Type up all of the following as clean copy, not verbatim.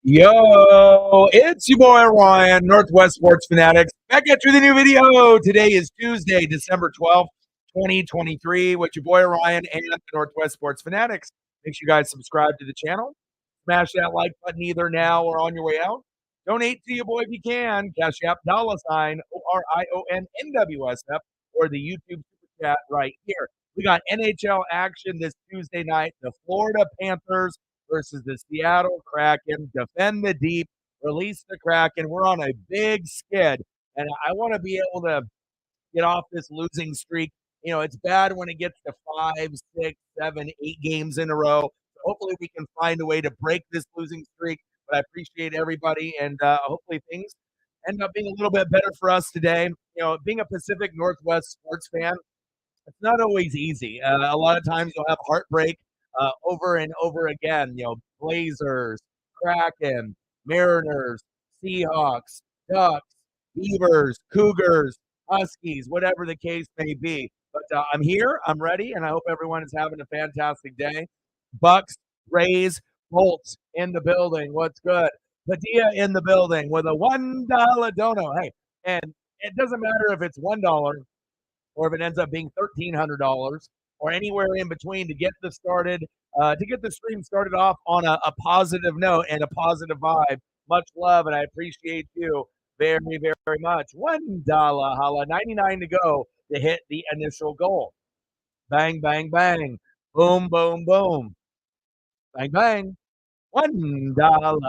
Yo, it's your boy Ryan, Northwest Sports Fanatics. Back at you with a new video. Today is Tuesday, December 12th, 2023, with your boy Ryan and the Northwest Sports Fanatics. Make sure you guys subscribe to the channel. Smash that like button either now or on your way out. Donate to your boy if you can. Cash App $sign ORION NWSF or the YouTube Super Chat right here. We got NHL action this Tuesday night. The Florida Panthers versus the Seattle Kraken. Defend the deep, release the Kraken. We're on a big skid, and I want to be able to get off this losing streak. You know, it's bad when it gets to 5, 6, 7, 8 games in a row. So hopefully, we can find a way to break this losing streak. But I appreciate everybody, and hopefully, things end up being a little bit better for us today. You know, being a Pacific Northwest sports fan, it's not always easy. A lot of times you'll have heartbreak over and over again. You know, Blazers, Kraken, Mariners, Seahawks, Ducks, Beavers, Cougars, Huskies, whatever the case may be. But I'm here, I'm ready, and I hope everyone is having a fantastic day. Bucks, Rays, Bolts in the building. What's good? Padilla in the building with a $1 dono. Hey, and it doesn't matter if it's $1 or if it ends up being $1,300 or anywhere in between to get this started, to get the stream started off on a positive note and a positive vibe. Much love, and I appreciate you very, very much. $1, holla, 99 to go to hit the initial goal. Bang, bang, bang. Boom, boom, boom. Bang, bang. $1,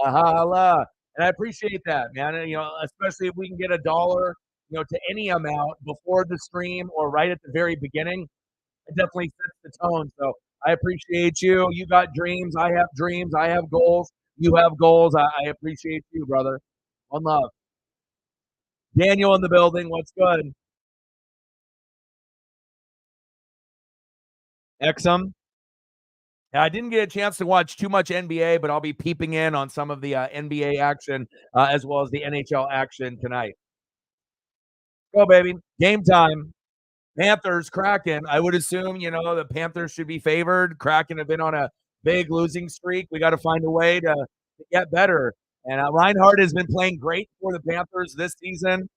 holla. And I appreciate that, man. You know, especially if we can get $1, you know, to any amount before the stream or right at the very beginning, it definitely sets the tone. So I appreciate you. You got dreams. I have dreams. I have goals. You have goals. I appreciate you, brother. One love. Daniel in the building. What's good? Exum. Yeah, I didn't get a chance to watch too much NBA, but I'll be peeping in on some of the NBA action as well as the NHL action tonight. Go, baby. Game time. Panthers, Kraken. I would assume, you know, the Panthers should be favored. Kraken have been on a big losing streak. We got to find a way to get better. And Reinhardt has been playing great for the Panthers this season.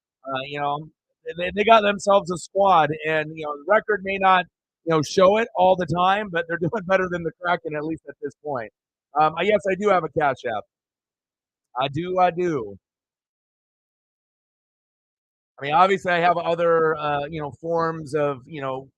You know, they got themselves a squad, and you know, the record may not, you know, show it all the time, but they're doing better than the Kraken at least at this point. Yes, I do have a cash app. I do. I do. I mean, obviously, I have other, you know, forms of, you know,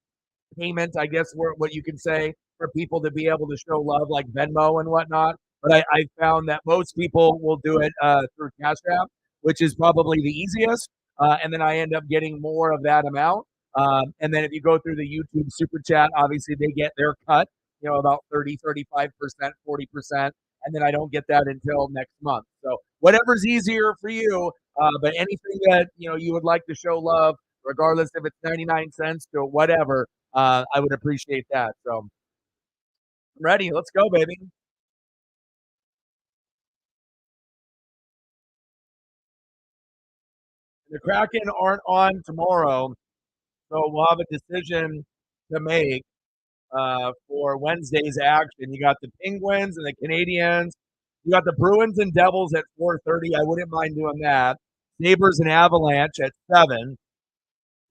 payment, I guess, what you can say for people to be able to show love, like Venmo and whatnot. But I found that most people will do it through Cash App, which is probably the easiest. And then I end up getting more of that amount. And then if you go through the YouTube super chat, obviously they get their cut, you know, about 30, 35%, 40%. And then I don't get that until next month. So whatever's easier for you, but anything that, you know, you would like to show love, regardless if it's 99 cents to whatever, I would appreciate that. So I'm ready. Let's go, baby. The Kraken aren't on tomorrow, so we'll have a decision to make for Wednesday's action. You got the Penguins and the Canadians. You got the Bruins and Devils at 4:30. I wouldn't mind doing that. Sabres and Avalanche at 7.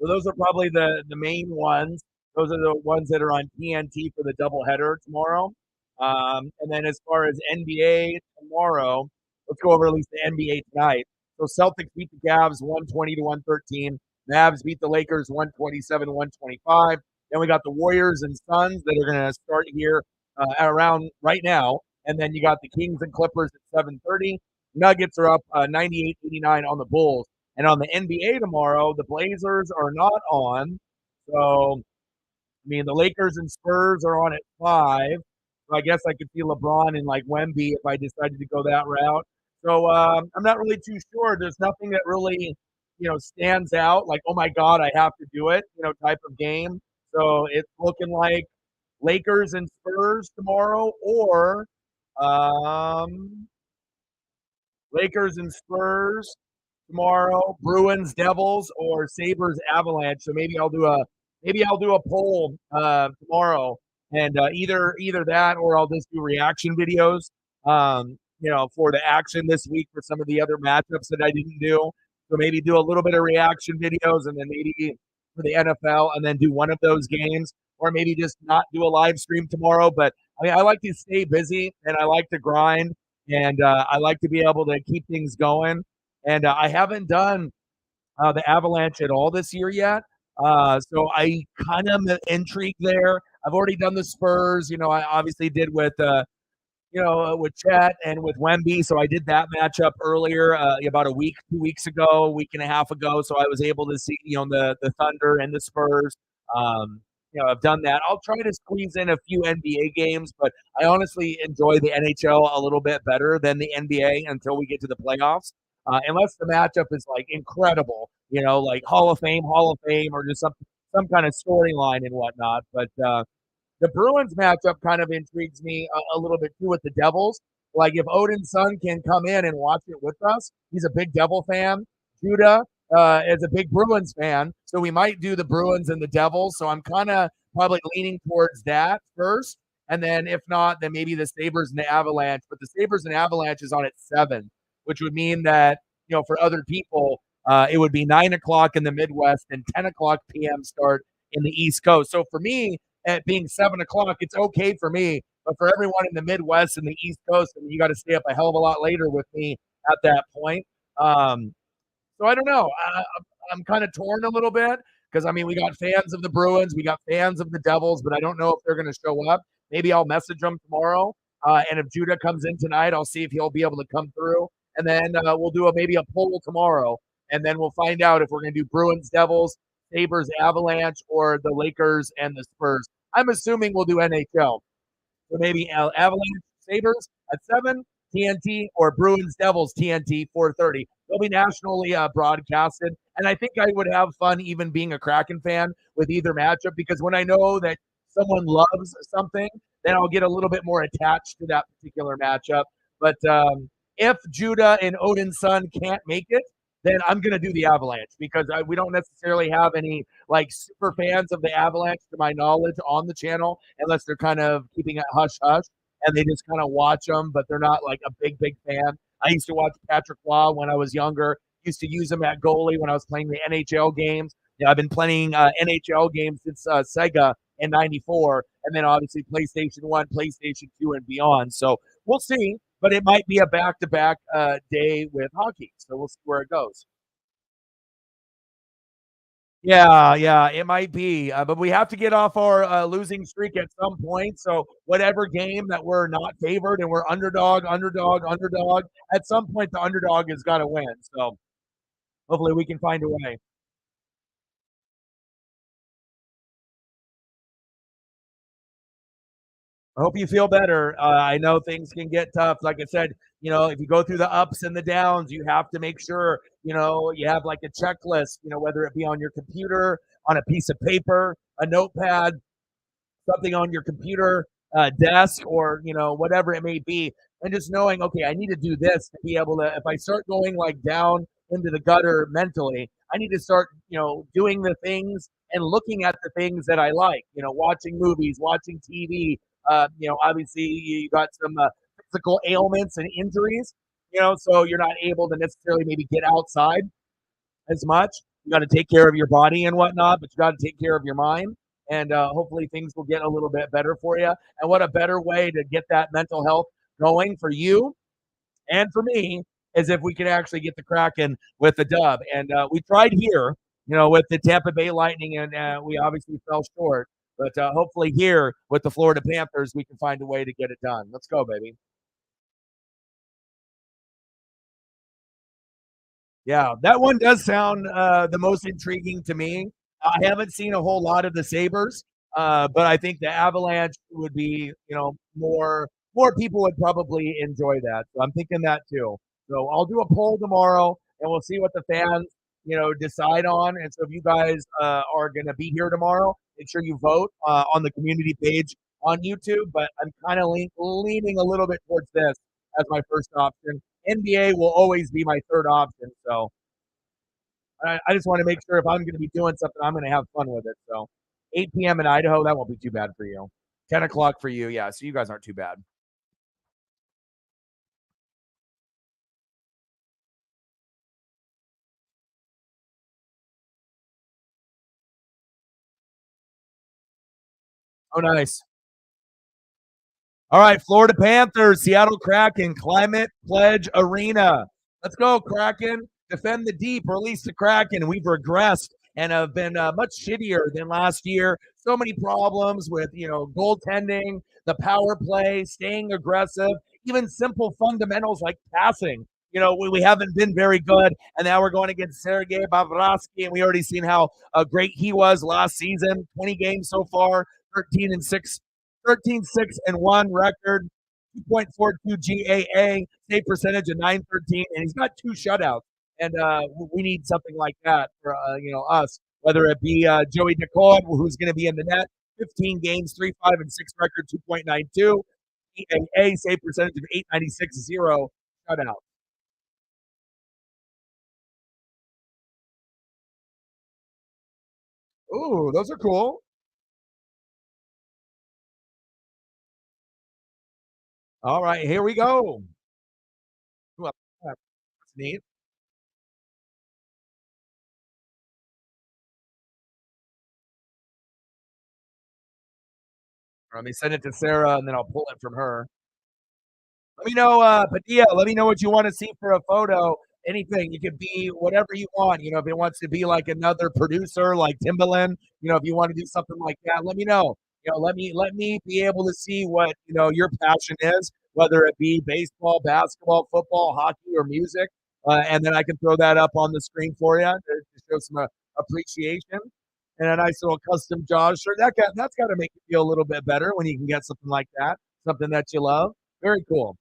So those are probably the main ones. Those are the ones that are on TNT for the doubleheader tomorrow. And then as far as NBA tomorrow, let's go over at least the NBA tonight. So Celtics beat the Cavs 120 to 113. Mavs beat the Lakers 127 125. Then we got the Warriors and Suns that are going to start here around right now. And then you got the Kings and Clippers at 7:30. Nuggets are up 98-89 on the Bulls. And on the NBA tomorrow, the Blazers are not on. So, I mean, the Lakers and Spurs are on at 5. So I guess I could see LeBron and like Wemby if I decided to go that route. So I'm not really too sure. There's nothing that really, you know, stands out like, oh my God, I have to do it, you know, type of game. So it's looking like Lakers and Spurs tomorrow, or um, Lakers and Spurs tomorrow, Bruins, Devils, or Sabres, Avalanche. So maybe I'll do a poll tomorrow, and either that or I'll just do reaction videos. for the action this week for some of the other matchups that I didn't do. So maybe do a little bit of reaction videos and then maybe for the NFL and then do one of those games or maybe just not do a live stream tomorrow. But I mean, I like to stay busy and I like to grind and I like to be able to keep things going. And I haven't done the Avalanche at all this year yet. So I kind of am intrigued there. I've already done the Spurs. I obviously did with Chet and with Wemby. So I did that matchup earlier, about a week, 2 weeks ago, a week and a half ago. So I was able to see, the Thunder and the Spurs. I've done that. I'll try to squeeze in a few NBA games, but I honestly enjoy the NHL a little bit better than the NBA until we get to the playoffs. Unless the matchup is like incredible, like Hall of Fame, or just some kind of storyline and whatnot. But the Bruins matchup kind of intrigues me a little bit too with the Devils. Like if Odin's son can come in and watch it with us, he's a big Devil fan. Judah is a big Bruins fan, so we might do the Bruins and the Devils. So I'm kind of probably leaning towards that first, and then if not, then maybe the Sabres and the Avalanche. But the Sabres and Avalanche is on at 7, which would mean that for other people, it would be 9 o'clock in the Midwest and 10 o'clock p.m. start in the East Coast. So for me, at being 7 o'clock, it's okay for me. But for everyone in the Midwest and the East Coast, I mean, you got to stay up a hell of a lot later with me at that point. So I don't know. I'm kind of torn a little bit because I mean, we got fans of the Bruins, we got fans of the Devils, but I don't know if they're going to show up. Maybe I'll message them tomorrow, and if Judah comes in tonight, I'll see if he'll be able to come through, and then we'll do maybe a poll tomorrow, and then we'll find out if we're going to do Bruins, Devils, Sabres, Avalanche, or the Lakers and the Spurs. I'm assuming we'll do NHL. So maybe Avalanche Sabres at 7, TNT, or Bruins Devils TNT 4:30. They'll be nationally broadcasted, and I think I would have fun even being a Kraken fan with either matchup because when I know that someone loves something, then I'll get a little bit more attached to that particular matchup. But if Judah and Odin's son can't make it, then I'm going to do the Avalanche because we don't necessarily have any like super fans of the Avalanche, to my knowledge, on the channel, unless they're kind of keeping it hush hush and they just kind of watch them, but they're not like a big fan. I used to watch Patrick Waugh when I was younger. Used to use him at goalie when I was playing the NHL games. I've been playing NHL games since Sega in '94, and then obviously PlayStation 1, PlayStation 2, and beyond. So we'll see, but it might be a back-to-back day with hockey. So we'll see where it goes. Yeah, it might be, but we have to get off our losing streak at some point. So whatever game that we're not favored and we're underdog, at some point the underdog has got to win. So hopefully we can find a way. I hope you feel better. I know things can get tough. Like I said, if you go through the ups and the downs, you have to make sure, you have like a checklist, whether it be on your computer, on a piece of paper, a notepad, something on your computer desk, or whatever it may be, and just knowing, okay, I need to do this to be able to. If I start going like down into the gutter mentally, I need to start doing the things and looking at the things that I like. Watching movies, watching TV. Obviously you got some physical ailments and injuries. So you're not able to necessarily maybe get outside as much. You got to take care of your body and whatnot, but you got to take care of your mind. And hopefully things will get a little bit better for you. And what a better way to get that mental health going for you and for me is if we can actually get the Kraken with the dub. And we tried here, with the Tampa Bay Lightning, and we obviously fell short. But hopefully here with the Florida Panthers, we can find a way to get it done. Let's go, baby. Yeah, that one does sound the most intriguing to me. I haven't seen a whole lot of the Sabres, but I think the Avalanche would be, more people would probably enjoy that. So I'm thinking that too. So I'll do a poll tomorrow, and we'll see what the fans, decide on. And so if you guys are going to be here tomorrow, make sure you vote on the community page on YouTube. But I'm kind of leaning a little bit towards this as my first option. NBA will always be my third option. So I just want to make sure if I'm going to be doing something, I'm going to have fun with it. So 8 p.m. in Idaho, that won't be too bad for you. 10 o'clock for you. Yeah. So you guys aren't too bad. Oh, nice. All right, Florida Panthers, Seattle Kraken, Climate Pledge Arena. Let's go, Kraken. Defend the deep, release the Kraken. We've regressed and have been much shittier than last year. So many problems with, goaltending, the power play, staying aggressive, even simple fundamentals like passing. We haven't been very good, and now we're going against Sergei Bobrovsky, and we already seen how great he was last season. 20 games so far, 13-6 13-6-1 record, 2.42 GAA, save percentage of 913, and he's got two shutouts. And we need something like that for us, whether it be Joey Decord, who's going to be in the net, 15 games, 3-5-6 record, 2.92 GAA, save percentage of 896, zero shutout. Ooh, those are cool. All right, here we go. Well, that's neat. Let me send it to Sarah, and then I'll pull it from her. Let me know, Padilla. Let me know what you want to see for a photo. Anything. You can be whatever you want. If it wants to be like another producer, like Timbaland. If you want to do something like that, let me know. Let me be able to see what your passion is, whether it be baseball, basketball, football, hockey, or music, and then I can throw that up on the screen for you to show some appreciation. And a nice little custom Jaws shirt. That's got to make you feel a little bit better when you can get something like that, something that you love. Very cool.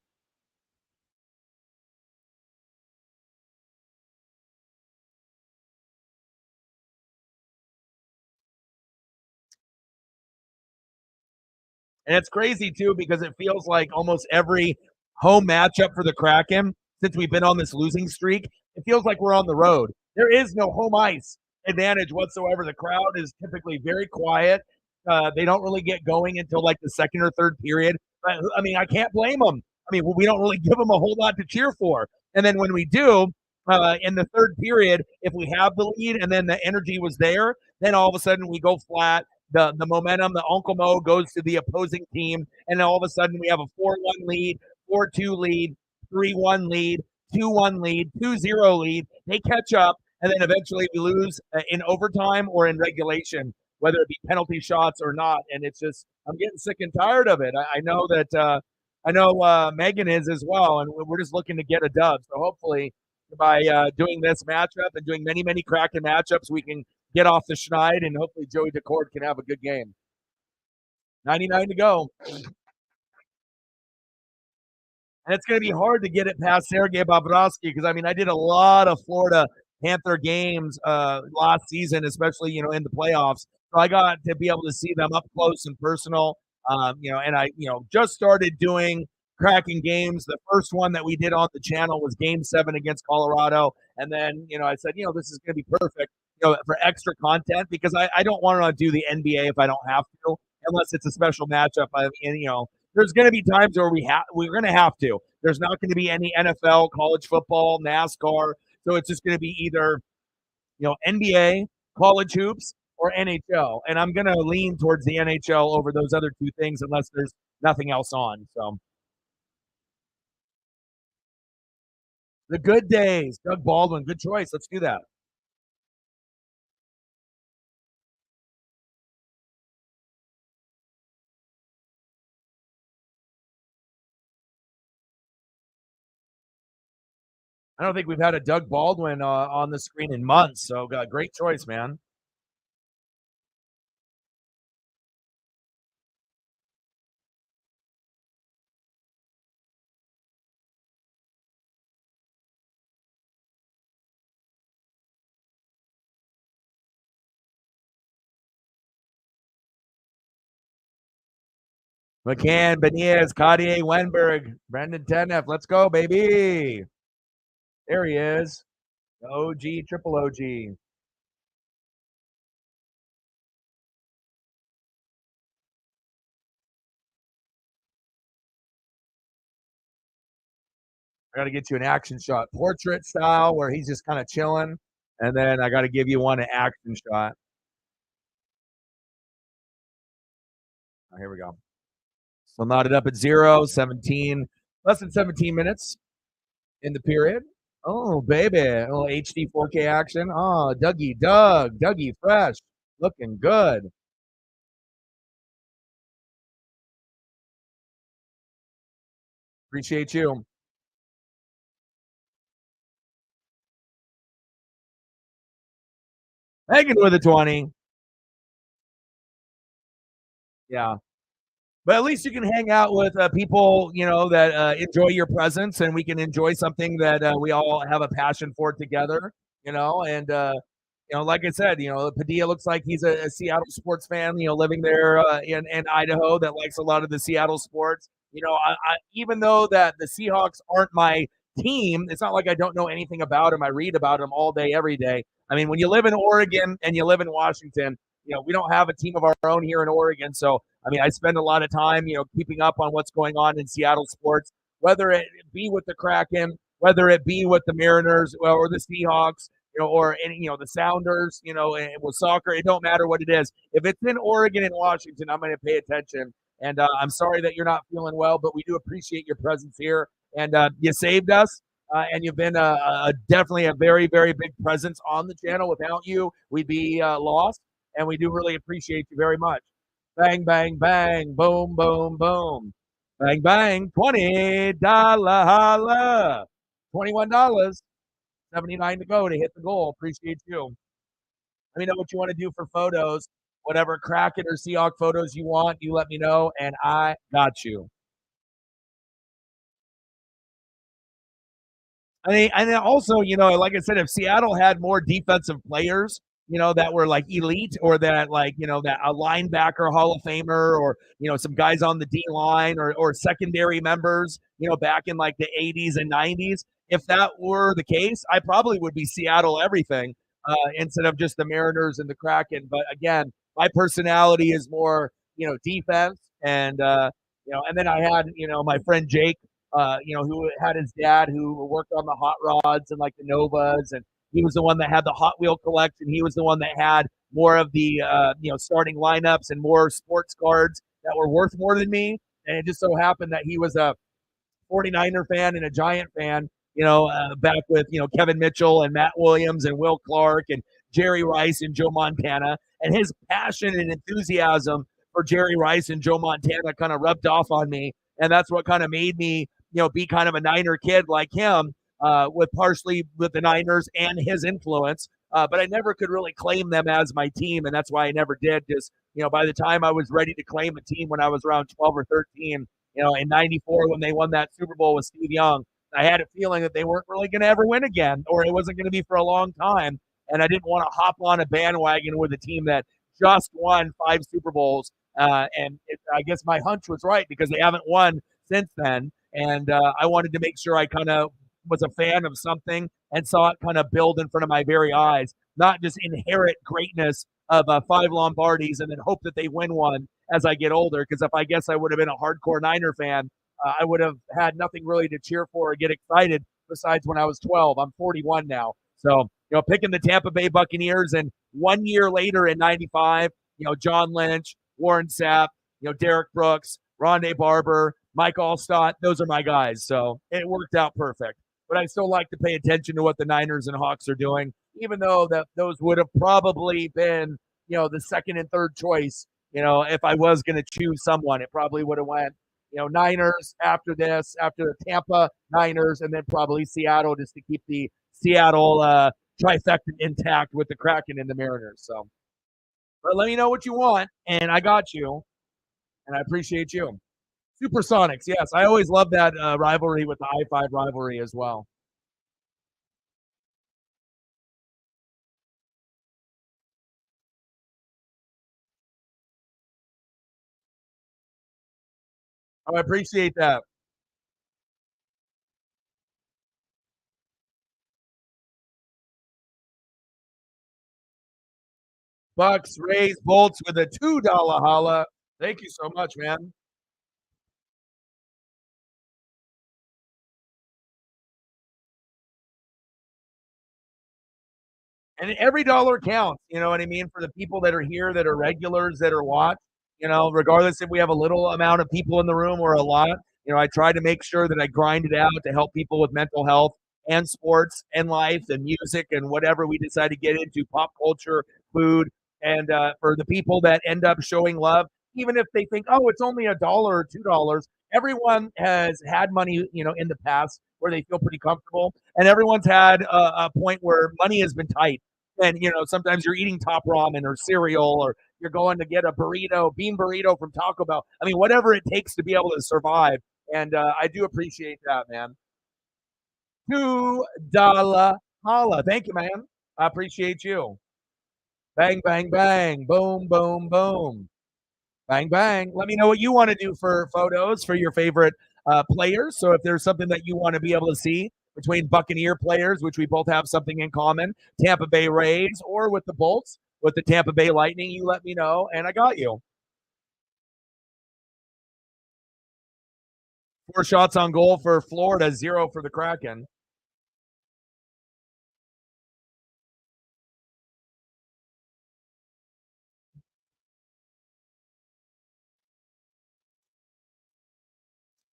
And it's crazy too because it feels like almost every home matchup for the Kraken, since we've been on this losing streak, it feels like we're on the road. There is no home ice advantage whatsoever. The crowd is typically very quiet. They don't really get going until like the second or third period. But, I mean, I can't blame them. I mean, we don't really give them a whole lot to cheer for. And then when we do, in the third period, if we have the lead and then the energy was there, then all of a sudden we go flat, the momentum, the Uncle Mo goes to the opposing team, and then all of a sudden we have a 4-1 lead, 4-2 lead, 3-1 lead, 2-1 lead, 2-0 lead. They catch up, and then eventually we lose in overtime or in regulation, whether it be penalty shots or not. And it's just I'm getting sick and tired of it. I know that Megan is as well, and we're just looking to get a dub. So hopefully by doing this matchup and doing many, many Kraken matchups, we can get off the schneid, and hopefully Joey Decord can have a good game. 99 to go. And it's going to be hard to get it past Sergei Bobrovsky because, I mean, I did a lot of Florida Panther games last season, especially, in the playoffs. So I got to be able to see them up close and personal. And I, just started doing Kraken games. The first one that we did on the channel was Game 7 against Colorado. And then, I said, this is going to be perfect, for extra content because I don't want to do the NBA if I don't have to, unless it's a special matchup. There's going to be times where we're going to have to. There's not going to be any NFL, college football, NASCAR. So it's just going to be either, NBA, college hoops, or NHL. And I'm going to lean towards the NHL over those other two things unless there's nothing else on. So the good days, Doug Baldwin, good choice. Let's do that. I don't think we've had a Doug Baldwin on the screen in months. So great choice, man. McCann, Benias, Cartier, Wenberg, Brandon Teneff. Let's go, baby. There he is. The OG, triple OG. I got to get you an action shot, portrait style, where he's just kind of chilling. And then I got to give you one an action shot. Here we go. Still knotted up at 0, 17, less than 17 minutes in the period. Oh, baby. A little HD 4K action. Oh, Dougie Fresh. Looking good. Appreciate you. Megan with a 20. Yeah. But at least you can hang out with people, that enjoy your presence, and we can enjoy something that we all have a passion for together, and like I said, Padilla looks like he's a Seattle sports fan, living there in Idaho, that likes a lot of the Seattle sports. Even though that the Seahawks aren't my team, it's not like I don't know anything about them. I read about them all day, every day. I mean, when you live in Oregon and you live in Washington, we don't have a team of our own here in Oregon. So, I mean, I spend a lot of time, keeping up on what's going on in Seattle sports, whether it be with the Kraken, whether it be with the Mariners or the Seahawks, or any, the Sounders, and with soccer. It don't matter what it is. If it's in Oregon and Washington, I'm going to pay attention. And I'm sorry that you're not feeling well, but we do appreciate your presence here. And you saved us. And you've been definitely a very, very big presence on the channel. Without you, we'd be lost. And we do really appreciate you very much. Bang, bang, bang, boom, boom, boom. Bang, bang, $20 holla. $21. 79 to go to hit the goal. Appreciate you. Let me know what you want to do for photos. Whatever Kraken or Seahawk photos you want, you let me know, and I got you. I mean, and then also, like I said, if Seattle had more defensive players, that were like elite, or that like, that a linebacker Hall of Famer, or, some guys on the D line, or secondary members, back in like the 80s and 90s, if that were the case, I probably would be Seattle everything instead of just the Mariners and the Kraken. But again, my personality is more, defense. And then I had, my friend Jake, who had his dad who worked on the hot rods and like the Novas, and he was the one that had the Hot Wheel collection. He was the one that had more of the starting lineups and more sports cards that were worth more than me. And it just so happened that he was a 49er fan and a Giant fan, back with, Kevin Mitchell and Matt Williams and Will Clark and Jerry Rice and Joe Montana. And his passion and enthusiasm for Jerry Rice and Joe Montana kind of rubbed off on me. And that's what kind of made me, be kind of a Niner kid like him, with partially with the Niners and his influence. But I never could really claim them as my team. And that's why I never did. Just, by the time I was ready to claim a team when I was around 12 or 13, in 94 when they won that Super Bowl with Steve Young, I had a feeling that they weren't really going to ever win again, or it wasn't going to be for a long time. And I didn't want to hop on a bandwagon with a team that just won 5 Super Bowls. I guess my hunch was right, because they haven't won since then. And I wanted to make sure I kind of was a fan of something and saw it kind of build in front of my very eyes, not just inherit greatness of 5 Lombardis and then hope that they win one as I get older. Because if I guess I would have been a hardcore Niner fan, I would have had nothing really to cheer for or get excited besides when I was 12. I'm 41 now. So, picking the Tampa Bay Buccaneers, and 1 year later in 95, John Lynch, Warren Sapp, Derek Brooks, Rondé Barber, Mike Allstott, those are my guys. So it worked out perfect. But I still like to pay attention to what the Niners and Hawks are doing, even though that those would have probably been, the second and third choice. If I was going to choose someone, it probably would have went, Niners after this, after the Tampa Niners, and then probably Seattle, just to keep the Seattle trifecta intact with the Kraken and the Mariners. So, but let me know what you want, and I got you, and I appreciate you. Supersonics, yes, I always love that rivalry with the I-5 rivalry as well. Oh, I appreciate that. Bucks, Rays, Bolts with a $2 holla. Thank you so much, man. And every dollar counts. You know what I mean? For the people that are here, that are regulars, that are watch. regardless if we have a little amount of people in the room or a lot. I try to make sure that I grind it out to help people with mental health and sports and life and music and whatever we decide to get into, pop culture, food, and for the people that end up showing love, even if they think, oh, it's only $1 or $2. Everyone has had money, in the past where they feel pretty comfortable, and everyone's had a point where money has been tight. And sometimes you're eating top ramen or cereal, or you're going to get a burrito, bean burrito from Taco Bell. I mean, whatever it takes to be able to survive. And I do appreciate that, man. $2 holla. Thank you, man. I appreciate you. Bang, bang, bang. Boom, boom, boom. Bang, bang. Let me know what you want to do for photos for your favorite players. So if there's something that you want to be able to see between Buccaneer players, which we both have something in common, Tampa Bay Rays, or with the Bolts, with the Tampa Bay Lightning, you let me know, and I got you. 4 shots on goal for Florida, 0 for the Kraken.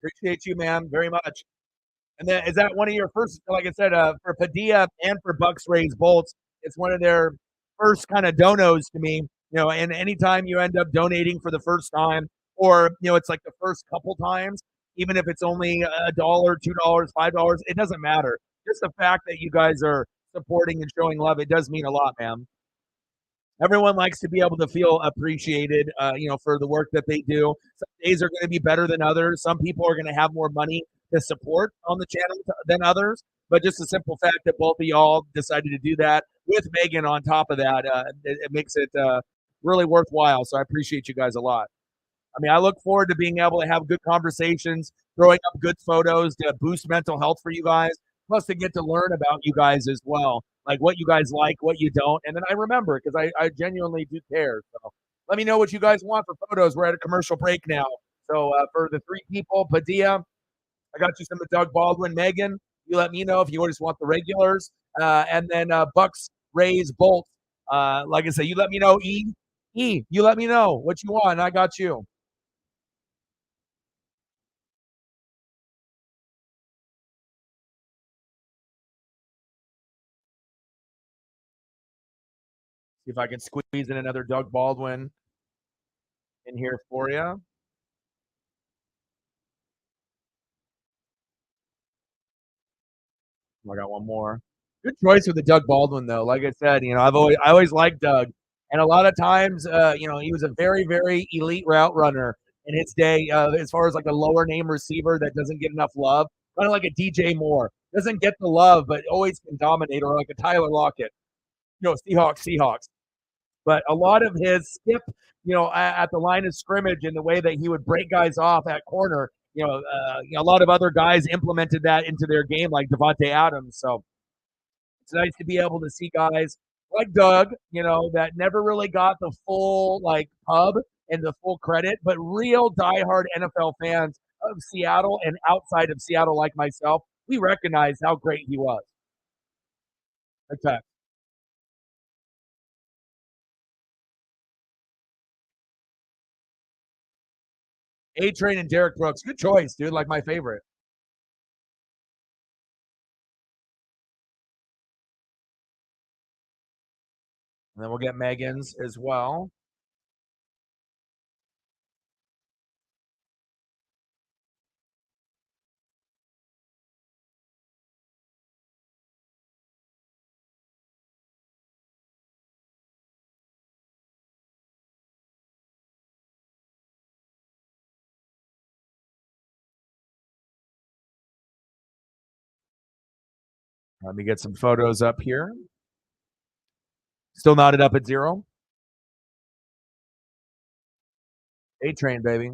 Appreciate you, man, very much. And then is that one of your first, like I said, for Padilla and for Bucks Rays Bolts, it's one of their first kind of donos to me, and anytime you end up donating for the first time, or, it's like the first couple times, even if it's only $1, $2, $5, it doesn't matter. Just the fact that you guys are supporting and showing love, it does mean a lot, man. Everyone likes to be able to feel appreciated, for the work that they do. Some days are going to be better than others. Some people are going to have more money to support on the channel than others. But just the simple fact that both of y'all decided to do that with Megan on top of that, it makes it really worthwhile. So I appreciate you guys a lot. I mean, I look forward to being able to have good conversations, throwing up good photos to boost mental health for you guys, plus to get to learn about you guys as well, like what you guys like, what you don't. And then I remember because I genuinely do care. So let me know what you guys want for photos. We're at a commercial break now. So for the 3 people, Padilla, I got you some of Doug Baldwin, Megan. You let me know if you just want the regulars. And then Bucks, Rays, Bolt. Like I said, you let me know. You let me know what you want. I got you. See if I can squeeze in another Doug Baldwin in here for you. I got one more. Good choice with the Doug Baldwin though. Like I said, I always liked Doug, and a lot of times, he was a very very elite route runner in his day. As far as like a lower name receiver that doesn't get enough love, kind of like a DJ Moore, doesn't get the love but always can dominate, or like a Tyler Lockett. Seahawks. But a lot of his skip, at the line of scrimmage and the way that he would break guys off at corner, a lot of other guys implemented that into their game, like Devontae Adams. So it's nice to be able to see guys like Doug, that never really got the full like pub and the full credit, but real diehard NFL fans of Seattle and outside of Seattle, like myself, we recognize how great he was. Okay. A Train and Derek Brooks. Good choice, dude. Like my favorite. And then we'll get Megan's as well. Let me get some photos up here. Still knotted up at 0. A Train, baby.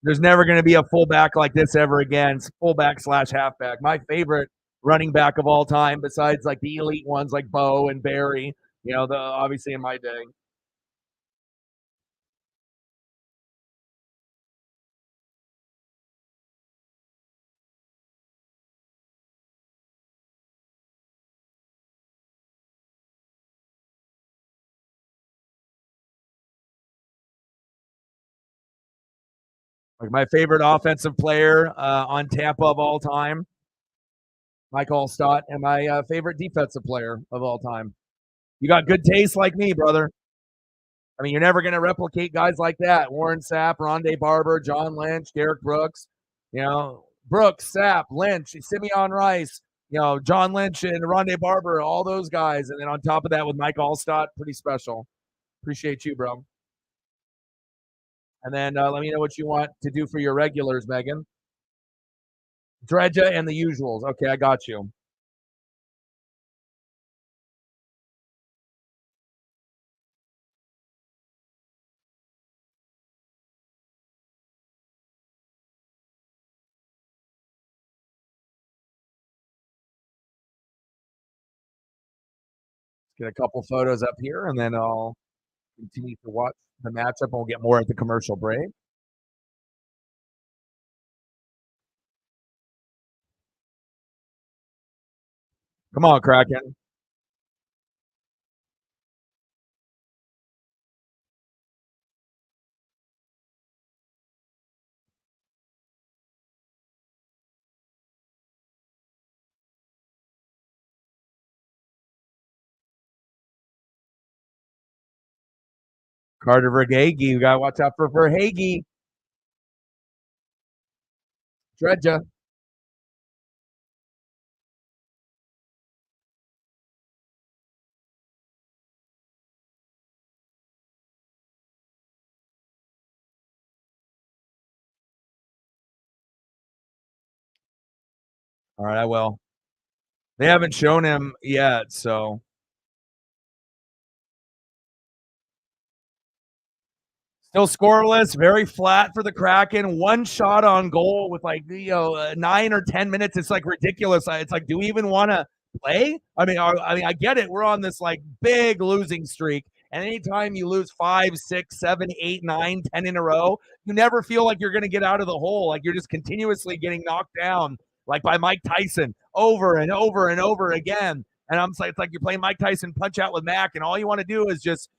There's never going to be a fullback like this ever again. It's fullback slash halfback. My favorite running back of all time, besides like the elite ones like Bo and Barry. The obviously in my day. Like my favorite offensive player on Tampa of all time, Mike Allstott, and my favorite defensive player of all time. You got good taste like me, brother. I mean, you're never going to replicate guys like that. Warren Sapp, Rondé Barber, John Lynch, Derek Brooks, Brooks, Sapp, Lynch, Simeon Rice, John Lynch and Rondé Barber, all those guys. And then on top of that with Mike Allstott, pretty special. Appreciate you, bro. And then let me know what you want to do for your regulars, Megan. Dredja and the usuals. Okay, I got you. Get a couple photos up here, and then I'll continue to watch the matchup, and we'll get more at the commercial break. Come on, Kraken. Carter Verhage. You got to watch out for Verhage. Dredja. All right, I will. They haven't shown him yet, so still scoreless, very flat for the Kraken. One shot on goal with 9 or 10 minutes. It's like ridiculous. It's like, do we even want to play? I get it. We're on this like big losing streak, and anytime you lose 5, 6, 7, 8, 9, 10 in a row, you never feel like you're going to get out of the hole. Like you're just continuously getting knocked down, like by Mike Tyson, over and over and over again. And I'm like, it's like you're playing Mike Tyson Punch Out with Mac, and all you want to do is just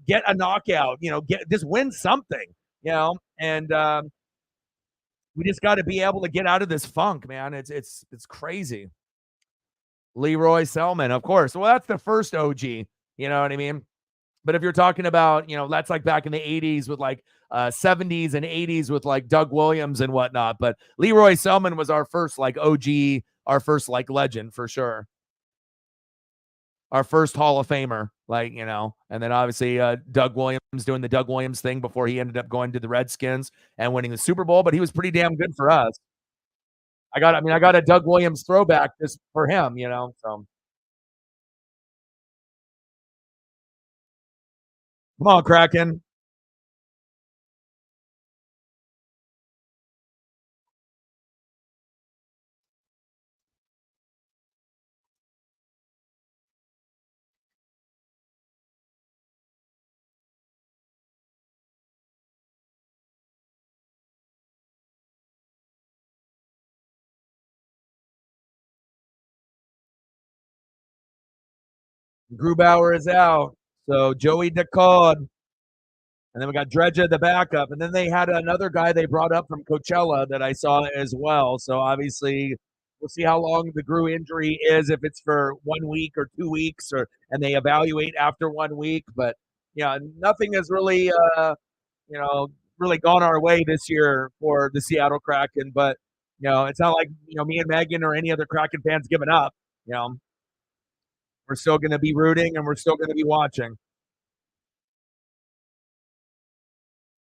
get a knockout, get just win something, and we just got to be able to get out of this funk, man. It's crazy. Leroy Selman, of course. Well, that's the first OG, you know what I mean? But if you're talking about, that's like back in the 80s with like 70s and 80s with like Doug Williams and whatnot. But Leroy Selman was our first like OG, our first like legend for sure. Our first Hall of Famer, and then obviously Doug Williams doing the Doug Williams thing before he ended up going to the Redskins and winning the Super Bowl, but he was pretty damn good for us. I got a Doug Williams throwback just for him, so. Come on, Kraken. Grubauer is out. So Joey DeCod. And then we got Dredja, the backup. And then they had another guy they brought up from Coachella that I saw as well. So obviously, we'll see how long the Gru injury is, if it's for 1 week or 2 weeks, and they evaluate after 1 week. But yeah, nothing has really, really gone our way this year for the Seattle Kraken. But it's not like me and Megan or any other Kraken fans giving up. We're still going to be rooting and we're still going to be watching.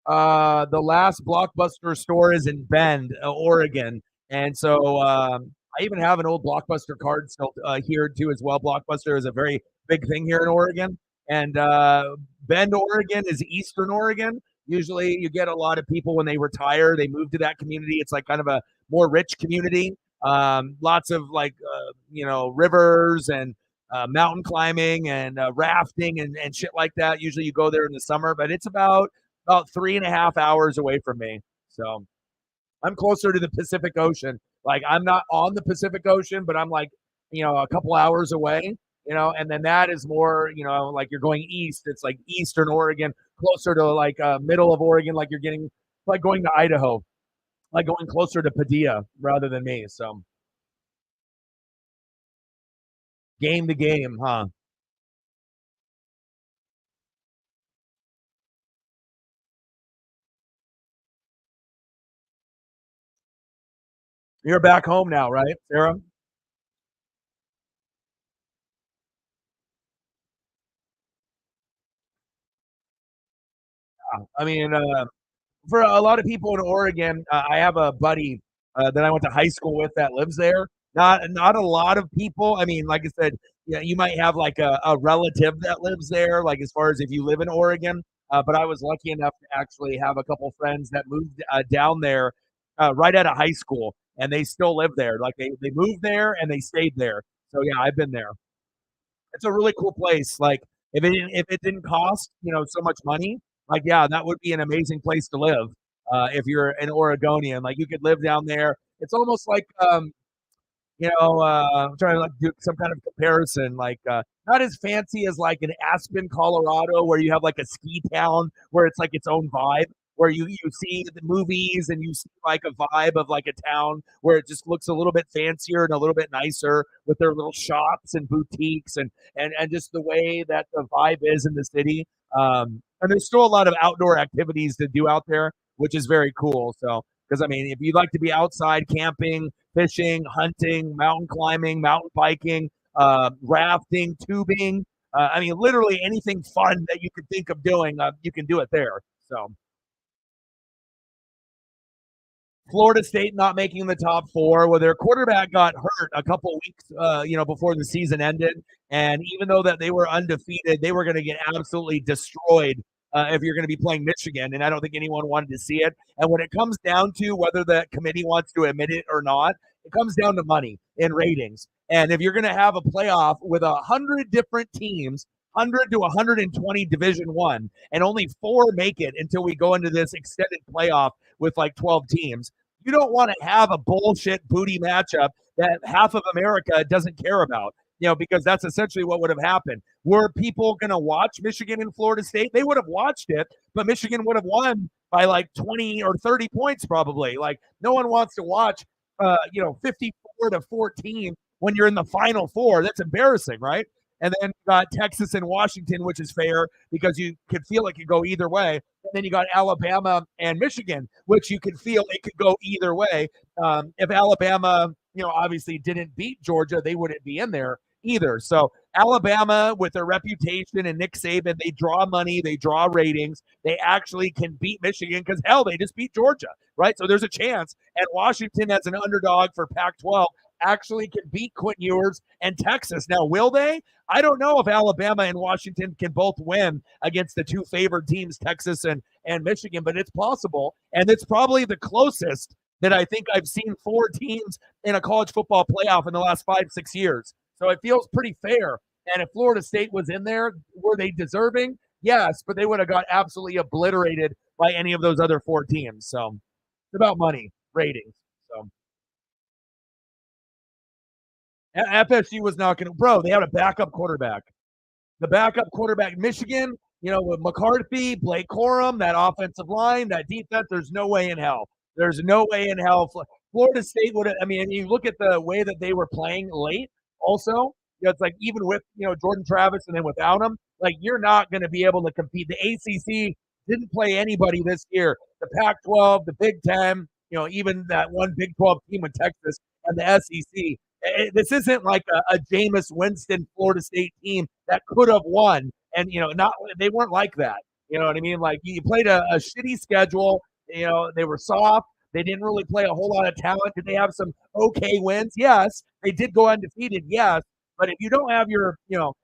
The last Blockbuster store is in Bend, Oregon, and so I even have an old Blockbuster card still here too as well. Blockbuster is a very big thing here in Oregon, and Bend, Oregon is Eastern Oregon. Usually, you get a lot of people when they retire, they move to that community. It's like kind of a more rich community. Lots of rivers and mountain climbing and rafting and shit like that. Usually you go there in the summer, but it's about 3.5 hours away from me. So I'm closer to the Pacific Ocean. Like I'm not on the Pacific Ocean, but I'm like, a couple hours away, and then that is more, like you're going east. It's like Eastern Oregon, closer to like middle of Oregon, like you're getting like going to Idaho, like going closer to Padilla rather than me. So game to game, huh? You're back home now, right, Sarah? I mean, for a lot of people in Oregon, I have a buddy that I went to high school with that lives there. Not a lot of people. I mean, like I said, yeah, you might have like a relative that lives there. Like as far as if you live in Oregon, but I was lucky enough to actually have a couple friends that moved down there right out of high school, and they still live there. Like they moved there and they stayed there. So yeah, I've been there. It's a really cool place. Like if it didn't cost so much money, like yeah, that would be an amazing place to live. If you're an Oregonian, like you could live down there. It's almost like I'm trying to like do some kind of comparison, like not as fancy as like an Aspen, Colorado, where you have like a ski town where it's like its own vibe, where you see the movies and you see like a vibe of like a town where it just looks a little bit fancier and a little bit nicer with their little shops and boutiques and just the way that the vibe is in the city. And there's still a lot of outdoor activities to do out there, which is very cool. So, because I mean, if you'd like to be outside camping, fishing, hunting, mountain climbing, mountain biking, rafting, tubing. I mean, literally anything fun that you could think of doing, you can do it there. So Florida State not making the top four, where their quarterback got hurt a couple weeks, before the season ended, and even though that they were undefeated, they were going to get absolutely destroyed if you're going to be playing Michigan, and I don't think anyone wanted to see it. And when it comes down to whether the committee wants to admit it or not, it comes down to money and ratings. And if you're going to have a playoff with 100 different teams, 100 to 120 Division One, and only four make it until we go into this extended playoff with like 12 teams. You don't want to have a bullshit booty matchup that half of America doesn't care about, because that's essentially what would have happened. Were people going to watch Michigan and Florida State? They would have watched it, but Michigan would have won by like 20 or 30 points probably. Like no one wants to watch 54 to 14 when you're in the final four. That's embarrassing, right? And then you got Texas and Washington, which is fair because you could feel it could go either way. And then you got Alabama and Michigan, which you could feel it could go either way. If Alabama, obviously didn't beat Georgia, they wouldn't be in there either. So Alabama, with their reputation and Nick Saban, they draw money, they draw ratings. They actually can beat Michigan because hell, they just beat Georgia, right? So there's a chance. And Washington, as an underdog for Pac-12, actually can beat Quinn Ewers and Texas. Now, will they? I don't know if Alabama and Washington can both win against the two favored teams, Texas and Michigan, but it's possible. And it's probably the closest that I think I've seen four teams in a college football playoff in the last 5-6 years. So it feels pretty fair. And if Florida State was in there, were they deserving? Yes, but they would have got absolutely obliterated by any of those other four teams. So it's about money, ratings. So FSU was not going to, bro, they had a backup quarterback. The backup quarterback, Michigan, with McCarthy, Blake Corum, that offensive line, that defense, there's no way in hell. There's no way in hell. Florida State would have, I mean, you look at the way that they were playing late also, it's like even with, Jordan Travis and then without him, like you're not going to be able to compete. The ACC didn't play anybody this year. The Pac-12, the Big Ten, even that one Big 12 team with Texas and the SEC. This isn't like a Jameis Winston Florida State team that could have won, and not they weren't like that. You know what I mean? Like you played a shitty schedule. They were soft. They didn't really play a whole lot of talent. Did they have some okay wins? Yes. They did go undefeated. Yes. But if you don't have your,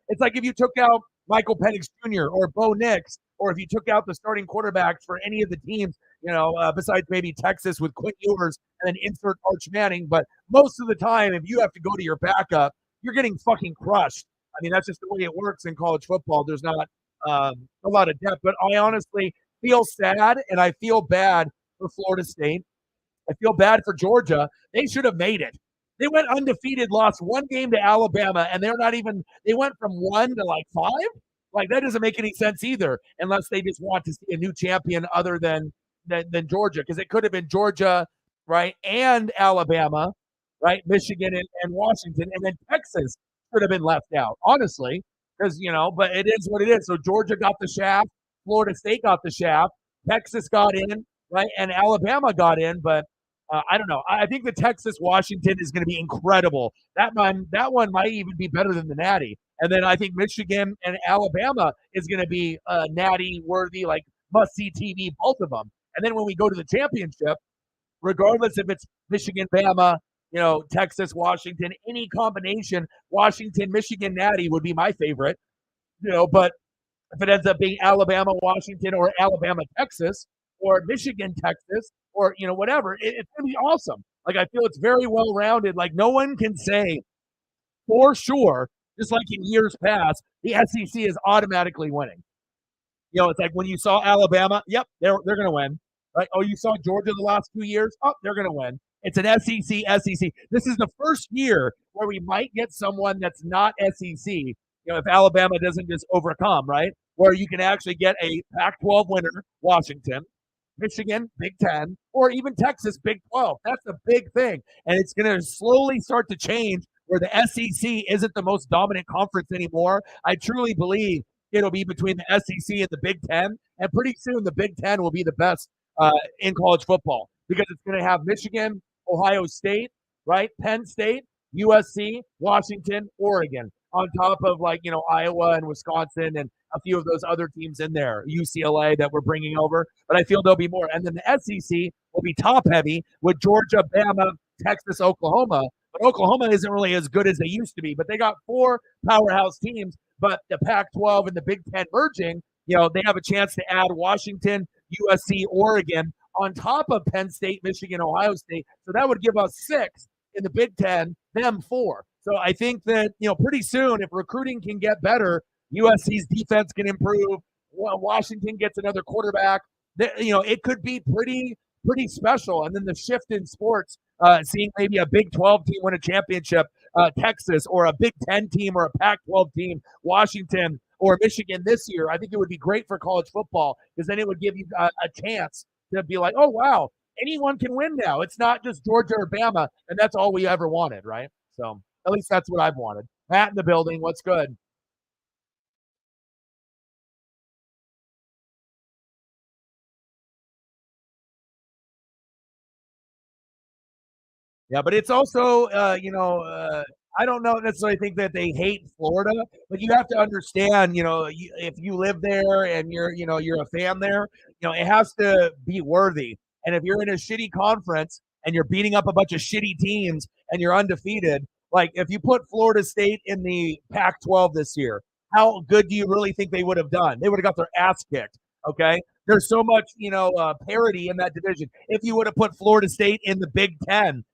it's like if you took out Michael Penix Jr. or Bo Nix, or if you took out the starting quarterbacks for any of the teams, besides maybe Texas with Quinn Ewers and then insert Arch Manning. But most of the time, if you have to go to your backup, you're getting fucking crushed. mean, that's just the way it works in college football. There's not a lot of depth, but I honestly feel sad and I feel bad for Florida State. I feel bad for Georgia. They should have made it. They went undefeated, lost one game to Alabama, and they're not even, they went from one to like five. Like that doesn't make any sense either, unless they just want to see a new champion other than Georgia, because it could have been Georgia, right, and Alabama, right, Michigan and Washington, and then Texas should have been left out, honestly, because but it is what it is. So Georgia got the shaft, Florida State got the shaft, Texas got in, right, and Alabama got in, but I don't know. I think the Texas Washington is going to be incredible. That one might even be better than the Natty. And then I think Michigan and Alabama is going to be Natty worthy, like must see TV, both of them. And then when we go to the championship, regardless if it's Michigan, Bama, Texas, Washington, any combination, Washington, Michigan, Natty would be my favorite. But if it ends up being Alabama, Washington, or Alabama, Texas, or Michigan, Texas, or whatever, it's gonna be awesome. Like I feel it's very well rounded. Like no one can say for sure, just like in years past, the SEC is automatically winning. It's like when you saw Alabama, yep, they're gonna win. Right? Oh, you saw Georgia the last 2 years, oh, they're gonna win. It's an SEC. This is the first year where we might get someone that's not SEC. If Alabama doesn't just overcome, right? Where you can actually get a Pac-12 winner, Washington, Michigan, Big Ten, or even Texas, Big 12. That's a big thing. And it's going to slowly start to change where the SEC isn't the most dominant conference anymore. I truly believe it'll be between the SEC and the Big Ten. And pretty soon, the Big Ten will be the best in college football because it's going to have Michigan, Ohio State, right? Penn State, USC, Washington, Oregon, on top of Iowa and Wisconsin and a few of those other teams in there, UCLA that we're bringing over. But I feel there'll be more. And then the SEC will be top heavy with Georgia, Bama, Texas, Oklahoma. But Oklahoma isn't really as good as they used to be. But they got 4 powerhouse teams. But the Pac-12 and the Big Ten merging, they have a chance to add Washington, USC, Oregon on top of Penn State, Michigan, Ohio State. So that would give us 6 in the Big Ten, them 4. So I think that, pretty soon, if recruiting can get better, USC's defense can improve, Washington gets another quarterback, it could be pretty special. And then the shift in sports, seeing maybe a Big 12 team win a championship, Texas, or a Big 10 team or a Pac-12 team, Washington or Michigan this year, I think it would be great for college football because then it would give you a chance to be like, oh, wow, anyone can win now. It's not just Georgia or Bama, and that's all we ever wanted, right? So at least that's what I've wanted. Matt in the building, what's good? Yeah, but it's also, I don't know necessarily think that they hate Florida, but you have to understand, if you live there and you're a fan there, it has to be worthy. And if you're in a shitty conference and you're beating up a bunch of shitty teams and you're undefeated, like if you put Florida State in the Pac-12 this year, how good do you really think they would have done? They would have got their ass kicked. Okay, there's so much parity in that division. If you would have put Florida State in the Big Ten,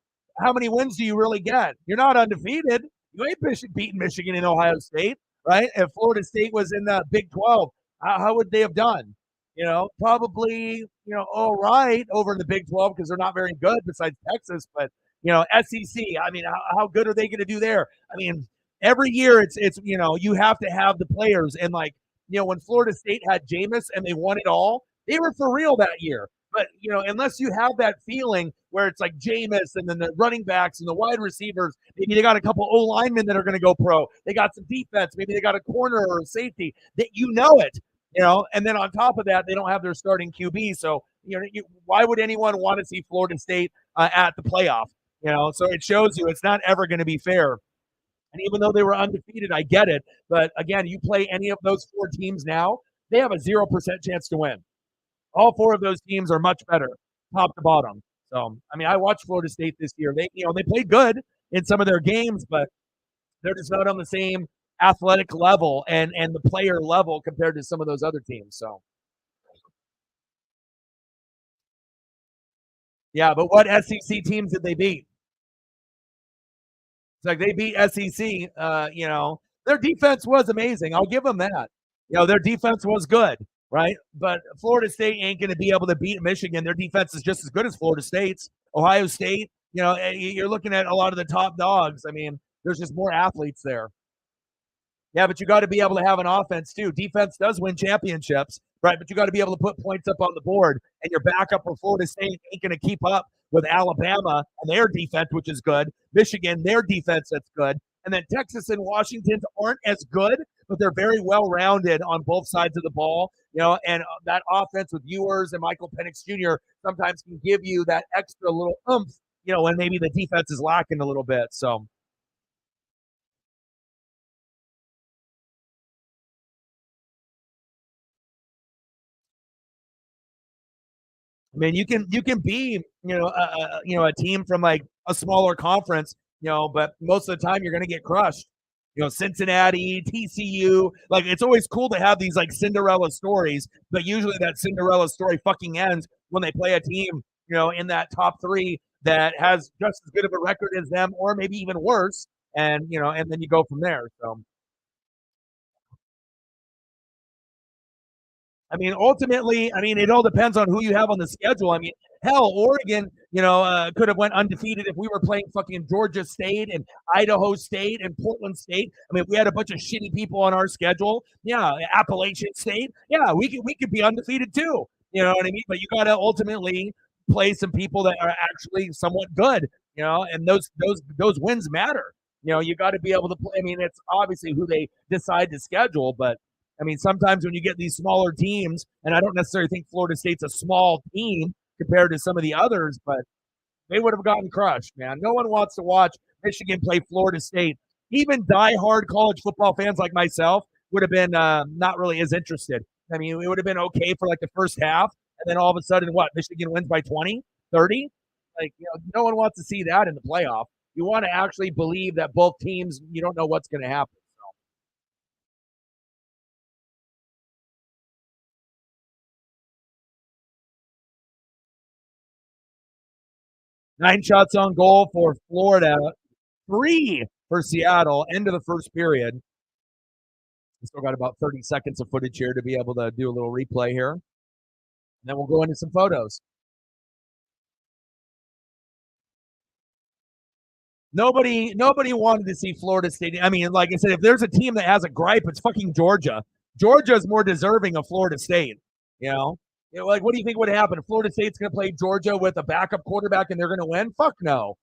how many wins do you really get? You're not undefeated. You ain't beating Michigan and Ohio State, right? If Florida State was in the Big 12, how would they have done? Probably, all right over in the Big 12 because they're not very good besides Texas. But, SEC, I mean, how good are they going to do there? I mean, every year it's you have to have the players. And, when Florida State had Jameis and they won it all, they were for real that year. But, unless you have that feeling where it's like Jameis and then the running backs and the wide receivers, maybe they got a couple O linemen that are going to go pro. They got some defense. Maybe they got a corner or a safety that it, and then on top of that, they don't have their starting QB. So, why would anyone want to see Florida State at the playoff? So it shows you it's not ever going to be fair. And even though they were undefeated, I get it. But again, you play any of those 4 teams now, they have a 0% chance to win. All 4 of those teams are much better, top to bottom. So, I mean, I watched Florida State this year. They played good in some of their games, but they're just not on the same athletic level and the player level compared to some of those other teams. So, yeah, but what SEC teams did they beat? It's like they beat SEC. Their defense was amazing. I'll give them that. Their defense was good, right? But Florida State ain't going to be able to beat Michigan. Their defense is just as good as Florida State's. Ohio State, you're looking at a lot of the top dogs. I mean, there's just more athletes there. Yeah, but you got to be able to have an offense too. Defense does win championships, right? But you got to be able to put points up on the board, and your backup for Florida State ain't going to keep up with Alabama and their defense, which is good. Michigan, their defense, that's good. And then Texas and Washington aren't as good, but they're very well-rounded on both sides of the ball. And that offense with Ewers and Michael Penix Jr. sometimes can give you that extra little oomph, when maybe the defense is lacking a little bit. So. I mean, you can be a team from like a smaller conference, but most of the time you're going to get crushed. Cincinnati, TCU, like it's always cool to have these like Cinderella stories, but usually that Cinderella story fucking ends when they play a team, in that top three that has just as good of a record as them, or maybe even worse, and and then you go from there. So. I mean, ultimately, it all depends on who you have on the schedule. I mean, hell, Oregon, could have went undefeated if we were playing fucking Georgia State and Idaho State and Portland State. I mean, if we had a bunch of shitty people on our schedule, yeah, Appalachian State, yeah, we could be undefeated too. You know what I mean? But you got to ultimately play some people that are actually somewhat good. And those wins matter. You got to be able to play. I mean, it's obviously who they decide to schedule, but I mean, sometimes when you get these smaller teams, and I don't necessarily think Florida State's a small team compared to some of the others, but they would have gotten crushed, man. No one wants to watch Michigan play Florida State. Even diehard college football fans like myself would have been not really as interested. I mean, it would have been okay for like the first half, and then all of a sudden, what, Michigan wins by 20, 30? Like, no one wants to see that in the playoff. You want to actually believe that both teams, you don't know what's going to happen. 9 shots on goal for Florida, 3 for Seattle. End of the first period. We still got about 30 seconds of footage here to be able to do a little replay here. And then we'll go into some photos. Nobody wanted to see Florida State. I mean, like I said, if there's a team that has a gripe, it's fucking Georgia. Georgia is more deserving of Florida State. Like, what do you think would happen? Florida State's going to play Georgia with a backup quarterback and they're going to win? Fuck no.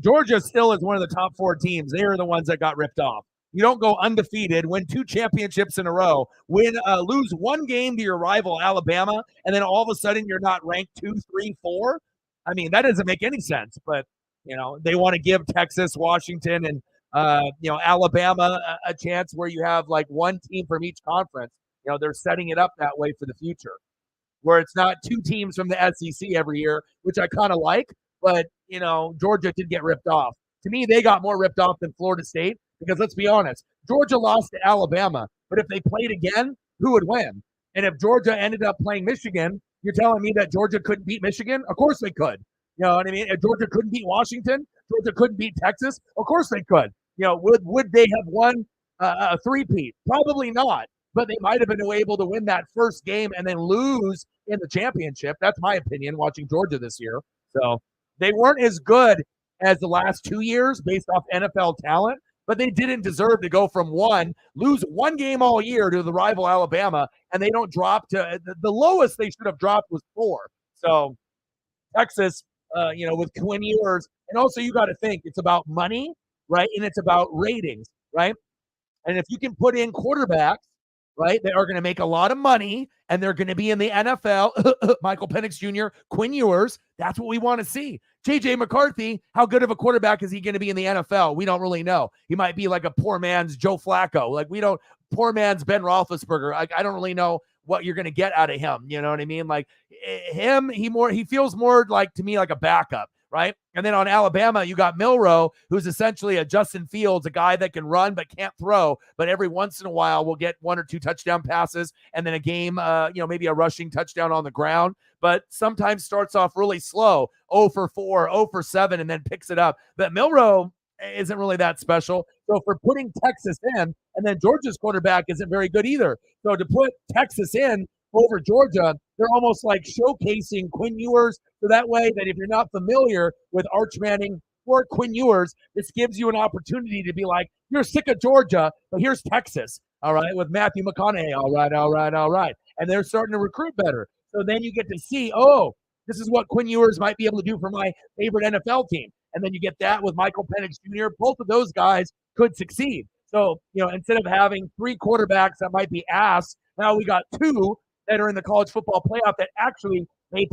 Georgia still is one of the top 4 teams. They are the ones that got ripped off. You don't go undefeated, win 2 championships in a row, lose 1 game to your rival Alabama, and then all of a sudden you're not ranked 2, 3, 4. I mean, that doesn't make any sense. But they want to give Texas, Washington, and Alabama a chance where you have like 1 team from each conference. They're setting it up that way for the future, where it's not 2 teams from the SEC every year, which I kind of like. But, Georgia did get ripped off. To me, they got more ripped off than Florida State because let's be honest, Georgia lost to Alabama. But if they played again, who would win? And if Georgia ended up playing Michigan, you're telling me that Georgia couldn't beat Michigan? Of course they could. You know what I mean? If Georgia couldn't beat Washington, Georgia couldn't beat Texas? Of course they could. Would they have won a three-peat? Probably not. But they might have been able to win that first game and then lose in the championship. That's my opinion watching Georgia this year. So they weren't as good as the last 2 years based off NFL talent, but they didn't deserve to go from lose 1 game all year to the rival Alabama, and they don't drop to the lowest they should have dropped was 4. So Texas, with Quinn Ewers, and also you got to think it's about money, right? And it's about ratings, right? And if you can put in quarterbacks, right, they are going to make a lot of money, and they're going to be in the NFL. Michael Penix Jr., Quinn Ewers, that's what we want to see. J.J. McCarthy, how good of a quarterback is he going to be in the NFL? We don't really know. He might be like a poor man's Joe Flacco. Like, poor man's Ben Roethlisberger. I don't really know what you're going to get out of him. You know what I mean? Like, he feels more like, to me, like a backup. Right. And then on Alabama, you got Milroe, who's essentially a Justin Fields, a guy that can run but can't throw. But every once in a while, we'll get 1 or 2 touchdown passes and then a game, maybe a rushing touchdown on the ground. But sometimes starts off really slow, 0 for 4, 0 for 7, and then picks it up. But Milroe, isn't really that special. So if we're putting Texas in, and then Georgia's quarterback isn't very good either. So to put Texas in over Georgia, they're almost like showcasing Quinn Ewers. So that way, that if you're not familiar with Arch Manning or Quinn Ewers, this gives you an opportunity to be like, you're sick of Georgia, but here's Texas. All right, with Matthew McConaughey. All right, all right, all right. And they're starting to recruit better. So then you get to see, oh, this is what Quinn Ewers might be able to do for my favorite NFL team. And then you get that with Michael Penix Jr. Both of those guys could succeed. So, instead of having 3 quarterbacks that might be ass, now we got 2 that are in the college football playoff that actually may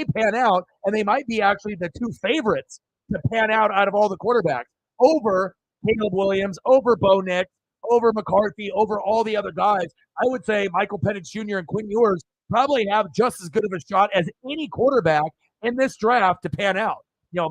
pan out, and they might be actually the 2 favorites to pan out of all the quarterbacks over Caleb Williams, over Bo Nix, over McCarthy, over all the other guys. I would say Michael Penix Jr. and Quinn Ewers probably have just as good of a shot as any quarterback in this draft to pan out.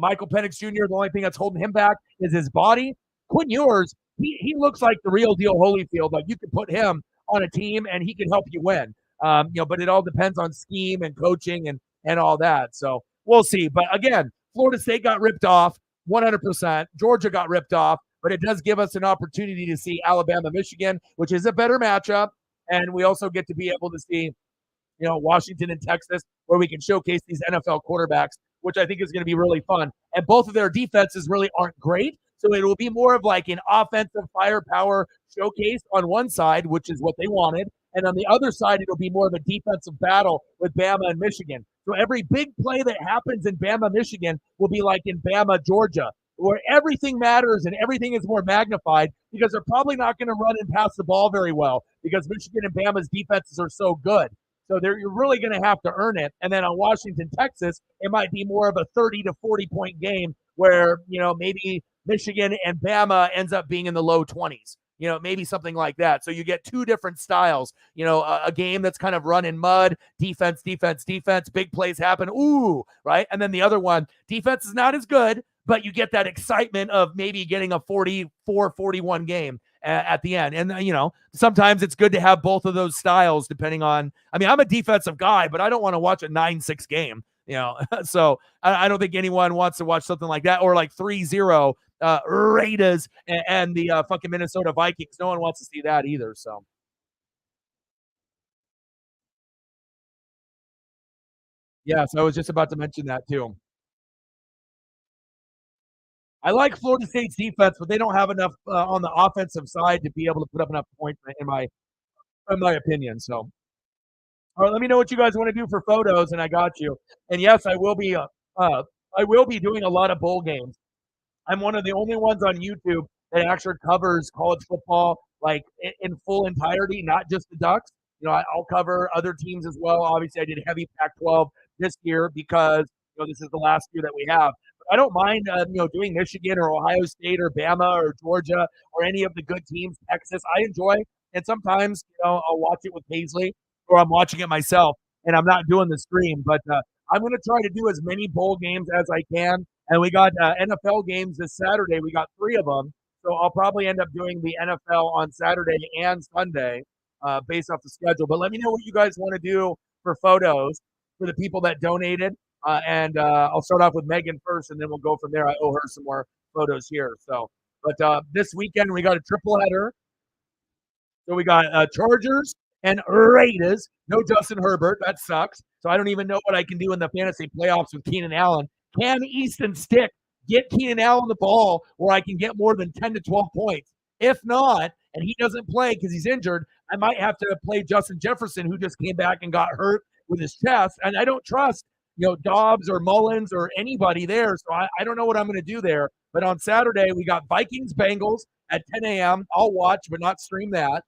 Michael Penix Jr., the only thing that's holding him back is his body. Quinn Ewers, he looks like the real deal Holyfield. Like, you could put him on a team and he can help you win. But it all depends on scheme and coaching and all that. So we'll see. But again, Florida State got ripped off 100%. Georgia got ripped off, but it does give us an opportunity to see Alabama, Michigan, which is a better matchup. And we also get to be able to see, Washington and Texas, where we can showcase these NFL quarterbacks, which I think is going to be really fun. And both of their defenses really aren't great. So it will be more of like an offensive firepower showcase on one side, which is what they wanted. And on the other side, it'll be more of a defensive battle with Bama and Michigan. So every big play that happens in Bama, Michigan will be like in Bama, Georgia, where everything matters and everything is more magnified because they're probably not going to run and pass the ball very well because Michigan and Bama's defenses are so good. So you're really going to have to earn it. And then on Washington, Texas, it might be more of a 30 to 40-point game where, maybe Michigan and Bama ends up being in the low 20s. Maybe something like that. So you get 2 different styles, a game that's kind of run in mud, defense, big plays happen. Ooh, right. And then the other one, defense is not as good, but you get that excitement of maybe getting a 44-41 game at the end. And, sometimes it's good to have both of those styles depending on, I'm a defensive guy, but I don't want to watch a 9-6 game, so I don't think anyone wants to watch something like that or like 3-0 Raiders and the fucking Minnesota Vikings. No one wants to see that either. So, yes, I was just about to mention that too. I like Florida State's defense, but they don't have enough on the offensive side to be able to put up enough points, in my opinion. So, all right, let me know what you guys want to do for photos, and I got you. And yes, I will be doing a lot of bowl games. I'm one of the only ones on YouTube that actually covers college football like in full entirety, not just the Ducks. I'll cover other teams as well. Obviously, I did heavy Pac-12 this year because this is the last year that we have. But I don't mind doing Michigan or Ohio State or Bama or Georgia or any of the good teams. Texas, I enjoy, and sometimes I'll watch it with Paisley or I'm watching it myself, and I'm not doing the stream. But I'm going to try to do as many bowl games as I can. And we got NFL games this Saturday. We got 3 of them. So I'll probably end up doing the NFL on Saturday and Sunday based off the schedule. But let me know what you guys want to do for photos for the people that donated. And I'll start off with Megan first, and then we'll go from there. I owe her some more photos here. So, but this weekend we got a triple header. So we got Chargers and Raiders. No Justin Herbert. That sucks. So I don't even know what I can do in the fantasy playoffs with Keenan Allen. Can Easton Stick get Keenan Allen the ball where I can get more than 10 to 12 points? If not, and he doesn't play because he's injured, I might have to play Justin Jefferson, who just came back and got hurt with his chest. And I don't trust, Dobbs or Mullins or anybody there. So I don't know what I'm going to do there. But on Saturday, we got Vikings Bengals at 10 a.m. I'll watch, but not stream that.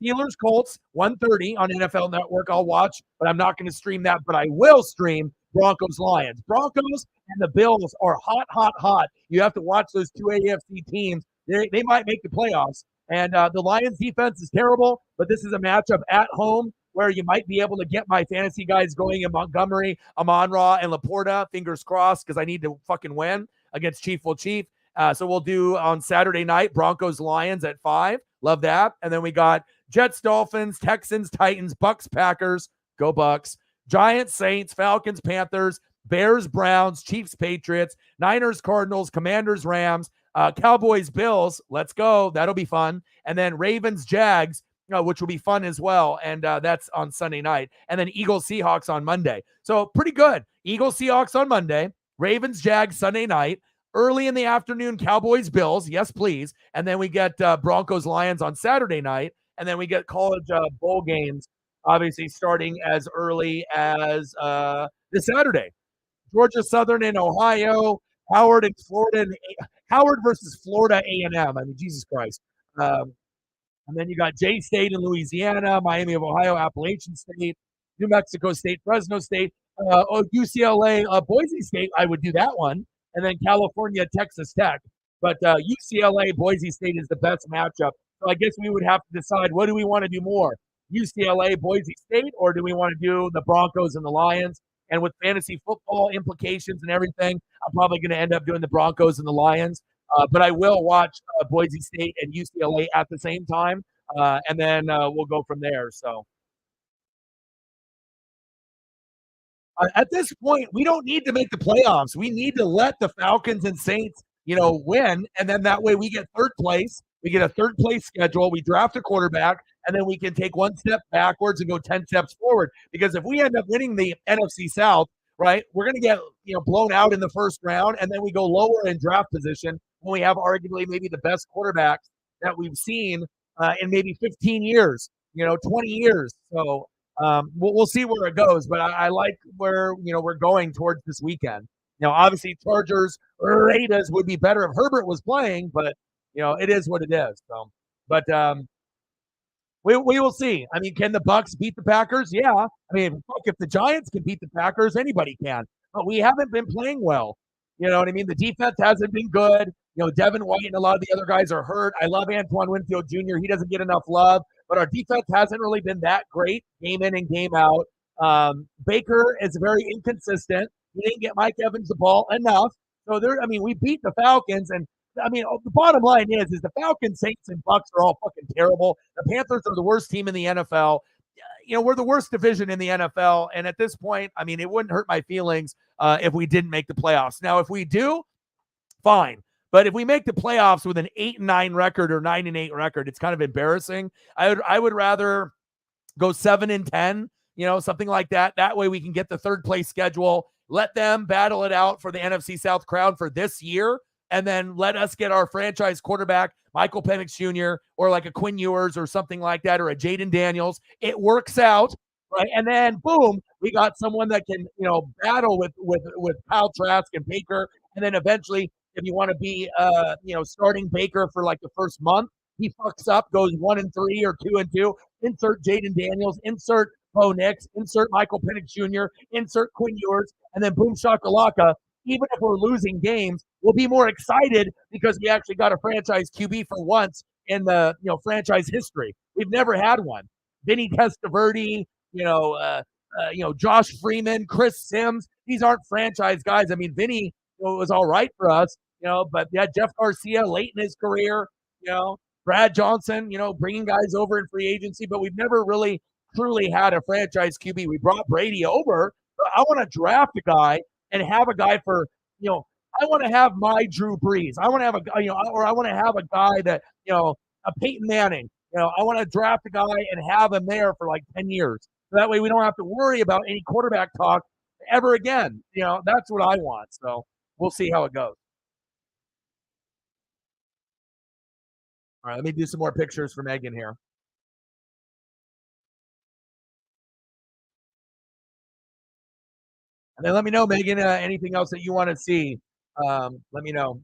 Steelers Colts 1:30 on NFL Network. I'll watch, but I'm not going to stream that. But I will stream Broncos Lions. Broncos and the Bills are hot, hot, hot. You have to watch those 2 AFC teams. They might make the playoffs. And the Lions defense is terrible, but this is a matchup at home where you might be able to get my fantasy guys going in Montgomery, Amon-Ra, and Laporta. Fingers crossed, because I need to fucking win against Chief will Chief. So we'll do on Saturday night, Broncos Lions at 5. Love that. And then we got Jets Dolphins, Texans Titans, Bucks Packers. Go Bucks. Giants Saints, Falcons Panthers, Bears, Browns, Chiefs, Patriots, Niners, Cardinals, Commanders, Rams, Cowboys, Bills. Let's go. That'll be fun. And then Ravens, Jags, which will be fun as well. And that's on Sunday night. And then Eagles, Seahawks on Monday. So pretty good. Eagles, Seahawks on Monday. Ravens, Jags Sunday night. Early in the afternoon, Cowboys, Bills. Yes, please. And then we get Broncos, Lions on Saturday night. And then we get college bowl games, obviously starting as early as this Saturday. Georgia Southern in Ohio, Howard in Florida, Howard versus Florida A&M. I mean, Jesus Christ. And then you got J State in Louisiana, Miami of Ohio, Appalachian State, New Mexico State, Fresno State, UCLA, Boise State. I would do that one. And then California, Texas Tech. But UCLA, Boise State is the best matchup. So I guess we would have to decide, what do we want to do more? UCLA, Boise State, or do we want to do the Broncos and the Lions? And with fantasy football implications and everything, I'm probably going to end up doing the Broncos and the Lions. But I will watch Boise State and UCLA at the same time, and then we'll go from there. So at this point, we don't need to make the playoffs. We need to let the Falcons and Saints, win, and then that way we get third place. We get a third place schedule. We draft a quarterback, and then we can take one step backwards and go 10 steps forward. Because if we end up winning the NFC South, right, we're going to get blown out in the first round, and then we go lower in draft position when we have arguably maybe the best quarterbacks that we've seen in maybe 15 years, 20 years. So we'll see where it goes, but I like where we're going towards this weekend. Obviously Chargers Raiders would be better if Herbert was playing, but it is what it is. So, but we will see. I mean, can the Bucks beat the Packers? Yeah. I mean, if the Giants can beat the Packers, anybody can. But we haven't been playing well. You know what I mean? The defense hasn't been good. Devin White and a lot of the other guys are hurt. I love Antoine Winfield Jr. He doesn't get enough love, but our defense hasn't really been that great game in and game out. Baker is very inconsistent. He didn't get Mike Evans the ball enough. So we beat the Falcons, and the bottom line is the Falcons, Saints, and Bucks are all fucking terrible. The Panthers are the worst team in the NFL. We're the worst division in the NFL, and at this point, it wouldn't hurt my feelings if we didn't make the playoffs. Now, if we do, fine. But if we make the playoffs with an 8-9 record or 9-8 record, it's kind of embarrassing. I would rather go 7-10, something like that. That way we can get the third place schedule, let them battle it out for the NFC South crown for this year, and then let us get our franchise quarterback, Michael Penix Jr., or like a Quinn Ewers or something like that, or a Jaden Daniels. It works out, right? And then, boom, we got someone that can, battle with Kyle Trask and Baker, and then eventually, if you want to be, starting Baker for like the first month, he fucks up, goes 1-3 or 2-2. Insert Jaden Daniels, insert Bo Nix, insert Michael Penix Jr., insert Quinn Ewers, and then boom shakalaka. Even if we're losing games, we'll be more excited because we actually got a franchise QB for once in the franchise history. We've never had one. Vinny Testaverde, Josh Freeman, Chris Sims. These aren't franchise guys. Vinny was all right for us. But yeah, Jeff Garcia late in his career, Brad Johnson, bringing guys over in free agency, but we've never really truly had a franchise QB. We brought Brady over, but I want to draft a guy and have a guy for, I want to have my Drew Brees. I want to have I want to have a guy that, a Peyton Manning. I want to draft a guy and have him there for like 10 years. So that way we don't have to worry about any quarterback talk ever again. That's what I want. So we'll see how it goes. All right, let me do some more pictures for Megan here. And then let me know, Megan, anything else that you want to see. Let me know.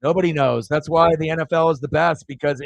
Nobody knows. That's why the NFL is the best, because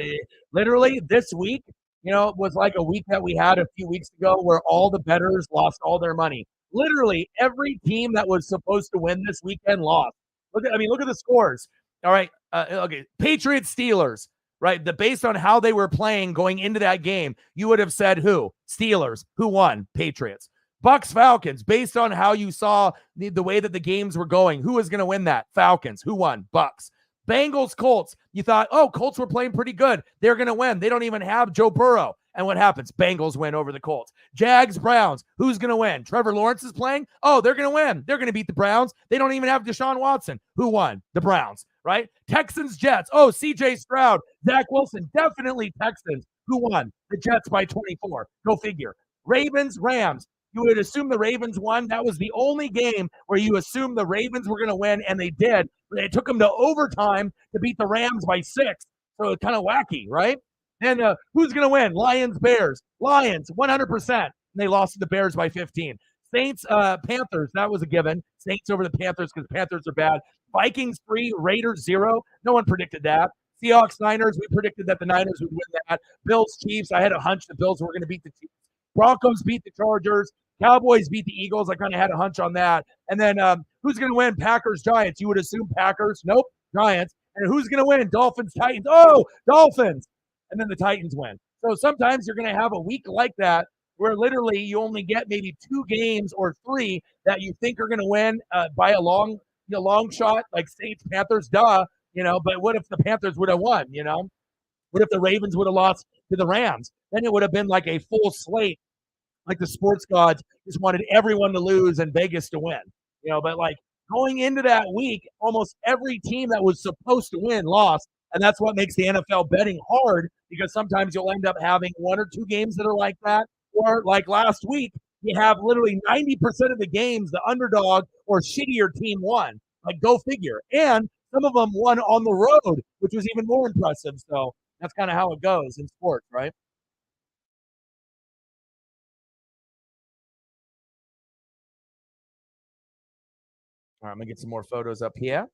literally this week, was like a week that we had a few weeks ago where all the bettors lost all their money. Literally every team that was supposed to win this weekend lost. Look at the scores. All right, okay, Patriots Steelers. Right, based on how they were playing going into that game, you would have said who? Steelers. Who won? Patriots. Bucks Falcons. Based on how you saw the way that the games were going, who was going to win that? Falcons. Who won? Bucks. Bengals Colts. You thought, oh, Colts were playing pretty good. They're going to win. They don't even have Joe Burrow. And what happens? Bengals win over the Colts. Jags Browns. Who's going to win? Trevor Lawrence is playing. Oh, they're going to win. They're going to beat the Browns. They don't even have Deshaun Watson. Who won? The Browns, right? Texans Jets. Oh, CJ Stroud, Zach Wilson. Definitely Texans. Who won? The Jets by 24. Go figure. Ravens Rams. You would assume the Ravens won. That was the only game where you assumed the Ravens were going to win, and they did. It took them to overtime to beat the Rams by 6. So it's kind of wacky, right? And who's going to win? Lions, Bears. Lions, 100%. And they lost to the Bears by 15. Saints, Panthers. That was a given. Saints over the Panthers because Panthers are bad. Vikings 3, Raiders 0. No one predicted that. Seahawks, Niners. We predicted that the Niners would win that. Bills, Chiefs. I had a hunch the Bills were going to beat the Chiefs. Broncos beat the Chargers. Cowboys beat the Eagles. I kind of had a hunch on that. And then who's going to win? Packers, Giants. You would assume Packers. Nope, Giants. And who's going to win? Dolphins, Titans. Oh, Dolphins. And then the Titans win. So sometimes you're going to have a week like that where literally you only get maybe 2 games or 3 that you think are going to win by a long shot, like Saints, Panthers, duh. But what if the Panthers would have won? What if the Ravens would have lost to the Rams? Then it would have been like a full slate. Like the sports gods just wanted everyone to lose and Vegas to win. But like going into that week, almost every team that was supposed to win lost. And that's what makes the NFL betting hard because sometimes you'll end up having 1 or 2 games that are like that. Or like last week, you have literally 90% of the games the underdog or shittier team won. Like go figure. And some of them won on the road, which was even more impressive. So that's kind of how it goes in sports, right? All right, I'm going to get some more photos up here.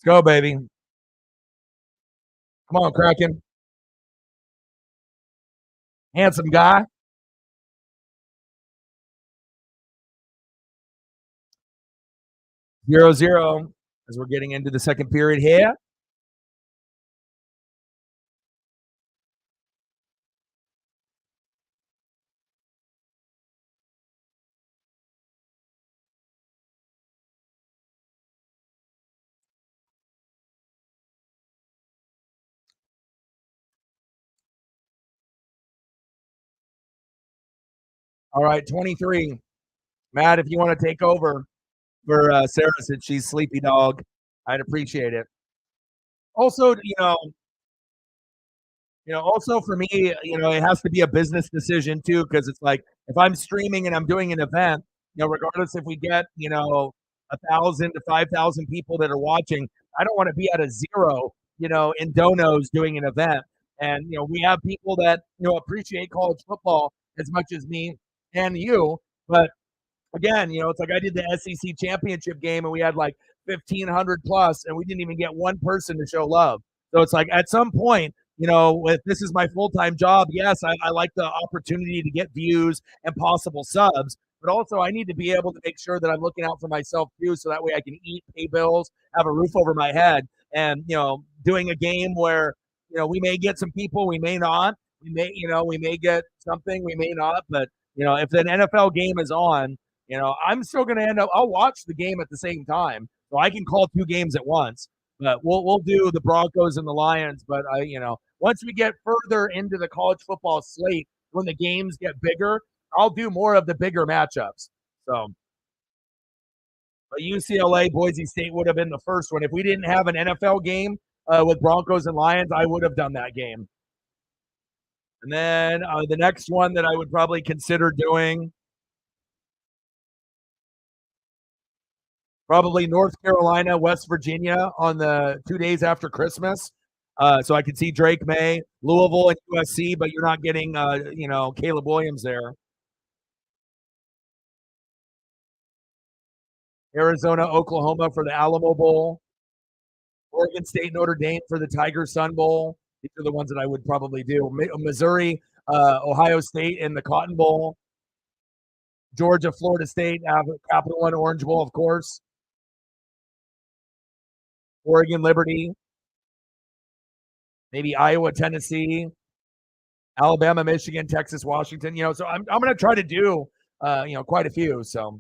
Let's go, baby. Come on, Kraken. Handsome guy. 0-0 as we're getting into the second period here. All right, 23. Matt, if you want to take over for Sarah since she's sleepy dog, I'd appreciate it. Also, also for me, it has to be a business decision too, because it's like if I'm streaming and I'm doing an event, regardless if we get, 1,000 to 5,000 people that are watching, I don't want to be at a 0, in donos doing an event. And, we have people that, appreciate college football as much as me and you, but again, it's like I did the SEC championship game and we had like 1,500 plus, and we didn't even get one person to show love. So it's like at some point, if this is my full time job, yes, I like the opportunity to get views and possible subs, but also I need to be able to make sure that I'm looking out for myself too, so that way I can eat, pay bills, have a roof over my head, and doing a game where we may get some people, we may not, we may get something, we may not, but if an NFL game is on, I'm still going to end up. I'll watch the game at the same time, so I can call 2 games at once. But we'll do the Broncos and the Lions. But once we get further into the college football slate, when the games get bigger, I'll do more of the bigger matchups. So, but UCLA, Boise State would have been the first one. If we didn't have an NFL game with Broncos and Lions, I would have done that game. And then the next one that I would probably consider doing, probably North Carolina, West Virginia on the 2 days after Christmas. So I could see Drake May, Louisville, and USC, but you're not getting, Caleb Williams there. Arizona, Oklahoma for the Alamo Bowl. Oregon State, Notre Dame for the Tiger Sun Bowl. These are the ones that I would probably do. Missouri, Ohio State in the Cotton Bowl. Georgia, Florida State, Capital One Orange Bowl, of course. Oregon, Liberty. Maybe Iowa, Tennessee. Alabama, Michigan, Texas, Washington. So I'm going to try to do, quite a few. So.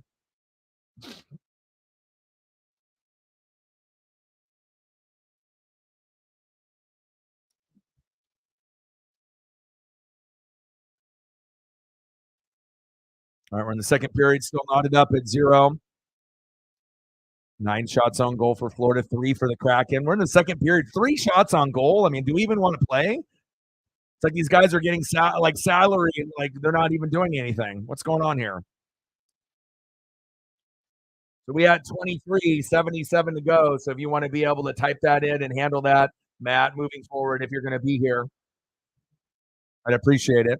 All right, we're in the second period, still knotted up at 0. 9 shots on goal for Florida, 3 for the Kraken. We're in the second period, 3 shots on goal. I mean, do we even want to play? It's like these guys are getting salary and like they're not even doing anything. What's going on here? So we had 23:77 to go. So if you want to be able to type that in and handle that, Matt, moving forward, if you're going to be here, I'd appreciate it.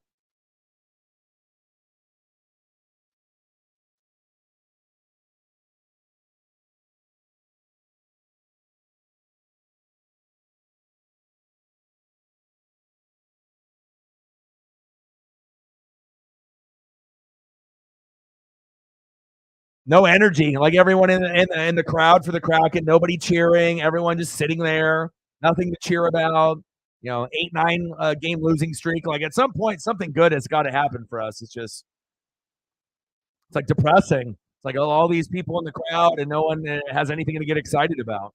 No energy, like everyone in the crowd for the Kraken, nobody cheering, everyone just sitting there, nothing to cheer about. 8-9 game losing streak. Like at some point, something good has got to happen for us. It's like depressing. It's like all these people in the crowd and no one has anything to get excited about.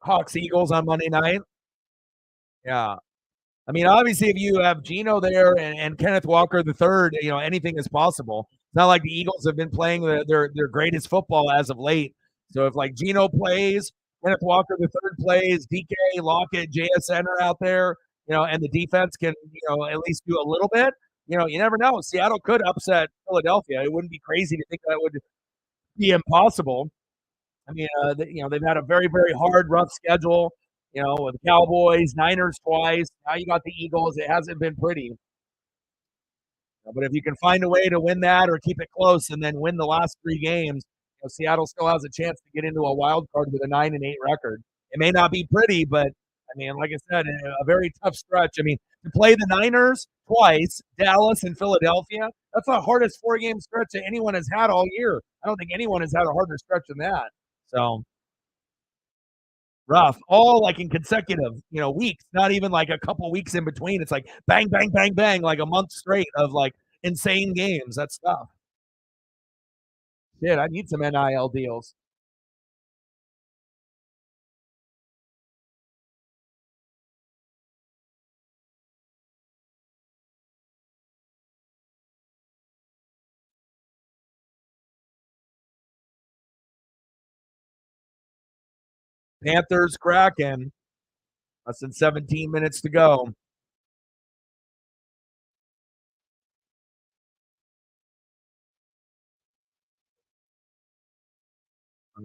Hawks Eagles on Monday night. Yeah. I mean, obviously, if you have Geno there and Kenneth Walker the third, anything is possible. It's not like the Eagles have been playing their greatest football as of late. So if like Geno plays, Kenneth Walker the third plays, DK, Lockett, JSN are out there, and the defense can, at least do a little bit. You never know. Seattle could upset Philadelphia. It wouldn't be crazy to think that would be impossible. I mean, they've had a very, very hard, rough schedule. With the Cowboys, Niners twice. Now you got the Eagles. It hasn't been pretty. But if you can find a way to win that or keep it close and then win the last 3 games, Seattle still has a chance to get into a wild card with a 9-8 record. It may not be pretty, but I mean, like I said, a very tough stretch. I mean, to play the Niners twice, Dallas and Philadelphia, that's the hardest 4-game stretch that anyone has had all year. I don't think anyone has had a harder stretch than that. So rough, all like in consecutive, weeks, not even like a couple weeks in between. It's like bang, bang, bang, bang, like a month straight of like insane games. That's tough. Shit, I need some NIL deals. Panthers, Kraken. Less than 17 minutes to go.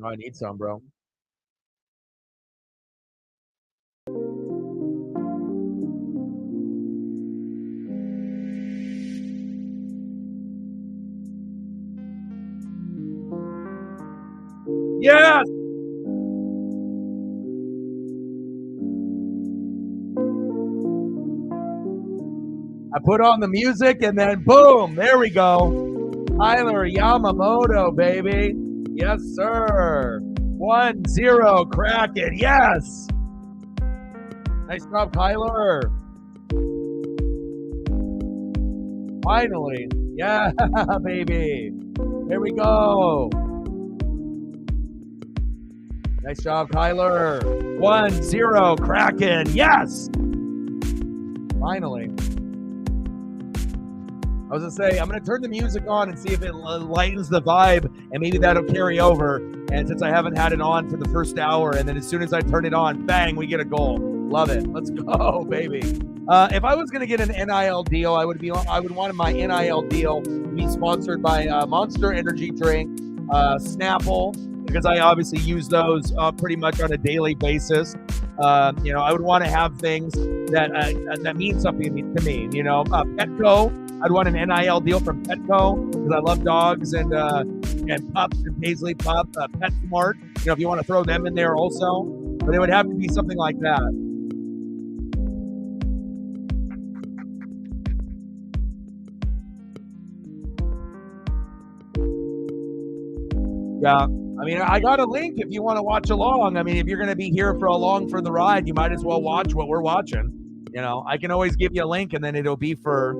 I need some, bro. Yes! I put on the music and then boom, there we go. Tyler Yamamoto, baby. Yes, sir. 1-0 Kraken. Yes. Nice job, Kyler. Finally. Yeah, baby. There we go. Nice job, Kyler. 1-0, Kraken. Yes. Finally. I was going to say, I'm going to turn the music on and see if it lightens the vibe, and maybe that'll carry over. And since I haven't had it on for the first hour, and then as soon as I turn it on, bang, we get a goal. Love it. Let's go, baby. If I was going to get an NIL deal, I would want my NIL deal to be sponsored by Monster Energy Drink, Snapple, because I obviously use those pretty much on a daily basis. I would want to have things that mean something to me. Petco. I'd want an NIL deal from Petco because I love dogs and pups and Paisley Pup, PetSmart. If you want to throw them in there also, but it would have to be something like that. Yeah. I mean, I got a link if you want to watch along. I mean, if you're going to be here for the ride, you might as well watch what we're watching. I can always give you a link, and then it'll be for,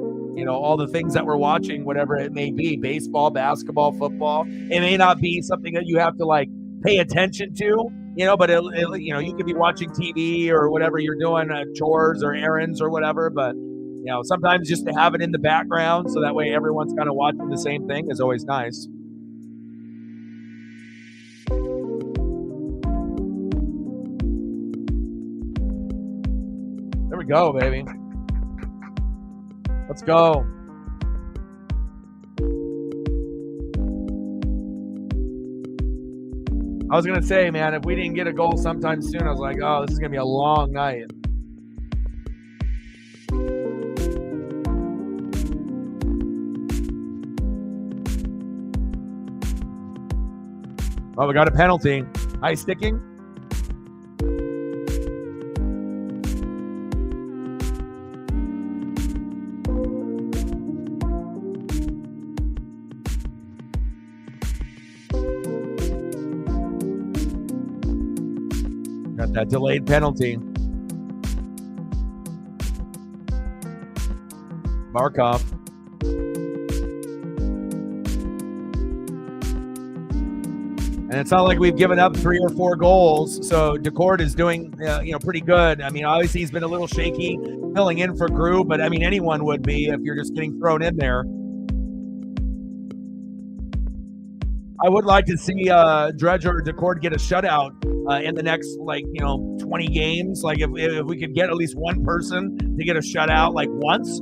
all the things that we're watching, whatever it may be, baseball, basketball, football. It may not be something that you have to pay attention to, but you could be watching TV or whatever you're doing, chores or errands or whatever. But, sometimes just to have it in the background so that way everyone's kind of watching the same thing is always nice. There we go, baby. Let's go. I was going to say, man, if we didn't get a goal sometime soon, I was like, oh, this is going to be a long night. Oh, we got a penalty. High sticking. Got that delayed penalty. Markov. And it's not like we've given up 3 or 4 goals. So Decord is doing, pretty good. I mean, obviously he's been a little shaky filling in for Grew, but I mean, anyone would be if you're just getting thrown in there. I would like to see Dredger or Decord get a shutout in the next 20 games. Like if we could get at least one person to get a shutout once,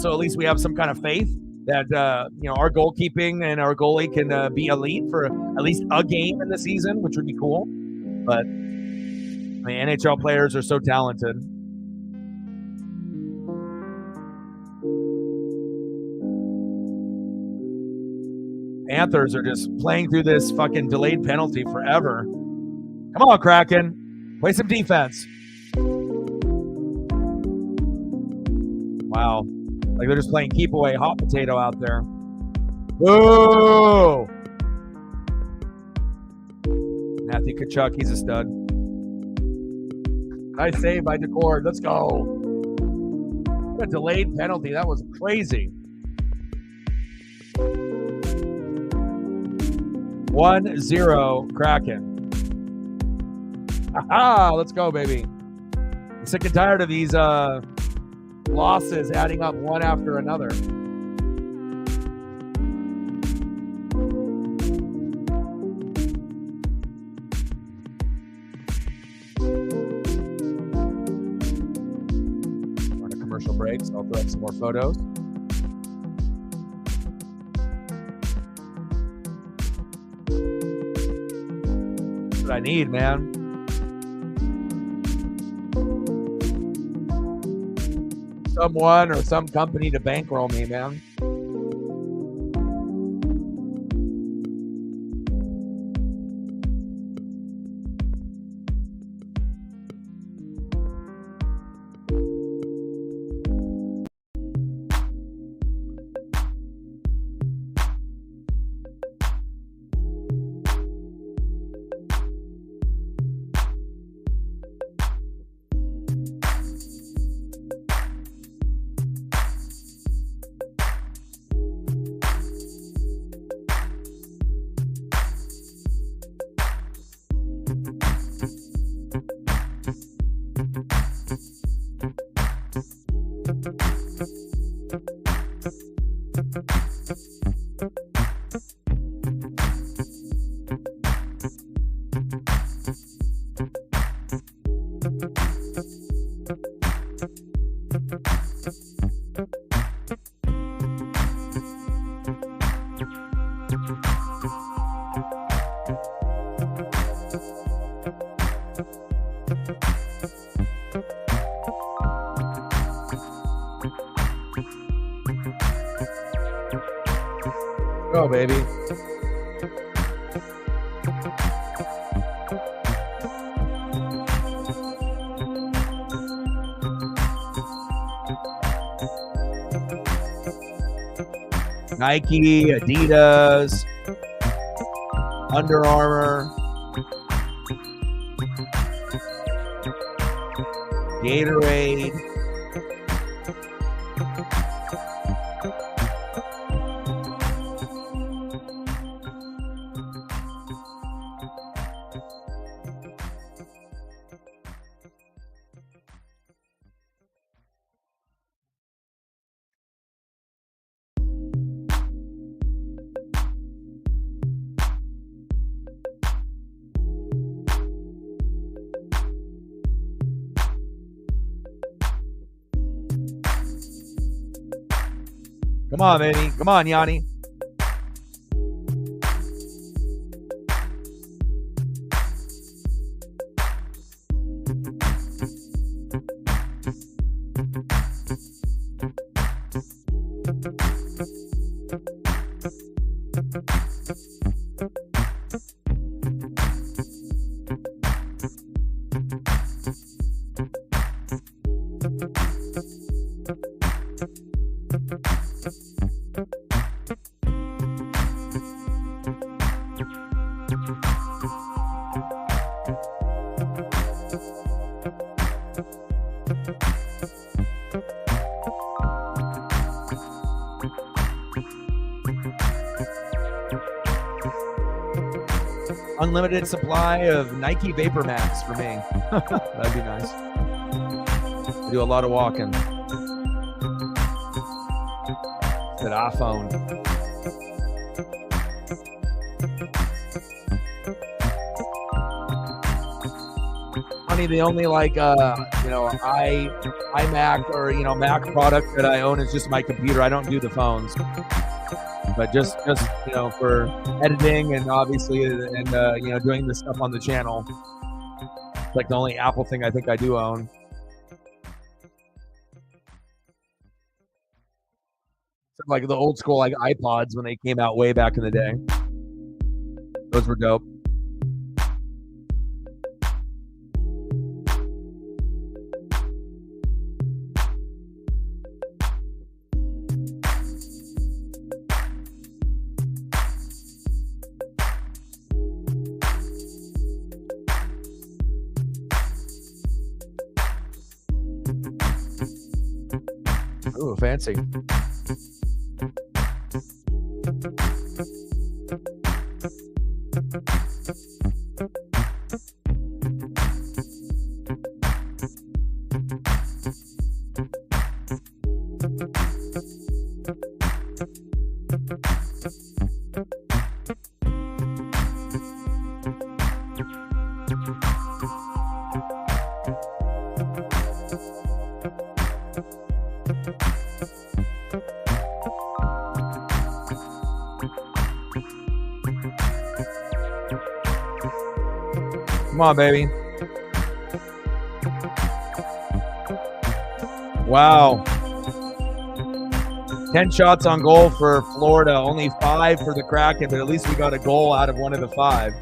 so at least we have some kind of faith that our goalkeeping and our goalie can be elite for at least a game in the season, which would be cool. But I mean, NHL players are so talented. Panthers are just playing through this fucking delayed penalty forever. Come on, Kraken. Play some defense. Wow. Like they're just playing keep away hot potato out there. Whoa! Matthew Tkachuk, he's a stud. Nice save by Decord. Let's go. What a delayed penalty. That was crazy. 1-0 Kraken. Aha! Let's go, baby. I'm sick and tired of these losses adding up one after another. On a commercial break, so I'll throw up some more photos. That's what I need, man. Someone or some company to bankroll me, man. Go, baby. Nike, Adidas, Under Armour, Gatorade. Come on, baby. Come on, Yanni. Unlimited supply of Nike Vapor Max for me. That'd be nice. I do a lot of walking. That iPhone. Funny, the only iMac or Mac product that I own is just my computer. I don't do the phones. But just for editing and obviously doing the stuff on the channel, it's like the only Apple thing I think I do own. Like the old school iPods when they came out way back in the day. Those were dope. Ooh, fancy. Come on, baby. Wow. 10 shots on goal for Florida, only 5 for the Kraken, but at least we got a goal out of one of the 5.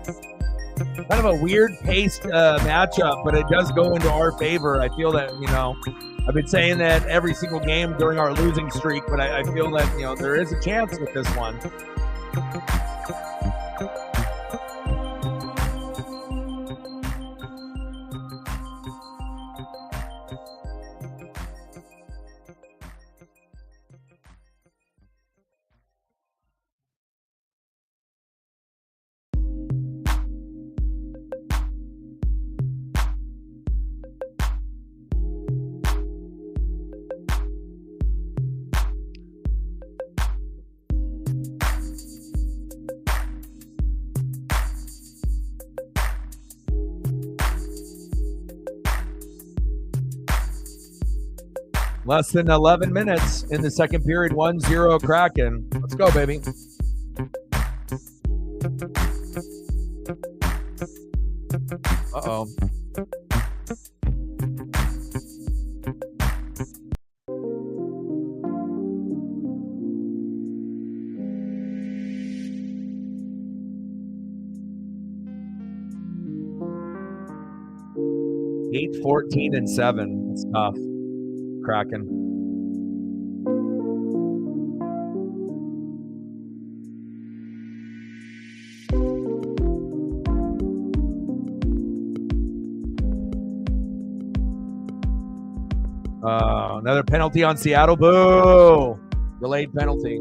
Kind of a weird paced matchup, but it does go into our favor. I feel that, I've been saying that every single game during our losing streak, but I feel that, there is a chance with this one. Less than 11 minutes in the second period, 1-0 Kraken. Let's go, baby. Uh-oh. 8, 14, and 7. It's tough. Kraken. Another penalty on Seattle. Boo! Delayed penalty.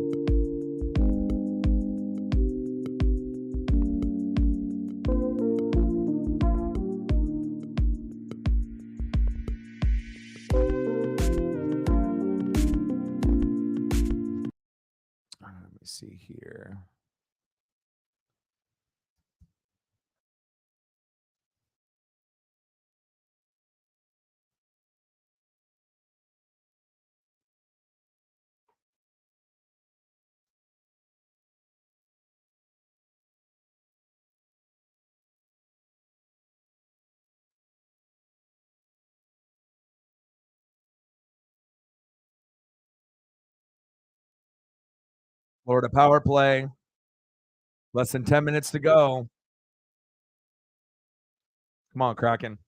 Let me see here. Florida power play. Less than 10 minutes to go. Come on, Kraken.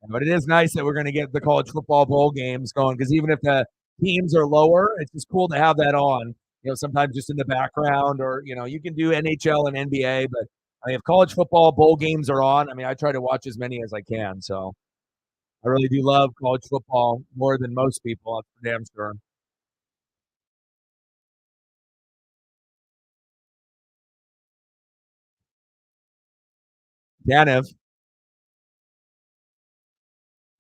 But it is nice that we're going to get the college football bowl games going, because even if the teams are lower, it's just cool to have that on. Sometimes just in the background, or you can do NHL and NBA, but if college football bowl games are on, I try to watch as many as I can. So I really do love college football more than most people. That's for damn sure. Danev.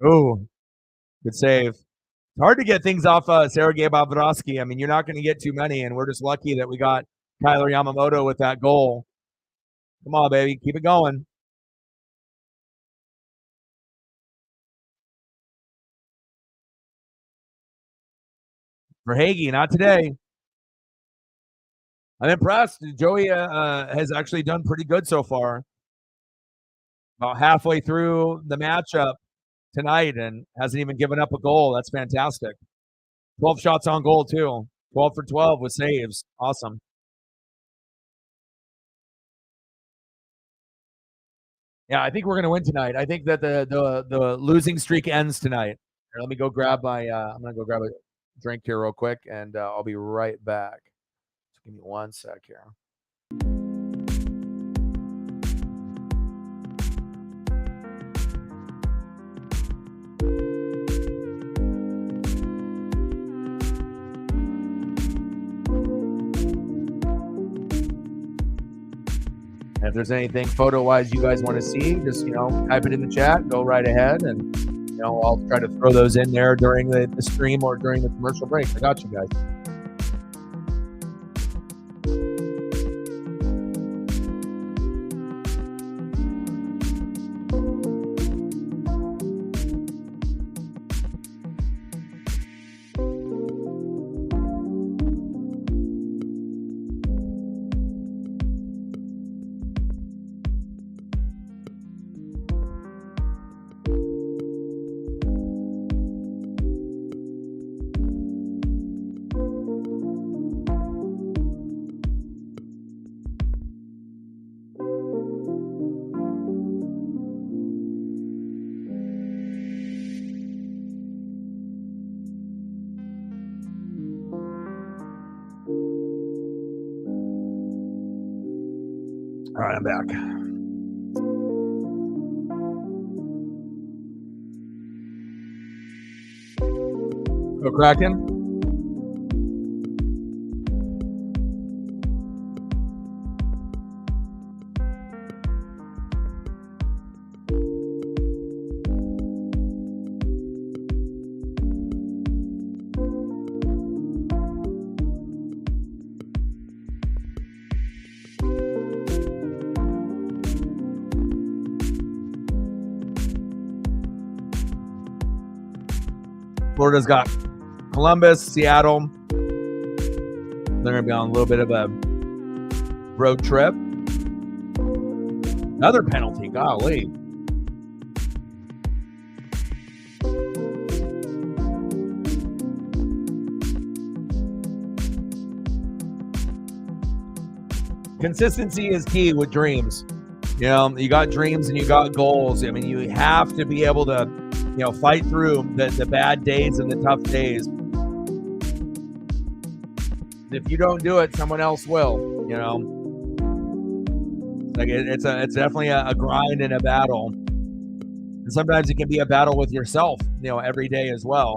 Ooh, good save. It's hard to get things off Sergei Bobrovsky. You're not going to get too many, and we're just lucky that we got Tyler Yamamoto with that goal. Come on, baby. Keep it going. For Hagee, not today. I'm impressed. Joey has actually done pretty good so far. About halfway through the matchup tonight and hasn't even given up a goal. That's fantastic. 12 shots on goal, too. 12 for 12 with saves. Awesome. Yeah, I think we're going to win tonight. I think that the losing streak ends tonight. Here, let me go grab my I'm going to go grab a drink here real quick, and I'll be right back. Just give me 1 sec here. And if there's anything photo-wise you guys want to see, just, type it in the chat. Go right ahead, and, I'll try to throw those in there during the stream or during the commercial break. I got you guys. All right, I'm back. Go Kraken. Florida's got Columbus, Seattle. They're going to be on a little bit of a road trip. Another penalty. Golly. Consistency is key with dreams. You know, you got dreams and you got goals. I mean, you have to be able to, you know, fight through the bad days and the tough days. If you don't do it, someone else will, you know. Like it's definitely a grind and a battle. And sometimes it can be a battle with yourself, you know, every day as well.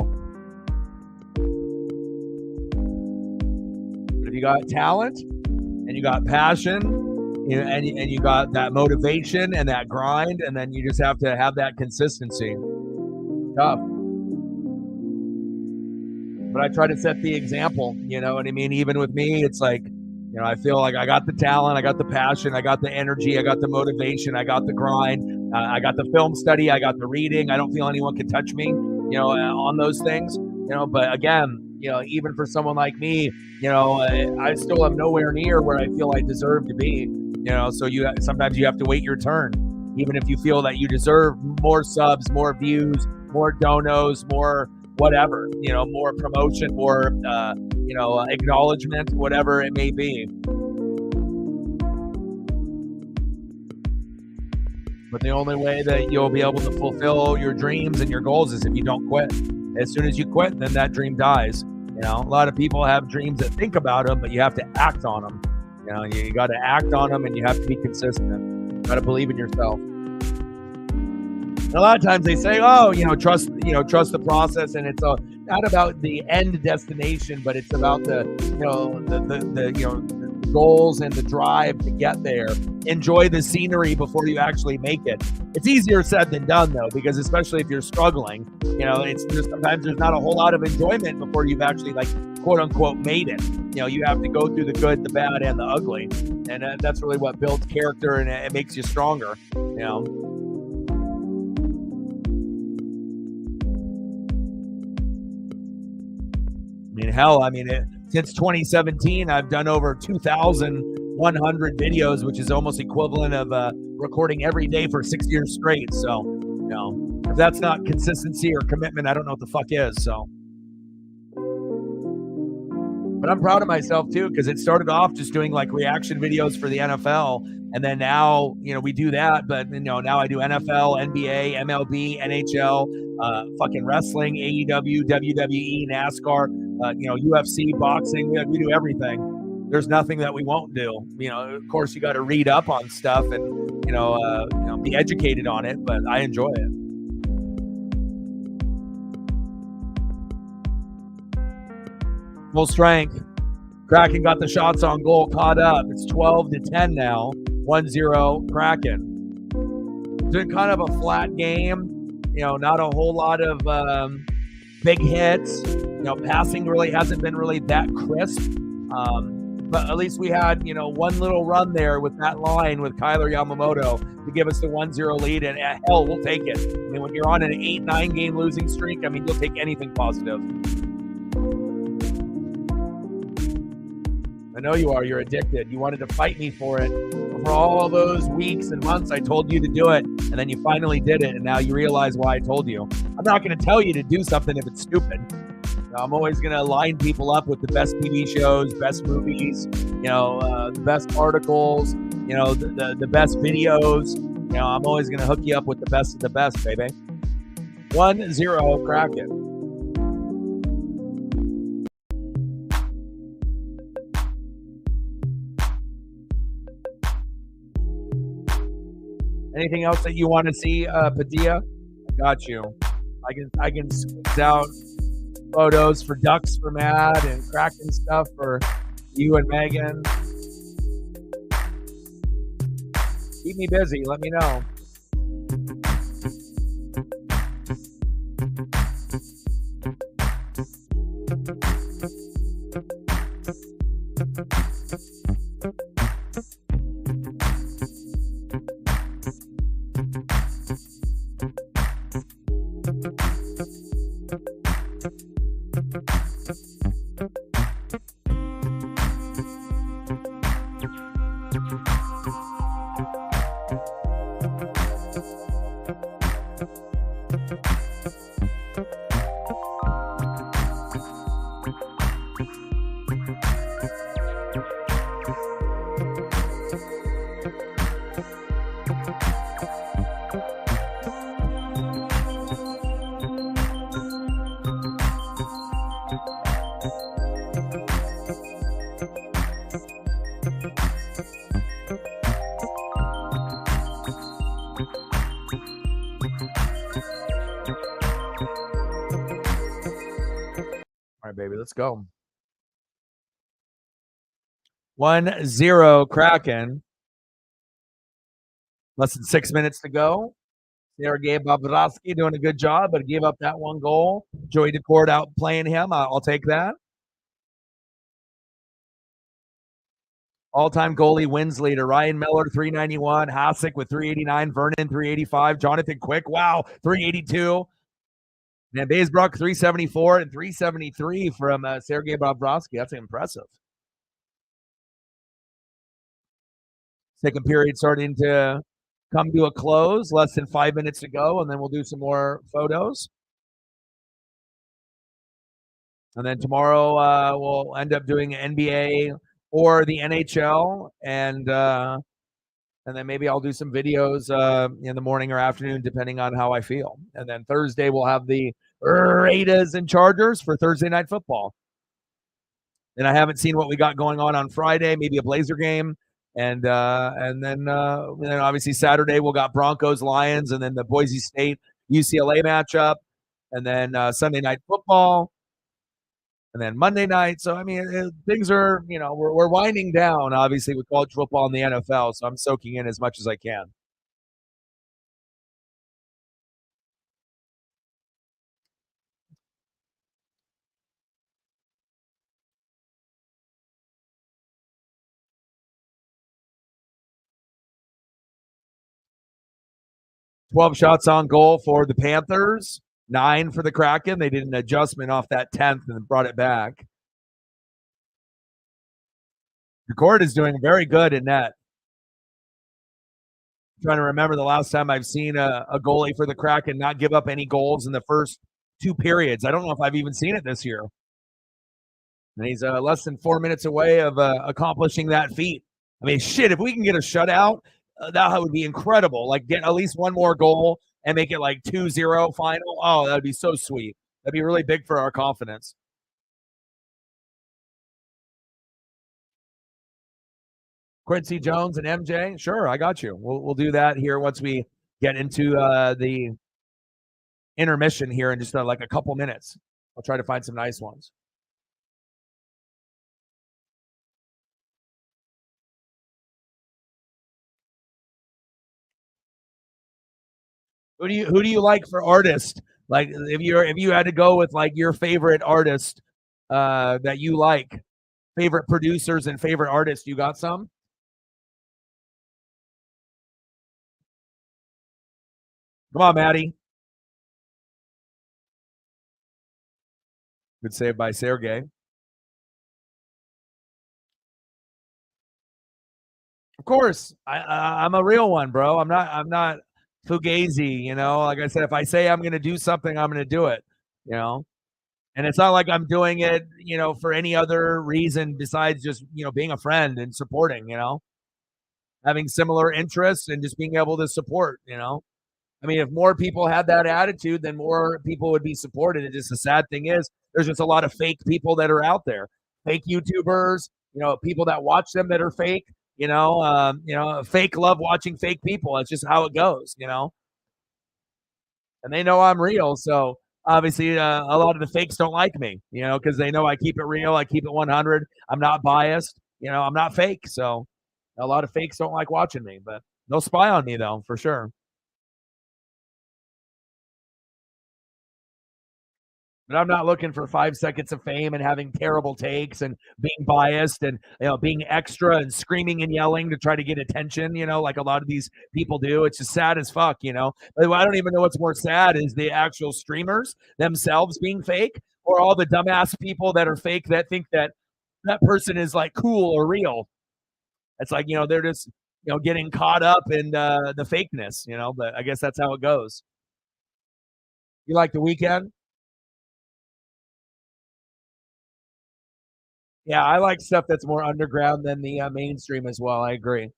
But if you got talent and you got passion, you know, and you got that motivation and that grind, and then you just have to have that consistency. Tough. But I try to set the example, you know what I mean? Even with me, it's like, you know, I feel like I got the talent, I got the passion, I got the energy, I got the motivation, I got the grind, I got the film study, I got the reading. I don't feel anyone can touch me, you know, on those things, you know. But again, you know, even for someone like me, you know, I still am nowhere near where I feel I deserve to be, you know. So sometimes you have to wait your turn, even if you feel that you deserve more subs, more views, more donos, more whatever, you know, more promotion, more, you know, acknowledgement, whatever it may be. But the only way that you'll be able to fulfill your dreams and your goals is if you don't quit. As soon as you quit, then that dream dies. You know, a lot of people have dreams that think about them, but you have to act on them. You know, you got to act on them, and you have to be consistent. You got to believe in yourself. A lot of times they say, "Oh, you know, trust the process," and it's not about the end destination, but it's about the goals and the drive to get there. Enjoy the scenery before you actually make it. It's easier said than done, though, because especially if you're struggling, you know, sometimes there's not a whole lot of enjoyment before you've actually, like, quote unquote, made it. You know, you have to go through the good, the bad, and the ugly, and that's really what builds character, and it makes you stronger. You know. I mean, hell, since 2017, I've done over 2,100 videos, which is almost equivalent of recording every day for 6 years straight. So, you know, if that's not consistency or commitment, I don't know what the fuck is. So, but I'm proud of myself too, because it started off just doing like reaction videos for the NFL, and then now, you know, we do that, but you know, now I do NFL, NBA, MLB, NHL, fucking wrestling, AEW, WWE, NASCAR. You know, UFC, boxing, we do everything. There's nothing that we won't do. You know, of course, you got to read up on stuff and, be educated on it, but I enjoy it. Full strength. Kraken got the shots on goal caught up. It's 12-10 now. 1-0 Kraken. It's been kind of a flat game. You know, not a whole lot of big hits. You know, passing really hasn't been really that crisp. But at least we had, you know, one little run there with that line with Kyler Yamamoto to give us the 1-0 lead. And hell, we'll take it. I mean, when you're on an 8-9 game losing streak, I mean, you'll take anything positive. I know you are. You're addicted. You wanted to fight me for it. For all those weeks and months, I told you to do it, and then you finally did it, and now you realize why I told you. I'm not going to tell you to do something if it's stupid. I'm always going to line people up with the best TV shows, best movies, you know, the best articles, you know, the best videos. You know, I'm always going to hook you up with the best of the best, baby. 1-0 Kraken. Anything else that you want to see, Padilla? I got you. I can squeeze out photos for ducks for Matt and Kraken stuff for you and Megan. Keep me busy. Let me know. All right, baby, let's go. 1-0 Kraken. Less than 6 minutes to go. Sergei Bobrovsky doing a good job, but gave up that one goal. Joey Decord out playing him. I'll take that. All-time goalie wins leader, Ryan Miller, 391. Hasek with 389. Vernon, 385. Jonathan Quick, wow, 382. And Baysbrook, 374 and 373 from Sergei Bobrovsky. That's impressive. Second period starting to come to a close. Less than 5 minutes to go, and then we'll do some more photos. And then tomorrow we'll end up doing NBA or the NHL, and then maybe I'll do some videos in the morning or afternoon, depending on how I feel. And then Thursday we'll have the Raiders and Chargers for Thursday night football. And I haven't seen what we got going on Friday. Maybe a Blazer game, and then obviously Saturday we'll got Broncos Lions, and then the Boise State UCLA matchup, and then Sunday night football. And then Monday night. So, I mean, things are, we're winding down, obviously, with college football and the NFL. So I'm soaking in as much as I can. $12 shots on goal for the Panthers, 9 for the Kraken. They did an adjustment off that 10th and brought it back. Record is doing very good in net. I'm trying to remember the last time I've seen a goalie for the Kraken not give up any goals in the first 2 periods. I don't know if I've even seen it this year. And he's less than 4 minutes away of accomplishing that feat. I mean, shit, if we can get a shutout, that would be incredible. Like, get at least one more goal and make it like 2-0 final. Oh, that would be so sweet. That'd be really big for our confidence. Quincy Jones and MJ, sure, I got you. We'll do that here once we get into the intermission here in just like a couple minutes. I'll try to find some nice ones. Who do you like for artist? Like, if you had to go with like your favorite artist that you like, favorite producers and favorite artists, you got some? Come on, Maddie. Good save by Sergey. Of course, I'm a real one, bro. I'm not fugazi. Like I said, if I say I'm going to do something, I'm going to do it. You know, and it's not like I'm doing it, for any other reason besides just being a friend and supporting. Having similar interests and just being able to support. I mean, if more people had that attitude, then more people would be supported. It's just the sad thing is there's just a lot of fake people that are out there, fake YouTubers, people that watch them that are fake. Fake love watching fake people. That's just how it goes. And they know I'm real. So obviously, a lot of the fakes don't like me, because they know I keep it real. I keep it 100. I'm not biased. I'm not fake. So a lot of fakes don't like watching me, but they'll spy on me though, for sure. But I'm not looking for 5 seconds of fame and having terrible takes and being biased and being extra and screaming and yelling to try to get attention, like a lot of these people do. It's just sad as fuck. I don't even know what's more sad is the actual streamers themselves being fake or all the dumbass people that are fake that think that that person is like cool or real. It's like, they're just, getting caught up in the fakeness, but I guess that's how it goes. You like the weekend? Yeah, I like stuff that's more underground than the mainstream as well. I agree.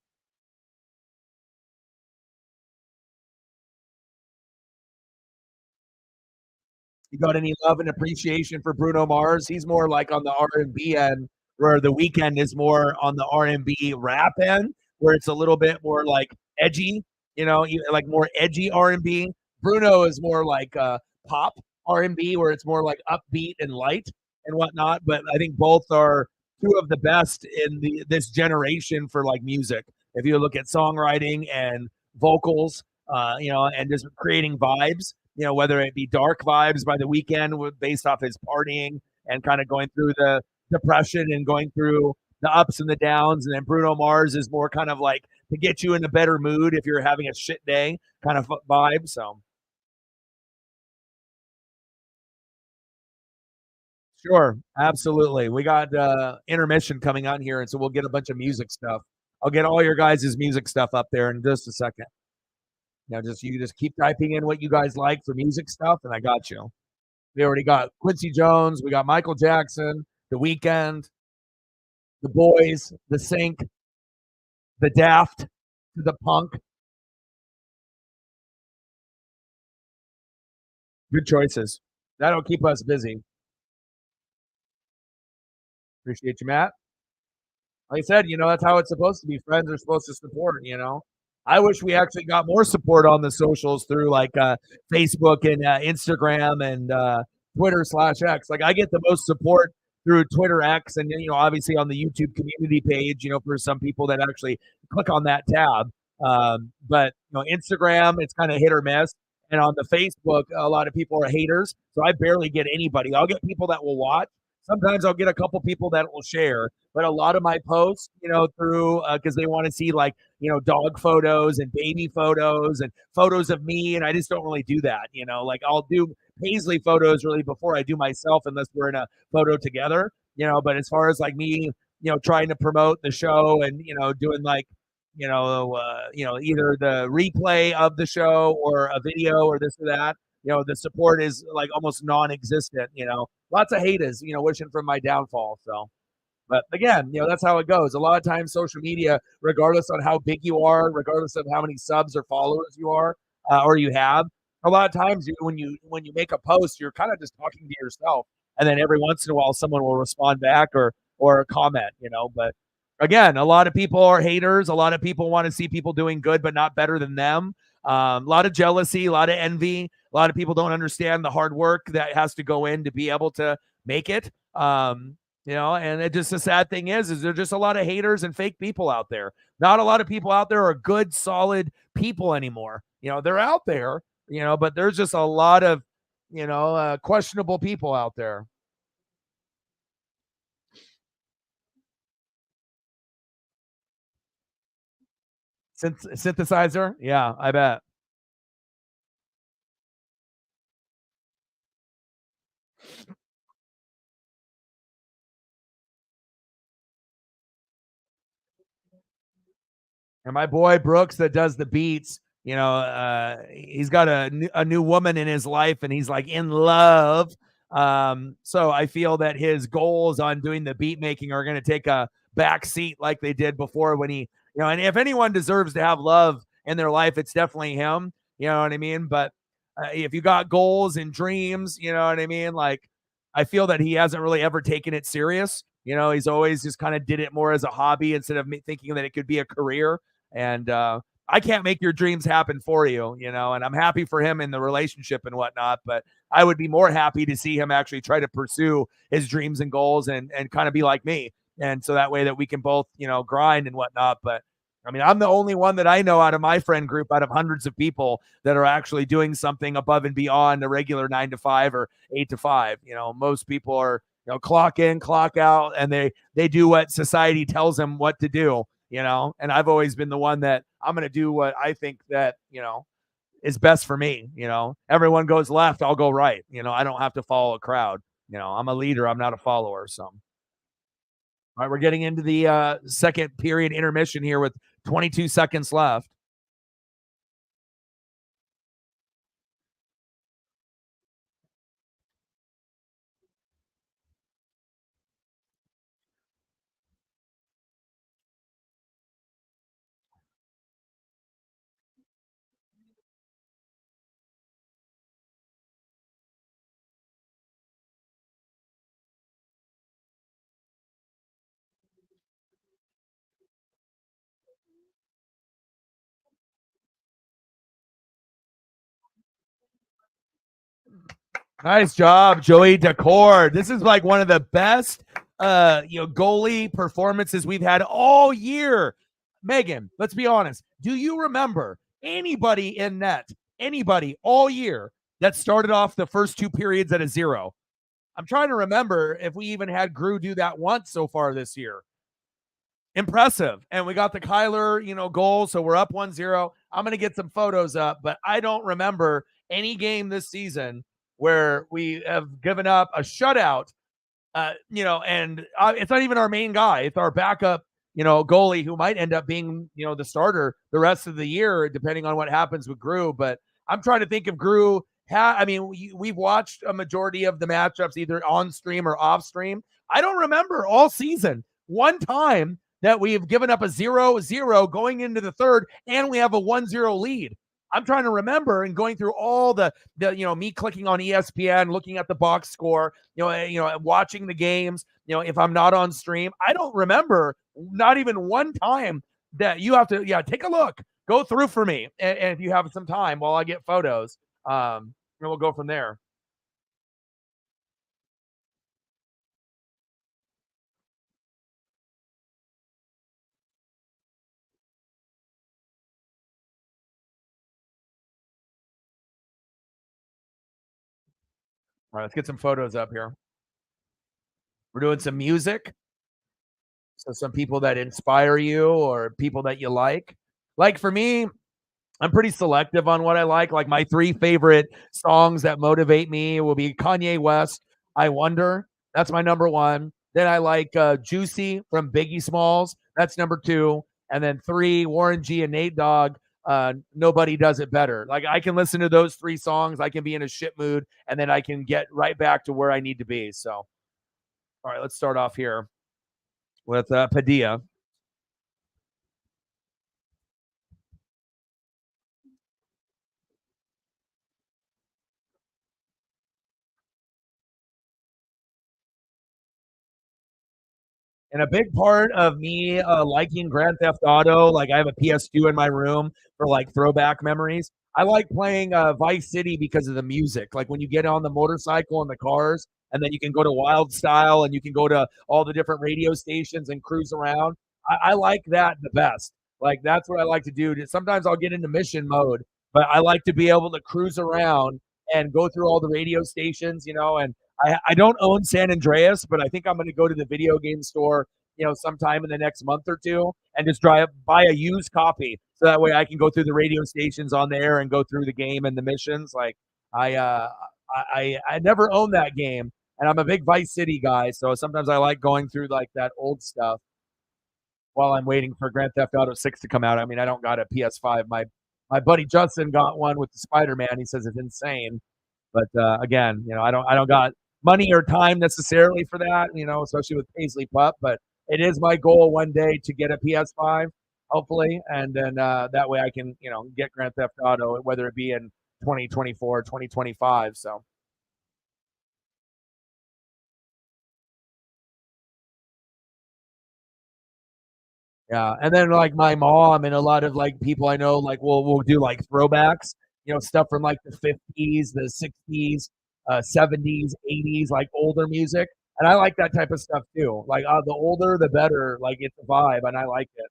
You got any love and appreciation for Bruno Mars? He's more like on the R&B end. where the weekend is more on the R&B rap end, where it's a little bit more like edgy, like more edgy R&B. Bruno is more like pop R&B, where it's more like upbeat and light and whatnot. But I think both are two of the best in this generation for like music. If you look at songwriting and vocals, and just creating vibes, whether it be dark vibes by the weekend based off his partying and kind of going through the depression and going through the ups and the downs. And then Bruno Mars is more kind of like to get you in a better mood if you're having a shit day kind of vibe. So sure, absolutely. We got intermission coming on here, and so we'll get a bunch of music stuff. I'll get all your guys' music stuff up there in just a second. Just you just keep typing in what you guys like for music stuff, and I got you. We already got Quincy Jones, we got Michael Jackson, The Weeknd, The Boys, The Sync, The Daft, The Punk. Good choices. That'll keep us busy. Appreciate you, Matt. Like I said, that's how it's supposed to be. Friends are supposed to support. I wish we actually got more support on the socials through like Facebook and Instagram and Twitter/X. Like I get the most support through Twitter X and obviously on the YouTube community page, for some people that actually click on that tab. But Instagram, it's kind of hit or miss. And on the Facebook, a lot of people are haters. So I barely get anybody. I'll get people that will watch. Sometimes I'll get a couple people that will share, but a lot of my posts, through because they want to see like dog photos and baby photos and photos of me, and I just don't really do that. Like I'll do Paisley photos really before I do myself, unless we're in a photo together. But as far as like me, trying to promote the show and doing like either the replay of the show or a video or this or that. The support is like almost non-existent. Lots of haters, wishing for my downfall. So, but again, that's how it goes. A lot of times, social media, regardless on how big you are, regardless of how many subs or followers you are or you have, a lot of times when you make a post, you're kind of just talking to yourself, and then every once in a while, someone will respond back or comment. But again, a lot of people are haters. A lot of people want to see people doing good, but not better than them. A lot of jealousy, a lot of envy. A lot of people don't understand the hard work that has to go in to be able to make it. And it just the sad thing is there just a lot of haters and fake people out there. Not a lot of people out there are good, solid people anymore. They're out there, but there's just a lot of, questionable people out there. Synthesizer, yeah, I bet. And my boy Brooks that does the beats, he's got a new woman in his life and he's like in love. So I feel that his goals on doing the beat making are going to take a back seat like they did before when he, and if anyone deserves to have love in their life, it's definitely him. You know what I mean? But if you got goals and dreams, you know what I mean? Like, I feel that he hasn't really ever taken it serious. He's always just kind of did it more as a hobby instead of thinking that it could be a career. And I can't make your dreams happen for you, and I'm happy for him in the relationship and whatnot. But I would be more happy to see him actually try to pursue his dreams and goals and kind of be like me. And so that way that we can both, grind and whatnot. But I mean, I'm the only one that I know out of my friend group, out of hundreds of people that are actually doing something above and beyond the regular 9 to 5 or 8 to 5. Most people are, clock in, clock out, and they do what society tells them what to do. And I've always been the one that I'm going to do what I think that, is best for me. Everyone goes left, I'll go right. I don't have to follow a crowd. I'm a leader, I'm not a follower. So, all right, we're getting into the second period intermission here with 22 seconds left. Nice job, Joey Decord. This is like one of the best goalie performances we've had all year. Megan, let's be honest. Do you remember anybody in net, anybody all year that started off the first two periods at a zero? I'm trying to remember if we even had Grew do that once so far this year. Impressive. And we got the Kyler, goal. So we're up 1-0. I'm going to get some photos up, but I don't remember any game this season where we have given up a shutout. And it's not even our main guy. It's our backup, goalie who might end up being, the starter the rest of the year, depending on what happens with Grew. But I'm trying to think if Grew we've watched a majority of the matchups either on stream or off stream. I don't remember all season one time that we've given up a 0-0 going into the third and we have a 1-0 lead. I'm trying to remember and going through all the me clicking on ESPN, looking at the box score, watching the games, if I'm not on stream. I don't remember not even one time that you have to take a look, go through for me, and if you have some time while I get photos, and we'll go from there. All right, let's get some photos up here. We're doing some music. So some people that inspire you or people that you like. Like for me, I'm pretty selective on what I like. Like my three favorite songs that motivate me will be Kanye West, I Wonder. That's my number one. Then I like Juicy from Biggie Smalls. That's number two. And then three, Warren G and Nate Dogg. Nobody does it better. Like I can listen to those three songs. I can be in a shit mood and then I can get right back to where I need to be. So, all right, let's start off here with Padilla. And a big part of me liking Grand Theft Auto, like I have a PS2 in my room for like throwback memories. I like playing Vice City because of the music. Like when you get on the motorcycle and the cars, and then you can go to Wild Style and you can go to all the different radio stations and cruise around. I like that the best. Like that's what I like to do. Sometimes I'll get into mission mode, but I like to be able to cruise around and go through all the radio stations, and I don't own San Andreas, but I think I'm going to go to the video game store, sometime in the next month or two, and just buy a used copy, so that way I can go through the radio stations on there and go through the game and the missions. Like I, uh, I never owned that game, and I'm a big Vice City guy, so sometimes I like going through like that old stuff while I'm waiting for Grand Theft Auto 6 to come out. I mean, I don't got a PS5. My buddy Justin got one with the Spider-Man. He says it's insane. But again, I don't got money or time necessarily for that, especially with Paisley Pup. But it is my goal one day to get a PS5, hopefully, and then that way I can, get Grand Theft Auto, whether it be in 2024, 2025. So yeah, and then like my mom and a lot of like people I know, like we'll do like throwbacks, stuff from like the 50s, the 60s, 70s, 80s, like older music, and I like that type of stuff too. Like the older, the better. Like it's a vibe, and I like it.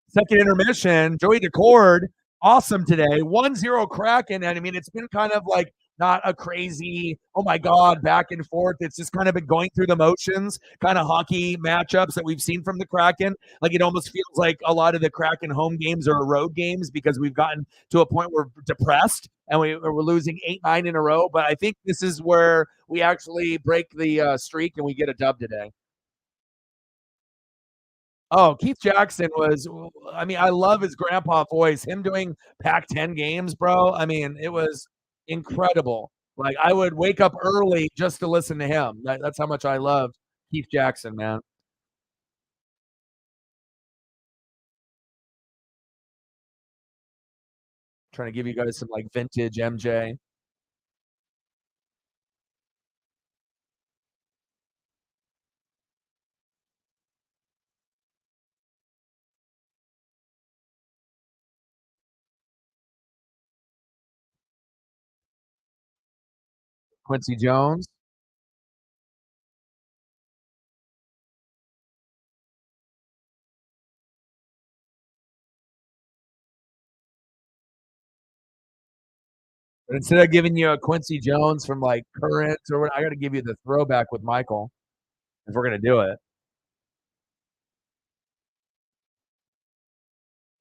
Second intermission, Joey Decord, awesome today. 1-0 Kraken. And I mean, it's been kind of like not a crazy, oh my God, back and forth. It's just kind of been going through the motions, kind of hockey matchups that we've seen from the Kraken. Like it almost feels like a lot of the Kraken home games are road games because we've gotten to a point where we're depressed and we're losing 8-9 in a row. But I think this is where we actually break the streak and we get a dub today. Oh, Keith Jackson was I mean, I love his grandpa voice. Him doing Pac-10 games, bro, I mean, it was incredible. Like, I would wake up early just to listen to him. That's how much I loved Keith Jackson, man. Trying to give you guys some, like, vintage MJ. Quincy Jones. But instead of giving you a Quincy Jones from like Current or what, I got to give you the throwback with Michael if we're gonna do it.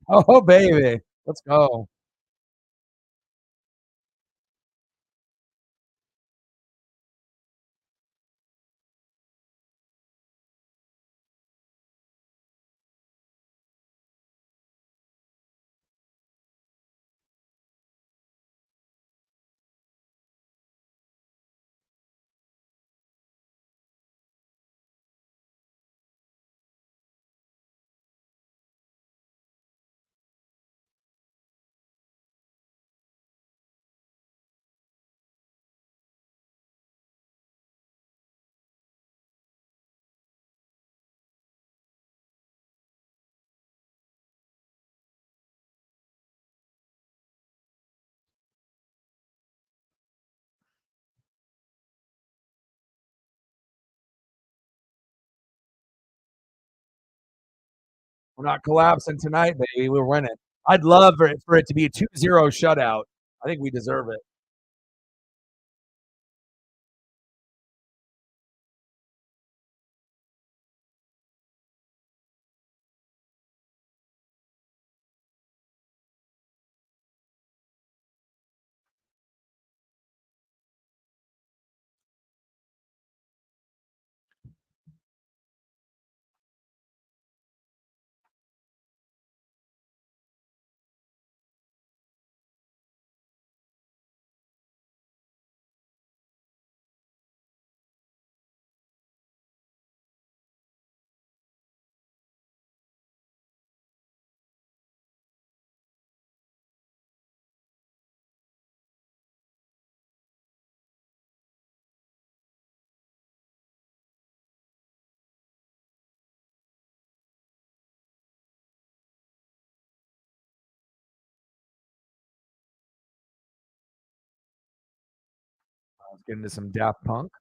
Oh baby, let's go. We're not collapsing tonight, baby. We're winning. I'd love for it to be a 2-0 shutout. I think we deserve it. Let's get into some Daft Punk.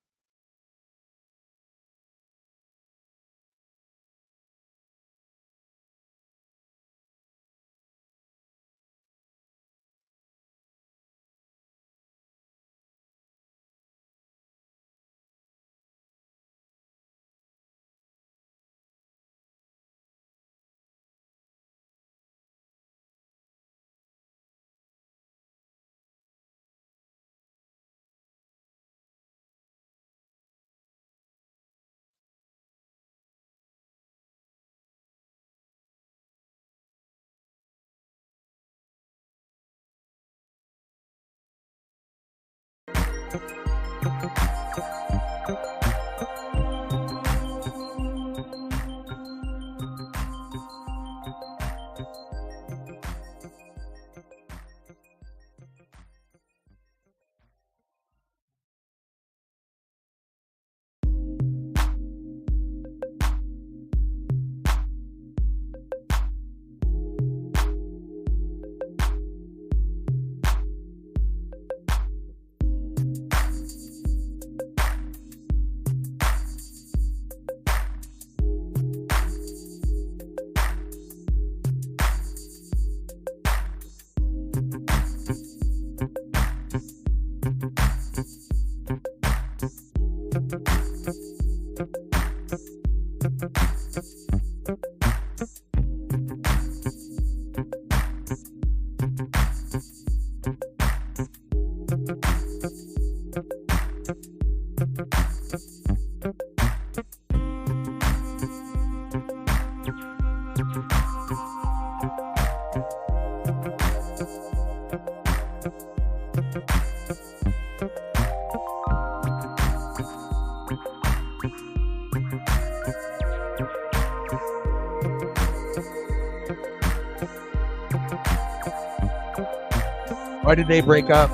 Why did they break up?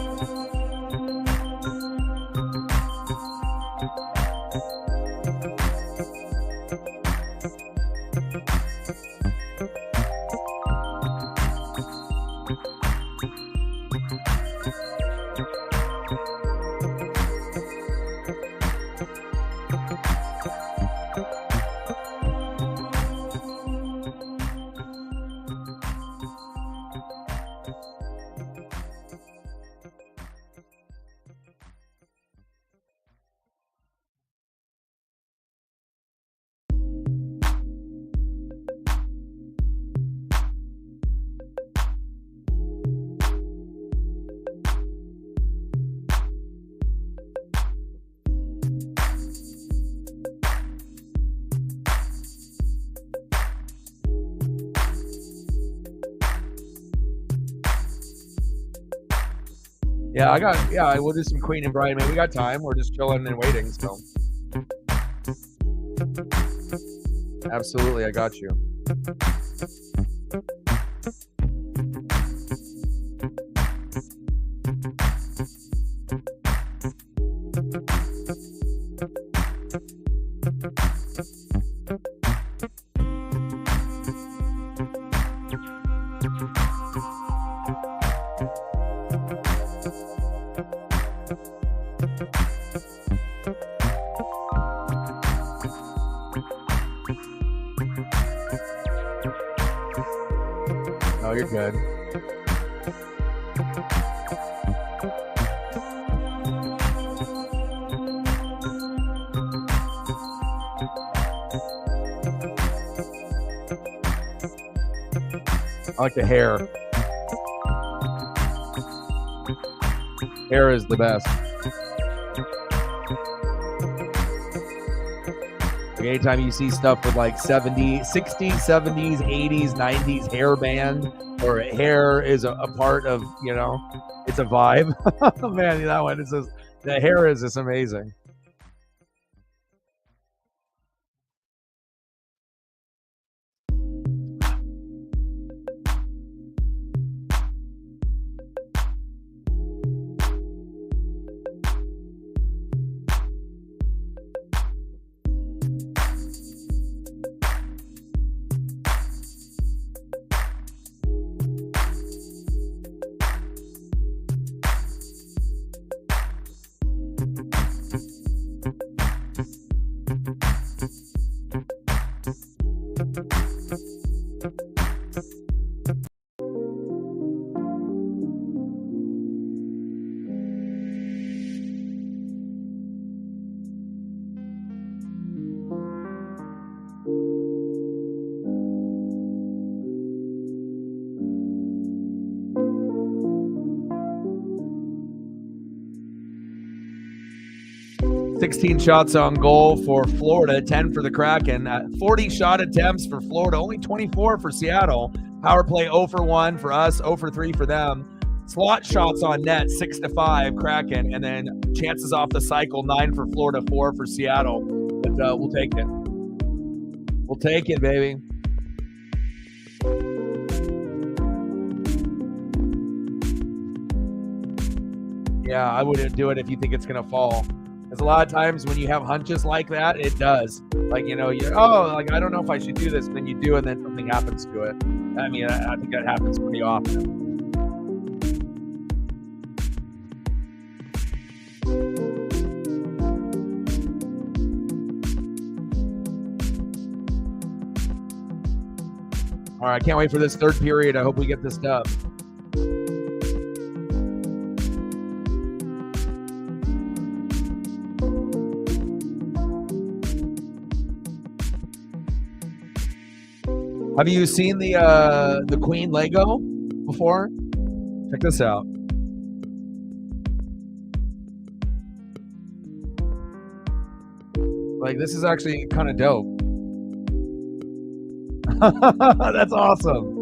Yeah, we'll do some Queen and Brian, man. We got time. We're just chilling and waiting, so. Absolutely, I got you. Oh, you're good. I like the hair. Hair is the best. Like anytime you see stuff with like 60s, 70s, 80s, 90s hair band, or hair is a part of, you know, it's a vibe. Man, that one is just, the hair is just amazing. $16 shots on goal for Florida, 10 for the Kraken, 40 shot attempts for Florida, only 24 for Seattle. Power play 0 for 1 for us, 0 for 3 for them. Slot shots on net, 6-5 Kraken, and then chances off the cycle, 9 for Florida, 4 for Seattle. But we'll take it. We'll take it, baby. Yeah, I wouldn't do it if you think it's going to fall. Because a lot of times when you have hunches like that, it does. Like, you know, like, I don't know if I should do this. And then you do, and then something happens to it. I mean, I think that happens pretty often. All right, I can't wait for this third period. I hope we get this dub. Have you seen the Queen Lego before? Check this out. Like, this is actually kind of dope. That's awesome.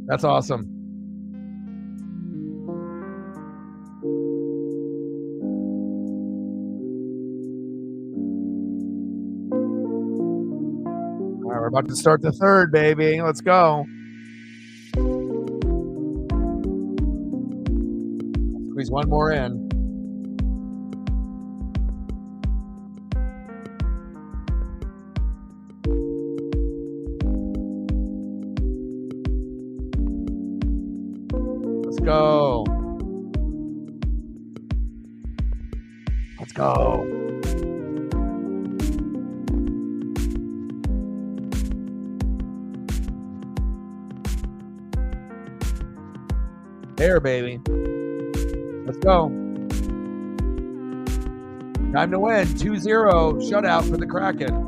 That's awesome. All right, we're about to start the third, baby. Let's go. Squeeze one more in. Let's go. Let's go. There, baby. Let's go. Time to win. 2-0 shutout for the Kraken.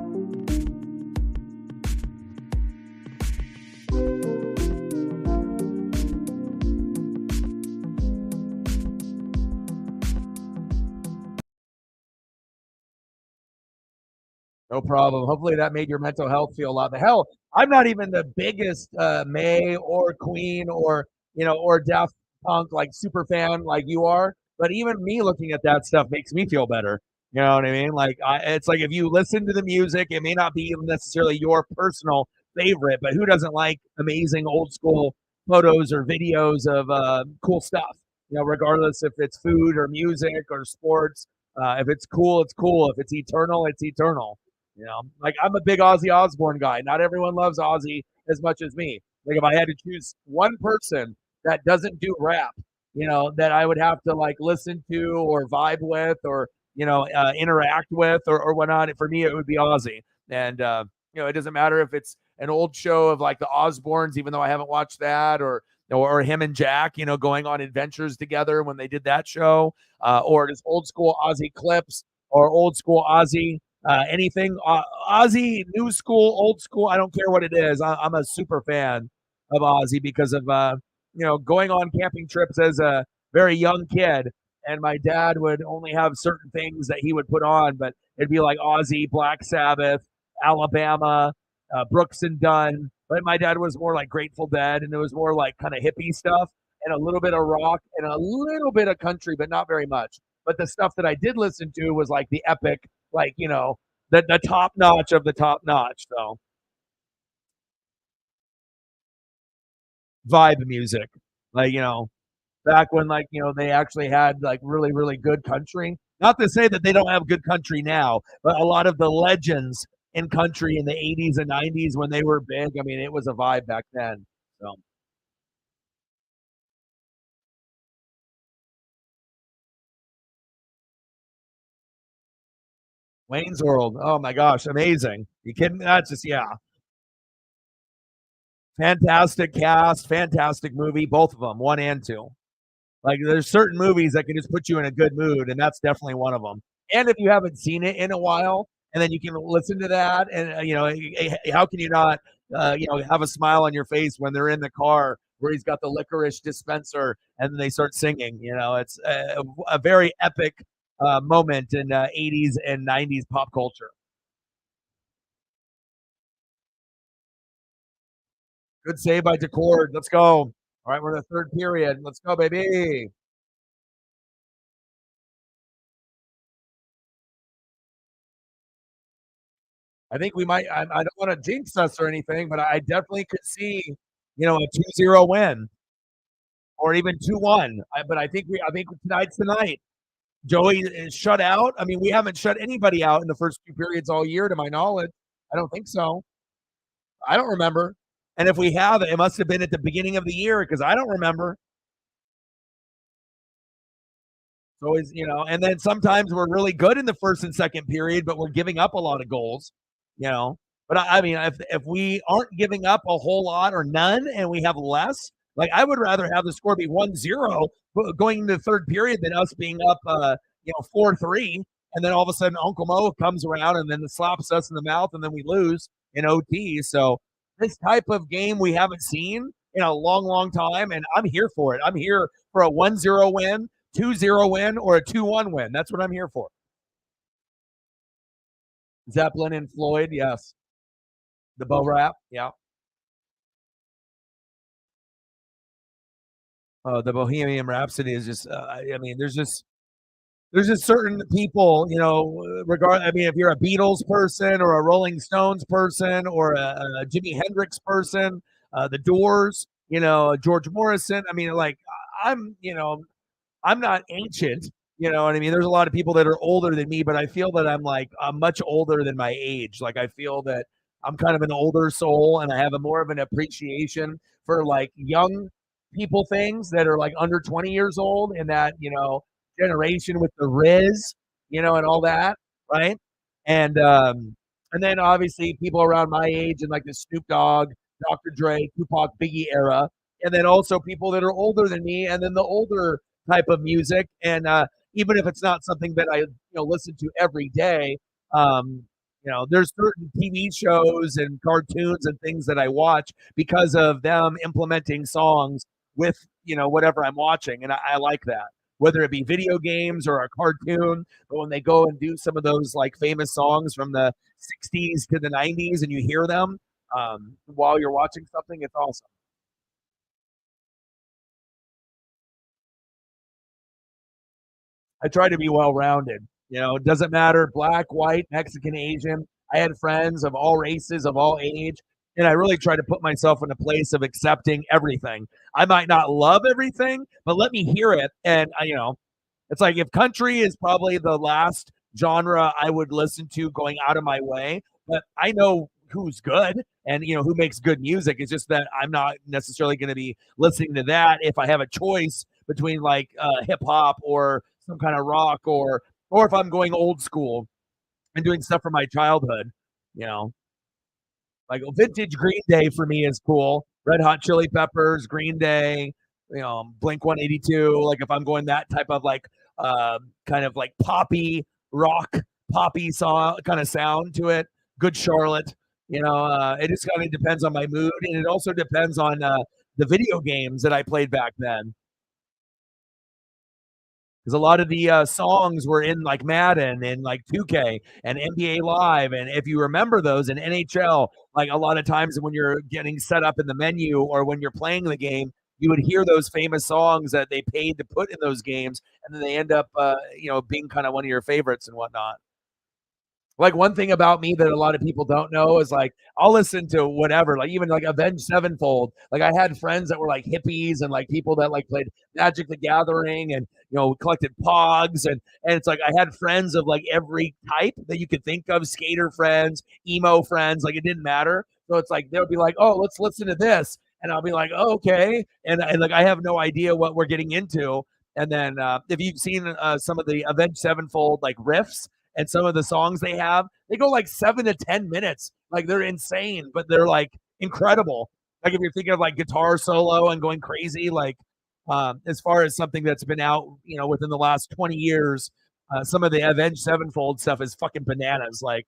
No problem. Hopefully that made your mental health feel a lot. The hell, I'm not even the biggest May or Queen or or Daft Punk like super fan like you are. But even me looking at that stuff makes me feel better. You know what I mean? Like it's like if you listen to the music, it may not be necessarily your personal favorite, but who doesn't like amazing old school photos or videos of cool stuff? Regardless if it's food or music or sports. If it's cool, it's cool. If it's eternal, it's eternal. Like I'm a big Ozzy Osbourne guy. Not everyone loves Ozzy as much as me. Like if I had to choose one person that doesn't do rap, that I would have to like listen to or vibe with or interact with or whatnot. For me, it would be Ozzy. And it doesn't matter if it's an old show of like the Osbournes, even though I haven't watched that, or him and Jack, going on adventures together when they did that show, or just old school Ozzy clips or old school Ozzy anything Ozzy, new school, old school. I don't care what it is. I'm a super fan of Ozzy because of going on camping trips as a very young kid, and my dad would only have certain things that he would put on, but it'd be like Ozzy, Black Sabbath, Alabama, Brooks and Dunn. But my dad was more like Grateful Dead, and it was more like kind of hippie stuff and a little bit of rock and a little bit of country, but not very much. But the stuff that I did listen to was like the epic, like the top notch of the top notch. So vibe music, like back when like they actually had like really really good country. Not to say that they don't have good country now, but a lot of the legends in country in the 80s and 90s when they were big. I mean, it was a vibe back then. So Wayne's World. Oh my gosh, amazing. You kidding me? That's just yeah. Fantastic cast, fantastic movie, both of them, one and two. Like there's certain movies that can just put you in a good mood, and that's definitely one of them. And if you haven't seen it in a while, and then you can listen to that, and how can you not, have a smile on your face when they're in the car where he's got the licorice dispenser, and then they start singing. It's a very epic moment in 80s and 90s pop culture. Good save by Decord. Let's go. All right, we're in the third period. Let's go, baby. I think we might. I don't want to jinx us or anything, but I definitely could see, a 2-0 win or even 2-1. But I think tonight's the night. Joey is shut out. I mean, we haven't shut anybody out in the first two periods all year, to my knowledge. I don't think so. I don't remember. And if we have, it must have been at the beginning of the year because I don't remember. It's always, and then sometimes we're really good in the first and second period, but we're giving up a lot of goals, you know. But I mean, if we aren't giving up a whole lot or none and we have less, like I would rather have the score be 1-0 going into the third period than us being up 4-3. And then all of a sudden Uncle Mo comes around and then slaps us in the mouth and then we lose in OT. So this type of game we haven't seen in a long, long time. And I'm here for it. I'm here for a 1-0 win, 2-0 win, or a 2-1 win. That's what I'm here for. Zeppelin and Floyd, yes. The bow wrap, yeah. The Bohemian Rhapsody is just, I mean, there's just certain people, regard. I mean, if you're a Beatles person or a Rolling Stones person or a Jimi Hendrix person, the Doors, George Morrison. I mean, like I'm, I'm not ancient. You know what I mean? There's a lot of people that are older than me, but I feel that I'm much older than my age. Like I feel that I'm kind of an older soul, and I have a more of an appreciation for like young people things that are like under 20 years old in that generation with the Riz, and all that, right? And and then obviously people around my age and like the Snoop Dogg, Dr. Dre, Tupac, Biggie era, and then also people that are older than me, and then the older type of music. And even if it's not something that I listen to every day, there's certain TV shows and cartoons and things that I watch because of them implementing songs with whatever I'm watching, and I like that. Whether it be video games or a cartoon, but when they go and do some of those like famous songs from the '60s to the '90s, and you hear them while you're watching something, it's awesome. I try to be well rounded. It doesn't matter black, white, Mexican, Asian. I had friends of all races, of all age, and I really try to put myself in a place of accepting everything. I might not love everything, but let me hear it. And it's like if country is probably the last genre I would listen to going out of my way, but I know who's good and who makes good music. It's just that I'm not necessarily going to be listening to that if I have a choice between like hip hop or some kind of rock or if I'm going old school and doing stuff from my childhood, you know. Like vintage Green Day for me is cool. Red Hot Chili Peppers, Green Day, Blink 182. Like if I'm going that type of like kind of like poppy rock, poppy song kind of sound to it. Good Charlotte. It just kind of depends on my mood, and it also depends on the video games that I played back then. Because a lot of the songs were in like Madden and like 2K and NBA Live, and if you remember those in NHL, like a lot of times when you're getting set up in the menu or when you're playing the game, you would hear those famous songs that they paid to put in those games, and then they end up, being kind of one of your favorites and whatnot. Like one thing about me that a lot of people don't know is like I'll listen to whatever, like even like Avenged Sevenfold. Like I had friends that were like hippies and like people that like played Magic the Gathering and collected pogs and it's like I had friends of like every type that you could think of, skater friends, emo friends, like it didn't matter. So it's like they'll be like, "Oh, let's listen to this." And I'll be like, "Oh, okay." And like I have no idea what we're getting into. And then if you've seen some of the Avenged Sevenfold like riffs, and some of the songs they go like 7 to 10 minutes. Like they're insane, but they're like incredible. Like if you're thinking of like guitar solo and going crazy, like as far as something that's been out, within the last 20 years, some of the Avenged Sevenfold stuff is fucking bananas. Like,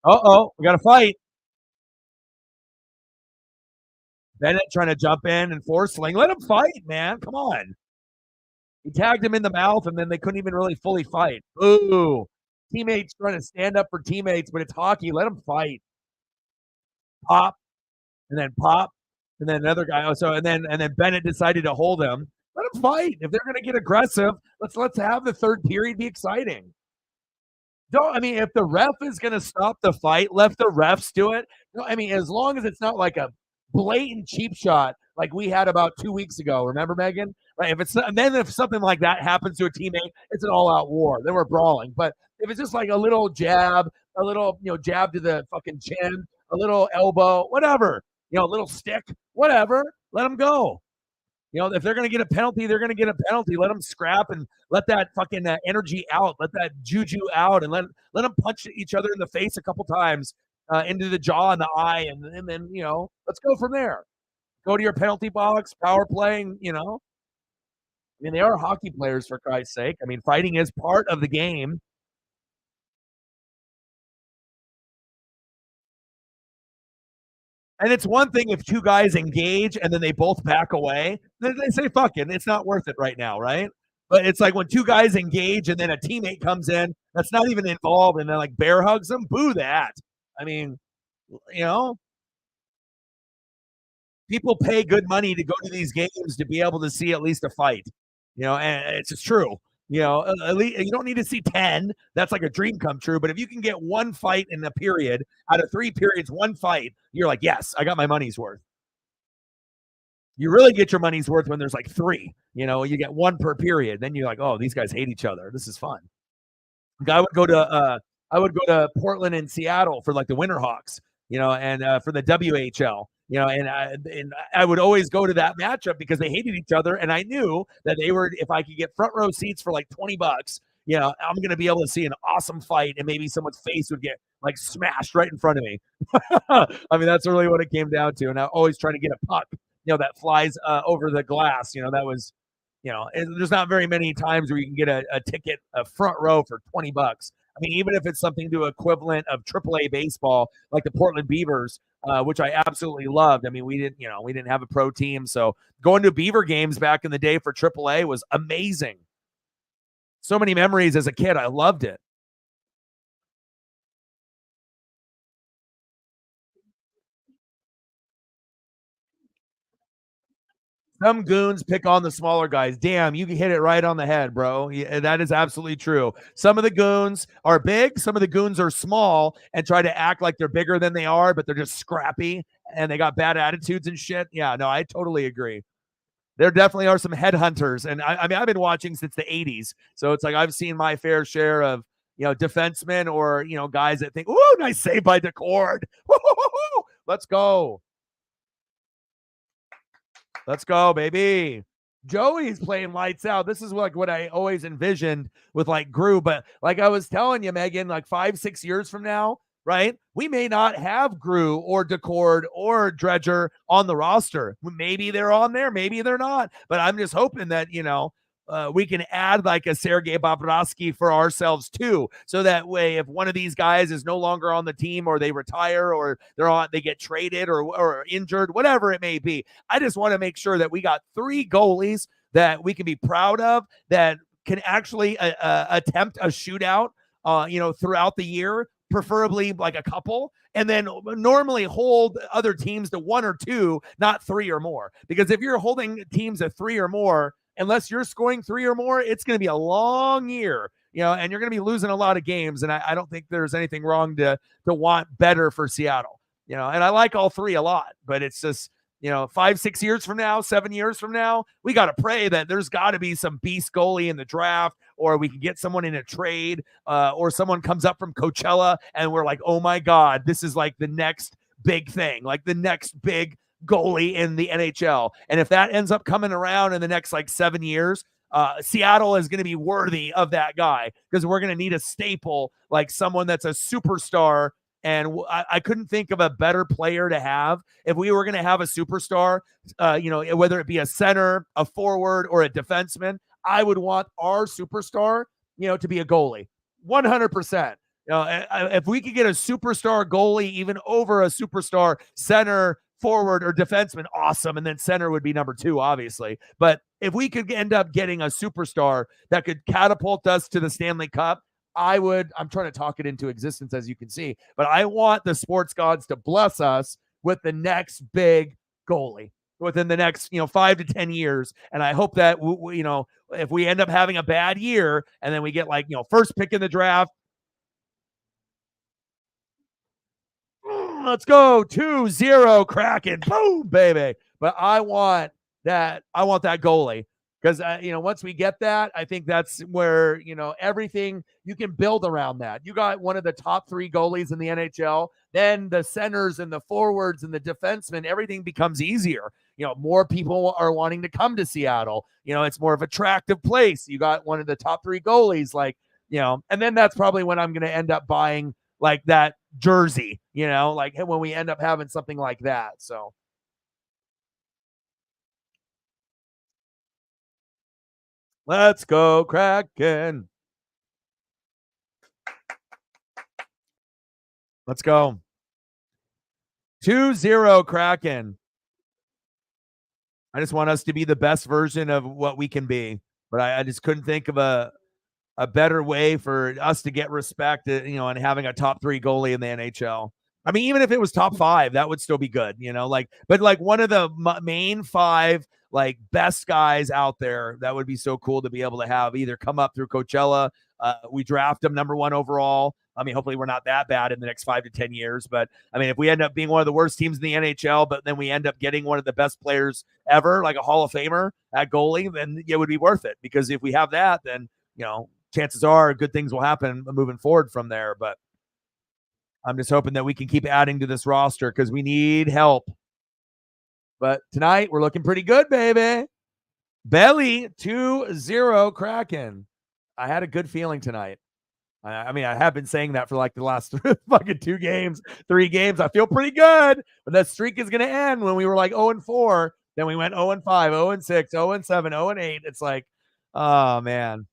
we got to fight. Bennett trying to jump in and force sling. Let him fight, man. Come on. He tagged him in the mouth, and then they couldn't even really fully fight. Ooh, teammates trying to stand up for teammates, but it's hockey. Let them fight. Pop, and then pop, and then another guy. Oh, so and then Bennett decided to hold him. Let them fight. If they're going to get aggressive, let's have the third period be exciting. Don't I mean if the ref is going to stop the fight, let the refs do it. No, I mean as long as it's not like a blatant cheap shot like we had about 2 weeks ago. Remember, Megan? Right? If it's and then if something like that happens to a teammate, it's an all-out war. Then we're brawling. But if it's just like a little jab, a little jab to the fucking chin, a little elbow, whatever, a little stick, whatever, let them go. If they're going to get a penalty, they're going to get a penalty. Let them scrap and let that fucking energy out, let that juju out, and let them punch each other in the face a couple times, into the jaw and the eye, and then let's go from there. Go to your penalty box, power playing. I mean, they are hockey players for Christ's sake. I mean, fighting is part of the game. And it's one thing if two guys engage and then they both back away, then they say, fuck it, it's not worth it right now, right? But it's like when two guys engage and then a teammate comes in that's not even involved and then like bear hugs them, boo that. I mean, you know, people pay good money to go to these games to be able to see at least a fight. And it's just true. At least you don't need to see 10. That's like a dream come true. But if you can get one fight in a period out of 3 periods, one fight, you're like, yes, I got my money's worth. You really get your money's worth when there's like three. You get one per period. Then you're like, oh, these guys hate each other. This is fun. I would go to Portland and Seattle for like the Winterhawks, and for the WHL, and I would always go to that matchup because they hated each other, and I knew that they were. If I could get front row seats for like $20, I'm going to be able to see an awesome fight, and maybe someone's face would get like smashed right in front of me. I mean, that's really what it came down to, and I always trying to get a puck, that flies over the glass. That was there's not very many times where you can get a ticket, a front row for $20. I mean, even if it's something to equivalent of AAA baseball, like the Portland Beavers, which I absolutely loved. I mean, we didn't have a pro team, so going to Beaver games back in the day for AAA was amazing. So many memories as a kid. I loved it. Some goons pick on the smaller guys. Damn, you hit it right on the head, bro. Yeah, that is absolutely true. Some of the goons are big, some of the goons are small and try to act like they're bigger than they are, but they're just scrappy and they got bad attitudes and shit. Yeah, no, I totally agree. There definitely are some headhunters. And I mean, I've been watching since the 80s. So it's like I've seen my fair share of, defensemen or, guys that think, ooh, nice save by Decord. Let's go. Let's go, baby. Joey's playing lights out. This is like what I always envisioned with like Gru. But like I was telling you, Megan, like 5-6 years from now, right? We may not have Gru or Decord or Dredger on the roster. Maybe they're on there, maybe they're not. But I'm just hoping that, we can add like a Sergei Bobrovsky for ourselves too. So that way, if one of these guys is no longer on the team or they retire or they get traded or injured, whatever it may be, I just want to make sure that we got 3 goalies that we can be proud of that can actually attempt a shootout, throughout the year, preferably like a couple, and then normally hold other teams to 1 or 2, not 3 or more. Because if you're holding teams at 3 or more, unless you're scoring 3 or more, it's going to be a long year, and you're going to be losing a lot of games. And I don't think there's anything wrong to want better for Seattle, and I like all 3 a lot, but it's just, 5-6 years from now, 7 years from now, we got to pray that there's got to be some beast goalie in the draft, or we can get someone in a trade, or someone comes up from Coachella and we're like, oh my God, this is like the next big thing, like the next big goalie in the NHL. And if that ends up coming around in the next like 7 years, Seattle is going to be worthy of that guy, because we're going to need a staple, like someone that's a superstar. And I couldn't think of a better player to have if we were going to have a superstar, whether it be a center, a forward, or a defenseman. I would want our superstar, to be a goalie, 100%. If we could get a superstar goalie, even over a superstar center, forward, or defenseman, awesome. And then center would be number 2, obviously. But if we could end up getting a superstar that could catapult us to the Stanley Cup, I'm trying to talk it into existence, as you can see, but I want the sports gods to bless us with the next big goalie within the next, 5 to 10 years. And I hope that, if we end up having a bad year and then we get like, first pick in the draft, let's go 2-0 Kraken, boom, baby. But I want that goalie, because once we get that, I think that's where everything, you can build around that. You got one of the top 3 goalies in the NHL, then the centers and the forwards and the defensemen, everything becomes easier. More people are wanting to come to Seattle. It's more of an attractive place. You got one of the top 3 goalies, like, and then that's probably when I'm going to end up buying like that jersey, like when we end up having something like that. So let's go Kraken. Let's go 2-0 Kraken. I just want us to be the best version of what we can be, but I just couldn't think of a better way for us to get respect, and having a top 3 goalie in the NHL. I mean, even if it was top 5, that would still be good, like, but like one of the main 5 like best guys out there, that would be so cool to be able to have either come up through Coachella. We draft them number 1 overall. I mean, hopefully we're not that bad in the next 5 to 10 years, but I mean, if we end up being one of the worst teams in the NHL, but then we end up getting one of the best players ever, like a Hall of Famer at goalie, then it would be worth it, because if we have that, then, chances are good things will happen moving forward from there. But I'm just hoping that we can keep adding to this roster because we need help. But tonight, we're looking pretty good, baby. Belly 2-0 Kraken. I had a good feeling tonight. I mean, I have been saying that for like the last fucking 2 games, 3 games. I feel pretty good. But that streak is going to end when we were like 0-4. Then we went 0-5, 0-6, 0-7, 0-8. It's like, oh, man.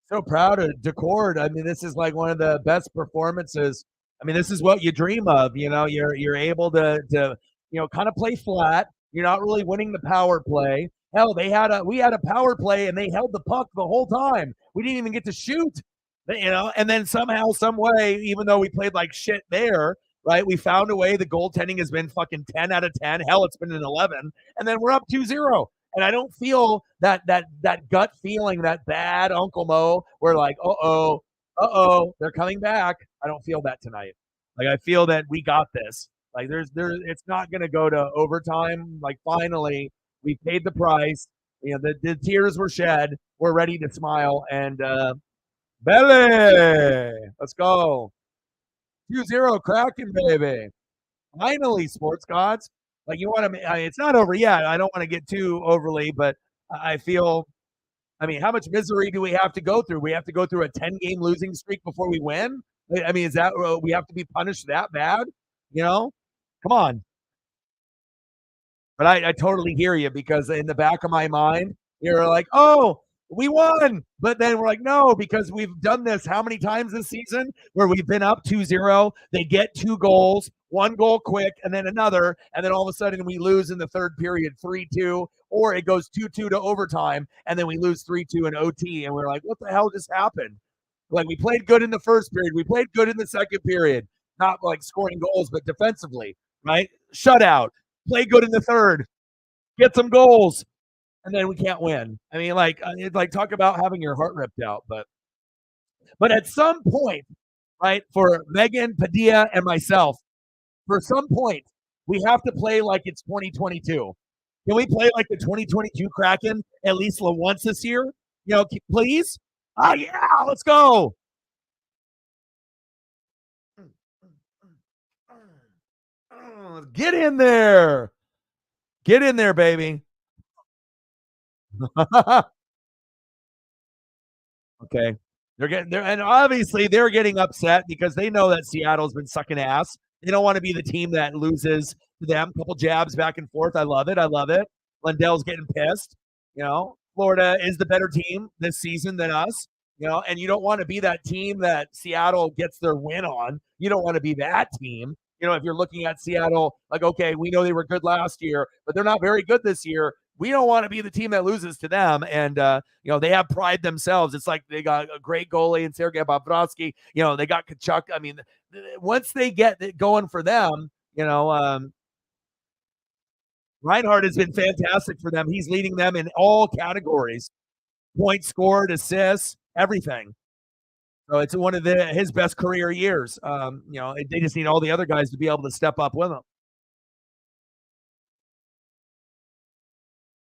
So proud of Decord. I mean, this is like one of the best performances. I mean, this is what you dream of. You're able to kind of play flat. You're not really winning the power play. Hell, we had a power play and they held the puck the whole time. We didn't even get to shoot. And then somehow, some way, even though we played like shit there, right? We found a way. The goaltending has been fucking 10 out of 10. Hell, it's been an 11. And then we're up 2-0. And I don't feel that gut feeling, that bad Uncle Mo, where like, they're coming back. I don't feel that tonight. Like, I feel that we got this. Like it's not gonna go to overtime. Like, finally, we paid the price. The tears were shed. We're ready to smile. And Belly, let's go. 2-0 Kraken, baby. Finally, sports gods. Like, you want to, it's not over yet. I don't want to get too overly, but I feel, I mean, how much misery do we have to go through? We have to go through a 10-game losing streak before we win? I mean, is that, we have to be punished that bad? Come on. But I totally hear you, because in the back of my mind, you're like, oh, we won. But then we're like, no, because we've done this how many times this season where we've been up 2-0. They get 2 goals, 1 goal quick, and then another. And then all of a sudden we lose in the third period 3-2, or it goes 2-2 to overtime. And then we lose 3-2 in OT. And we're like, what the hell just happened? Like, we played good in the first period. We played good in the second period. Not like scoring goals, but defensively, right? Shutout. Play good in the third, get some goals, and then we can't win. I mean, like, talk about having your heart ripped out. But at some point, right, for Megan, Padilla, and myself, for some point, we have to play like it's 2022. Can we play like the 2022 Kraken at least once this year? Please? Yeah, let's go. Get in there. Get in there, baby. Okay. And obviously they're getting upset because they know that Seattle's been sucking ass. They don't want to be the team that loses to them. Couple jabs back and forth. I love it. Lundell's getting pissed. Florida is the better team this season than us. And you don't want to be that team that Seattle gets their win on. You don't want to be that team. If you're looking at Seattle, like, okay, we know they were good last year, but they're not very good this year. We don't want to be the team that loses to them. And, they have pride themselves. It's like they got a great goalie in Sergei Bobrovsky. They got Kachuk. I mean, once they get it going for them, Reinhardt has been fantastic for them. He's leading them in all categories: points scored, assists, everything. So it's one of his best career years. They just need all the other guys to be able to step up with him.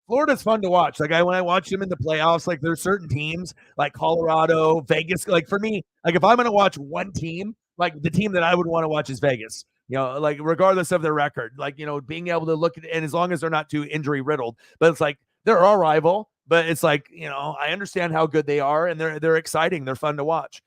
Florida's fun to watch. Like, when I watch them in the playoffs, like, there's certain teams like Colorado, Vegas. Like, for me, like, if I'm going to watch one team, like, the team that I would want to watch is Vegas. Like, regardless of their record, like, being able to look at it, and as long as they're not too injury riddled, but it's like they're our rival. But it's like, I understand how good they are, and they're exciting. They're fun to watch.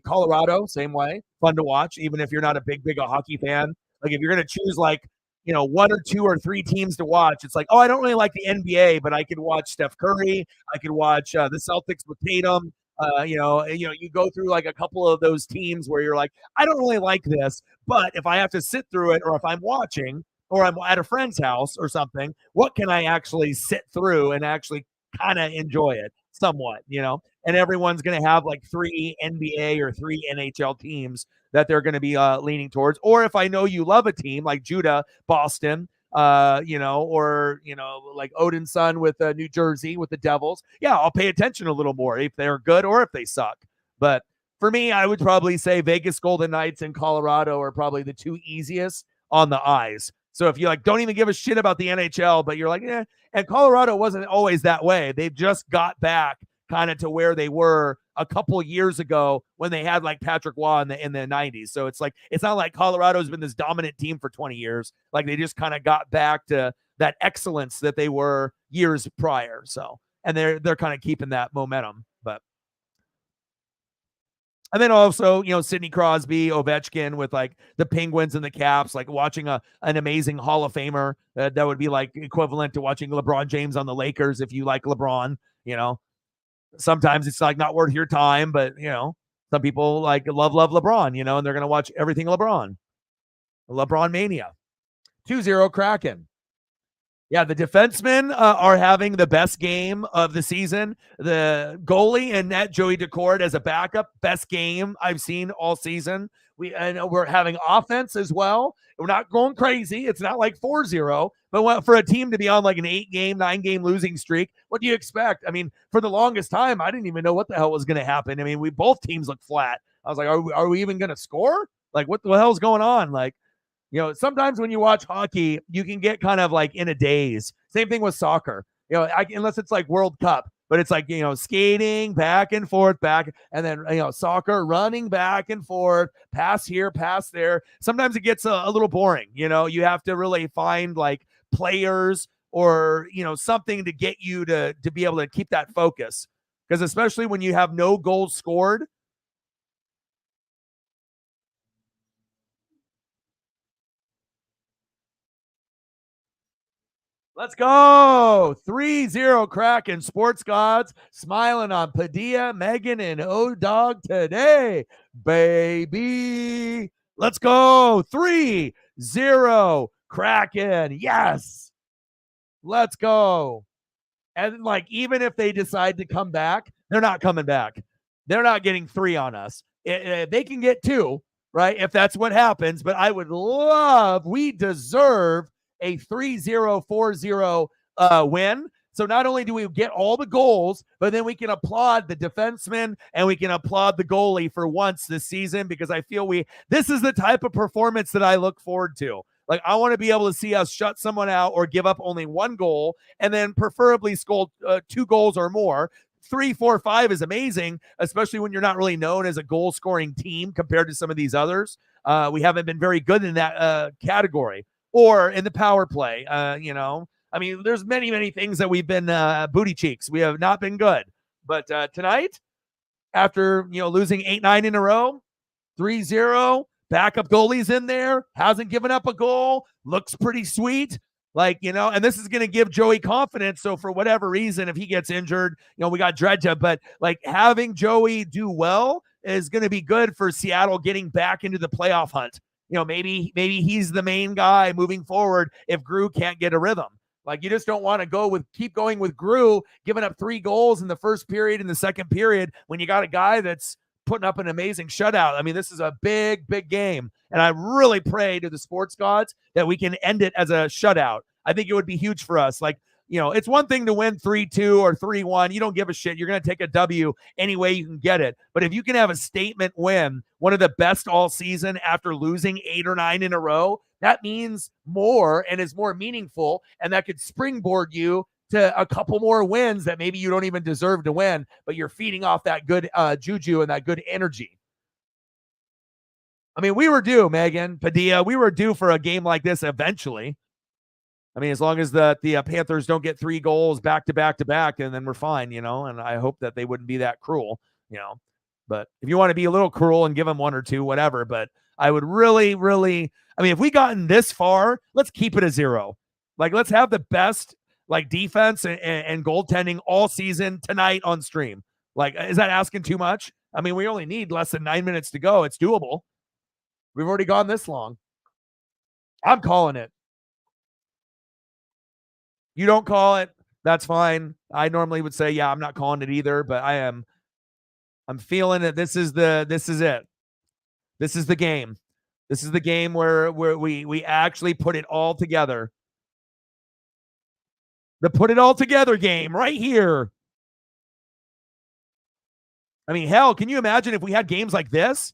Colorado, same way, fun to watch, even if you're not a big a hockey fan. Like if you're gonna choose like one or two or three teams to watch, it's like, oh, I don't really like the NBA, but I could watch Steph Curry, I could watch the Celtics with Tatum. You go through like a couple of those teams where you're like, I don't really like this, but if I have to sit through it, or if I'm watching, or I'm at a friend's house or something, what can I actually sit through and actually kind of enjoy it somewhat. And everyone's going to have like three NBA or three NHL teams that they're going to be leaning towards. Or if I know you love a team like Judah, Boston, or like Odin's son with New Jersey with the Devils, yeah, I'll pay attention a little more if they're good or if they suck. But for me, I would probably say Vegas Golden Knights and Colorado are probably the two easiest on the eyes. So if you like don't even give a shit about the NHL, but you're like, and Colorado wasn't always that way. They've just got back kind of to where they were a couple years ago when they had like Patrick Waugh in the 90s. So it's like it's not like Colorado's been this dominant team for 20 years. Like they just kind of got back to that excellence that they were years prior. So and they're kind of keeping that momentum. But and then also, Sidney Crosby, Ovechkin with like the Penguins and the Caps, like watching an amazing Hall of Famer that would be like equivalent to watching LeBron James on the Lakers if you like LeBron. Sometimes it's like not worth your time, but some people like love LeBron, and they're gonna watch everything LeBron mania. 2-0 Kraken. Yeah, the defensemen are having the best game of the season. The goalie and net, Joey Decord, as a backup, best game I've seen all season. We're having offense as well. We're not going crazy. It's not like 4-0, but for a team to be on like an 9-game losing streak, what do you expect? I mean, for the longest time, I didn't even know what the hell was going to happen. I mean, both teams look flat. I was like, are we even going to score? Like, what the hell's going on? Like, sometimes when you watch hockey, you can get kind of like in a daze. Same thing with soccer. Unless it's like World Cup, but it's like, skating back and forth, and then, soccer running back and forth, pass here, pass there. Sometimes it gets a little boring. You have to really find like players or, something to get you to be able to keep that focus. Because especially when you have no goals scored, let's go. 3-0 Kraken. Sports gods smiling on Padilla, Megan, and O-Dog today, baby. Let's go. 3-0 Kraken. Yes. Let's go. And like, even if they decide to come back, they're not coming back. They're not getting 3 on us. They can get 2, right? If that's what happens. But I would we deserve a 3-0, 4-0 win. So not only do we get all the goals, but then we can applaud the defenseman and we can applaud the goalie for once this season, because I feel this is the type of performance that I look forward to. Like, I want to be able to see us shut someone out or give up only 1 goal, and then preferably score 2 goals or more. 3, 4, 5 is amazing, especially when you're not really known as a goal-scoring team compared to some of these others. We haven't been very good in that category or in the power play. I mean, there's many things that we've been booty cheeks. We have not been good. But tonight, after losing 8-9 in a row, 3-0, backup goalie's in there, hasn't given up a goal, looks pretty sweet. Like, and this is going to give Joey confidence. So for whatever reason, if he gets injured, we got Dredja, but like having Joey do well is going to be good for Seattle getting back into the playoff hunt. Maybe he's the main guy moving forward if Grew can't get a rhythm. Like, you just don't want to keep going with Grew, giving up 3 goals in the first period and the second period when you got a guy that's putting up an amazing shutout. I mean, this is a big game. And I really pray to the sports gods that we can end it as a shutout. I think it would be huge for us. Like, it's one thing to win 3-2 or 3-1. You don't give a shit. You're going to take a W any way you can get it. But if you can have a statement win, one of the best all season after losing 8 or 9 in a row, that means more and is more meaningful. And that could springboard you to a couple more wins that maybe you don't even deserve to win, but you're feeding off that good juju and that good energy. I mean, we were due, Megan, Padilla. We were due for a game like this eventually. I mean, as long as the Panthers don't get 3 goals back to back, and then we're fine, and I hope that they wouldn't be that cruel. But if you want to be a little cruel and give them one or two, whatever. But I would really, really, I mean, if we gotten this far, let's keep it a 0. Like, let's have the best like defense and goaltending all season tonight on stream. Like, is that asking too much? I mean, we only need less than 9 minutes to go. It's doable. We've already gone this long. I'm calling it. You don't call it, that's fine. I normally would say, yeah, I'm not calling it either, but I'm feeling it. This is it. This is the game. This is the game where we actually put it all together. The put it all together game right here. I mean, hell, can you imagine if we had games like this?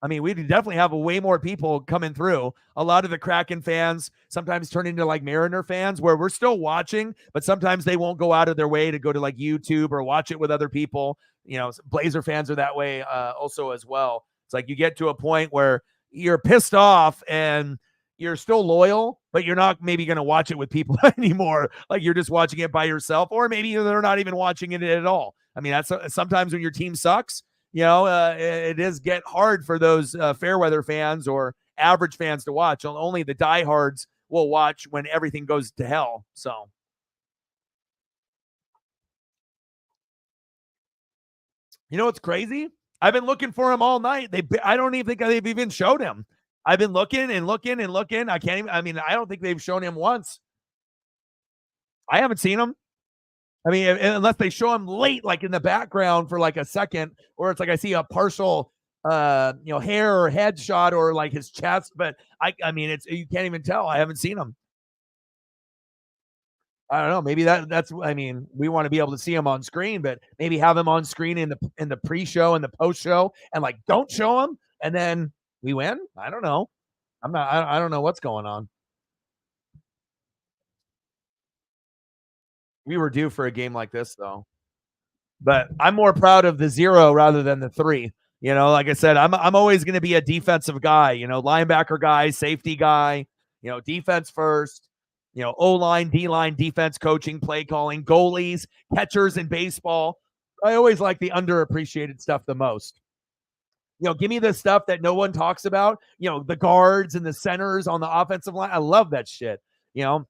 I mean, we'd definitely have way more people coming through. A lot of the Kraken fans sometimes turn into like Mariner fans where we're still watching, but sometimes they won't go out of their way to go to like YouTube or watch it with other people. You know, Blazer fans are that way also as well. It's like you get to a point where you're pissed off and you're still loyal, but you're not maybe going to watch it with people anymore. Like you're just watching it by yourself, or maybe they're not even watching it at all. I mean, that's sometimes when your team sucks, you know, it is get hard for those fair weather fans or average fans to watch. Only the diehards will watch when everything goes to hell. So, you know what's crazy? I've been looking for him all night. I don't even think they've even showed him. I've been looking and looking and looking. I can't even, I mean, I don't think they've shown him once. I haven't seen him. I mean, unless they show him late, like in the background for like a second, or it's like I see a partial, hair or head shot or like his chest. But I mean, it's you can't even tell. I haven't seen him. I don't know. Maybe that's. I mean, we want to be able to see him on screen, but maybe have him on screen in the pre-show and the post-show, and like don't show him, and then we win. I don't know. I'm not. I don't know what's going on. We were due for a game like this, though. But I'm more proud of the 0 rather than the 3. You know, like I said, I'm always going to be a defensive guy, you know, linebacker guy, safety guy, you know, defense first, you know, O-line, D-line, defense coaching, play calling, goalies, catchers in baseball. I always like the underappreciated stuff the most. You know, give me the stuff that no one talks about, you know, the guards and the centers on the offensive line. I love that shit. You know,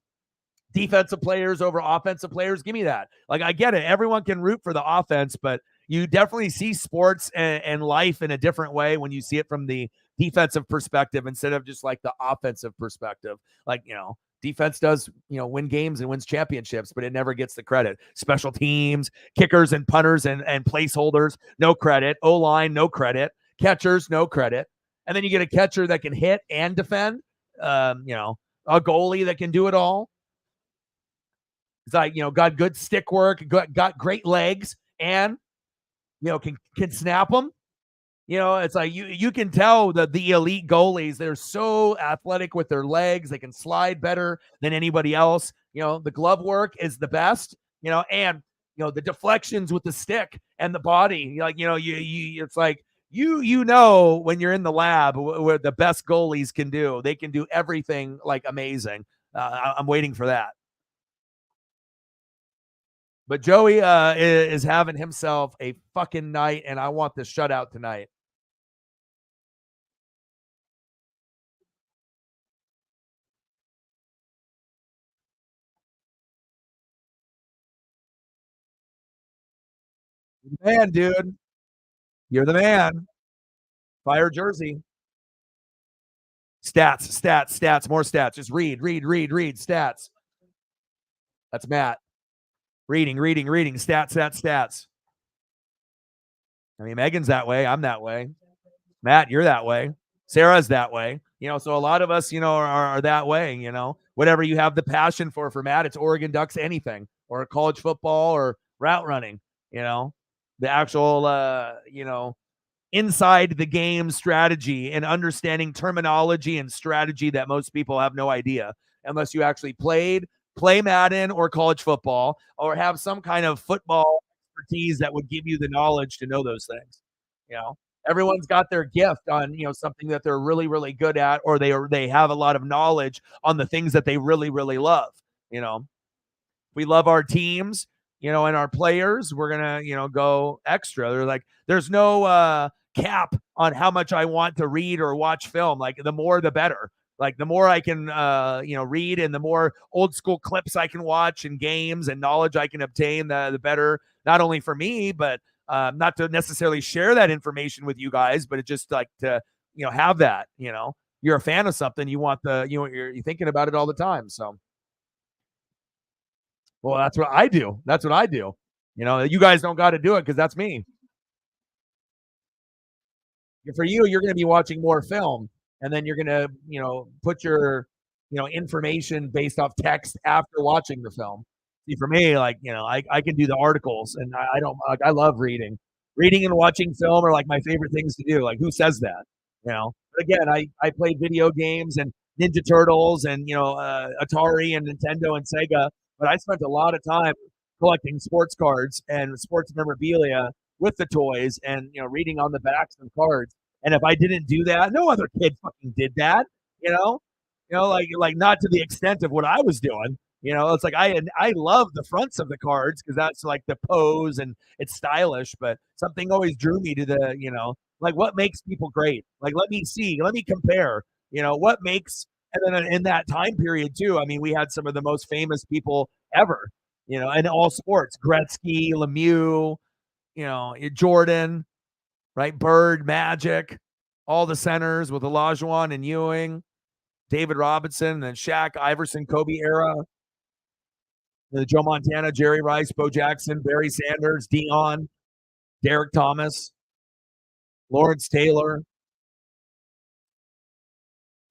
defensive players over offensive players. Give me that. Like, I get it. Everyone can root for the offense, but you definitely see sports and life in a different way when you see it from the defensive perspective instead of just like the offensive perspective. Like, you know, defense does, you know, win games and wins championships, but it never gets the credit. Special teams, kickers and punters and placeholders, no credit. O-line, no credit. Catchers, no credit. And then you get a catcher that can hit and defend. A goalie that can do it all. It's like, you know, got good stick work, got great legs, and, you know, can snap them. You know, it's like you can tell that the elite goalies, they're so athletic with their legs. They can slide better than anybody else. You know, the glove work is the best, you know, and, you know, the deflections with the stick and the body. Like, you know, it's like, you know, when you're in the lab where the best goalies can do, they can do everything like amazing. I'm waiting for that. But Joey is having himself a fucking night, and I want the shutout tonight. Man, dude, you're the man. Fire jersey. Stats, more stats. Just read. Stats. That's Matt. Reading. Stats. I mean, Megan's that way. I'm that way. Matt, you're that way. Sarah's that way. You know, so a lot of us, you know, are that way, you know. Whatever you have the passion for Matt, it's Oregon Ducks, anything, or college football or route running, you know. The actual inside the game strategy and understanding terminology and strategy that most people have no idea unless you actually play Madden or college football or have some kind of football expertise that would give you the knowledge to know those things. You know, everyone's got their gift on, you know, something that they're really, really good at, or they have a lot of knowledge on the things that they really, really love. You know, we love our teams. and our players, we're gonna, go extra. They're like, there's no cap on how much I want to read or watch film. Like the more the better. Like the more I can read and the more old school clips I can watch and games and knowledge I can obtain, the better, not only for me, but not to necessarily share that information with you guys, but it just like to, have that, you're a fan of something, you want you're thinking about it all the time. So, well, that's what I do. That's what I do. You guys don't got to do it because that's me. For you, you're going to be watching more film, and then you're going to, put your, information based off text after watching the film. See, for me, like, I can do the articles, and I don't like. I love reading. Reading and watching film are like my favorite things to do. Like, who says that? But again, I played video games and Ninja Turtles and Atari and Nintendo and Sega, but I spent a lot of time collecting sports cards and sports memorabilia with the toys and reading on the backs of cards. And if I didn't do that, no other kid fucking did that. You know, like not to the extent of what I was doing. It's like I love the fronts of the cards because that's like the pose and it's stylish. But something always drew me to the like what makes people great. Like let me see, let me compare. What makes, and then in that time period too. I mean, we had some of the most famous people ever. In all sports, Gretzky, Lemieux, Jordan, right? Bird, Magic, all the centers with Olajuwon and Ewing, David Robinson, and then Shaq, Iverson, Kobe era, the Joe Montana, Jerry Rice, Bo Jackson, Barry Sanders, Dion, Derek Thomas, Lawrence Taylor,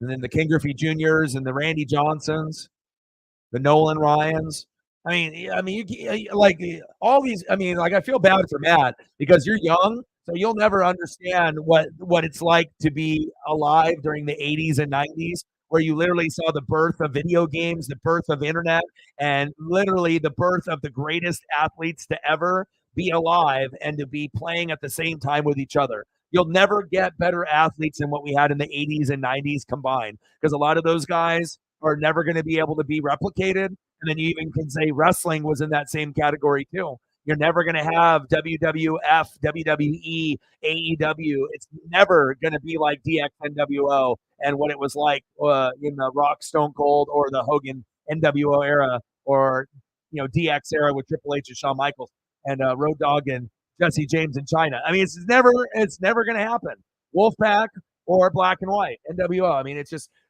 and then the King Griffey Juniors and the Randy Johnsons, the Nolan Ryans. You like all these. I mean, like I feel bad for Matt because you're young, so you'll never understand what it's like to be alive during the 80s and 90s, where you literally saw the birth of video games, the birth of internet, and literally the birth of the greatest athletes to ever be alive and to be playing at the same time with each other. You'll never get better athletes than what we had in the 80s and 90s combined because a lot of those guys are never going to be able to be replicated. And then you even can say wrestling was in that same category too. You're never going to have WWF, WWE, AEW. It's never going to be like DX, and what it was like in the Rock, Stone Cold, or the Hogan NWO era, or DX era with Triple H and Shawn Michaels and Road Dogg and Jesse James in China. I mean, it's never going to happen. Wolfpack or Black and White NWO. I mean,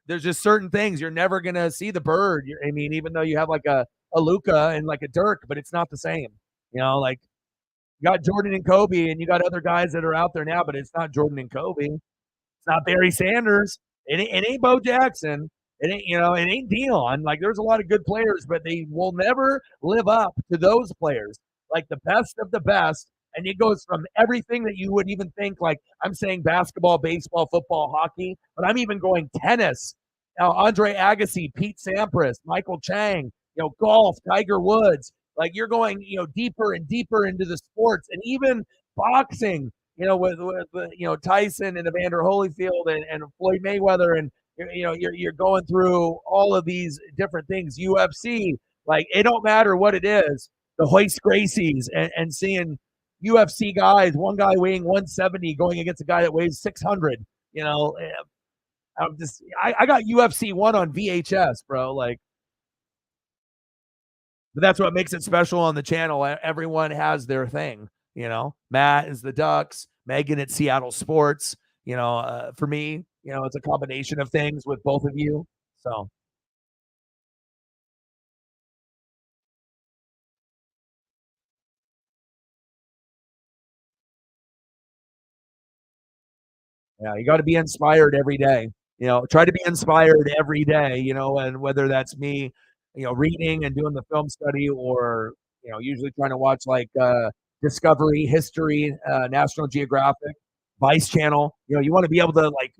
there's just certain things you're never going to see the Bird. I mean, even though you have like a Luka and like a Dirk, but it's not the same. Like you got Jordan and Kobe, and you got other guys that are out there now, but it's not Jordan and Kobe. It's not Barry Sanders. It ain't Bo Jackson. It ain't it ain't Dion. Like there's a lot of good players, but they will never live up to those players. Like the best of the best. And it goes from everything that you would even think, like I'm saying basketball, baseball, football, hockey, but I'm even going tennis. Andre Agassi, Pete Sampras, Michael Chang, golf, Tiger Woods. Like you're going, deeper and deeper into the sports, and even boxing, with Tyson and Evander Holyfield and Floyd Mayweather, and you're going through all of these different things. UFC, like it don't matter what it is. The Hoist Gracies and seeing UFC guys, one guy weighing 170 going against a guy that weighs 600. I got UFC 1 on VHS, bro. Like, but that's what makes it special on the channel. Everyone has their thing. Matt is the Ducks, Megan at Seattle Sports. For me, it's a combination of things with both of you. So. Yeah, you got to be inspired every day. Try to be inspired every day, and whether that's me, reading and doing the film study or, usually trying to watch like Discovery, History, National Geographic, Vice Channel. You want to be able to like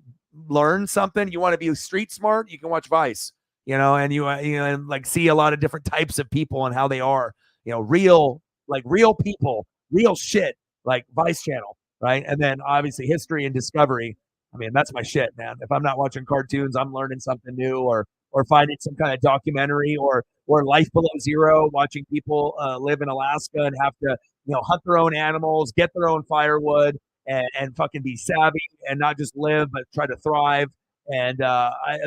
learn something. You want to be street smart. You can watch Vice, and and like see a lot of different types of people and how they are, real people, real shit, like Vice Channel. Right. And then obviously History and Discovery. I mean, that's my shit, man. If I'm not watching cartoons, I'm learning something new or or finding some kind of documentary, or Life Below Zero, watching people live in Alaska and have to hunt their own animals, get their own firewood, and fucking be savvy and not just live but try to thrive. And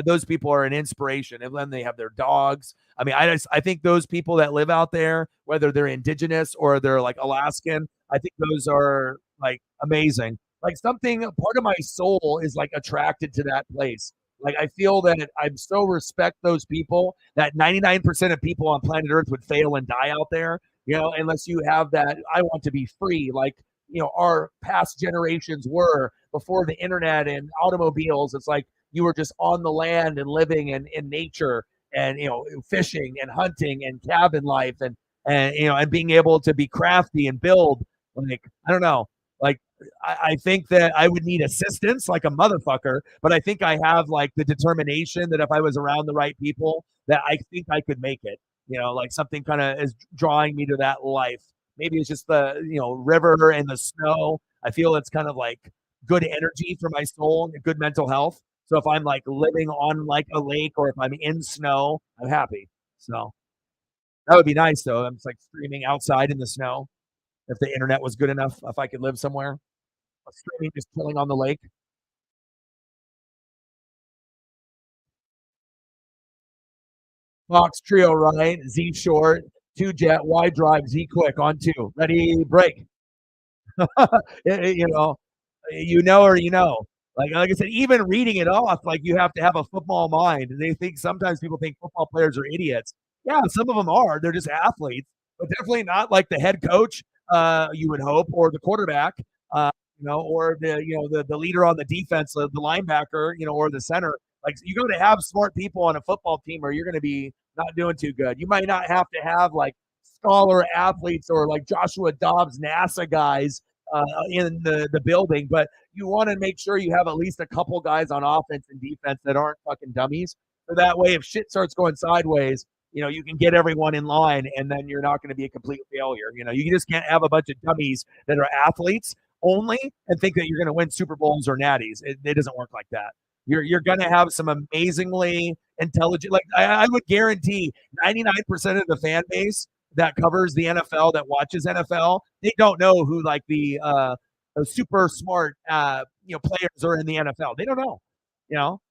those people are an inspiration. And then they have their dogs. I mean, I think those people that live out there, whether they're indigenous or they're like Alaskan, I think those are like amazing. Like something, part of my soul is like attracted to that place. Like I feel that I so respect those people that 99% of people on planet Earth would fail and die out there. Unless you have that, I want to be free. Like our past generations were before the internet and automobiles. It's like you were just on the land and living in nature and fishing and hunting and cabin life and being able to be crafty and build. Like I don't know, like I think that I would need assistance like a motherfucker, but I think I have like the determination that if I was around the right people, that I think I could make it. Like something kind of is drawing me to that life. Maybe it's just the river and the snow. I feel it's kind of like good energy for my soul and good mental health. So if I'm like living on like a lake or if I'm in snow, I'm happy. So that would be nice though. I'm just like streaming outside in the snow. If the internet was good enough, if I could live somewhere, streaming just chilling on the lake. Fox Trio, right? Z short, two jet, wide drive, Z quick on two. Ready, break. you know, or Like I said, even reading it off, like you have to have a football mind. They think sometimes people think football players are idiots. Yeah, some of them are. They're just athletes, but definitely not like the head coach. You would hope, or the quarterback. Or the leader on the defense, the linebacker, or the center. Like you got to have smart people on a football team, or you're going to be not doing too good. You might not have to have like scholar athletes or like Joshua Dobbs, NASA guys in the building, but you want to make sure you have at least a couple guys on offense and defense that aren't fucking dummies. So that way, if shit starts going sideways, you can get everyone in line, and then you're not going to be a complete failure. You just can't have a bunch of dummies that are athletes only and think that you're going to win Super Bowls or natties. It doesn't work like that. You're going to have some amazingly intelligent, like I would guarantee 99% of the fan base that covers the NFL, that watches NFL, they don't know who like the super smart players are in the NFL. They don't know. You know,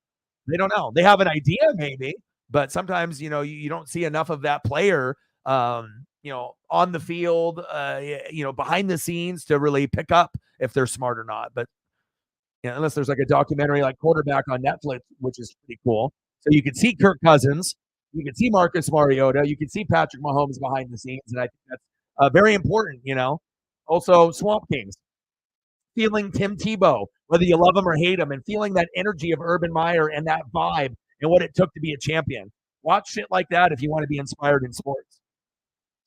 they don't know. They have an idea maybe, but sometimes you don't see enough of that player on the field, behind the scenes to really pick up if they're smart or not. But unless there's like a documentary like Quarterback on Netflix, which is pretty cool. So you can see Kirk Cousins, you can see Marcus Mariota, you can see Patrick Mahomes behind the scenes, and I think that's very important. Also Swamp Kings, feeling Tim Tebow, whether you love him or hate him, and feeling that energy of Urban Meyer and that vibe and what it took to be a champion. Watch shit like that if you want to be inspired in sports.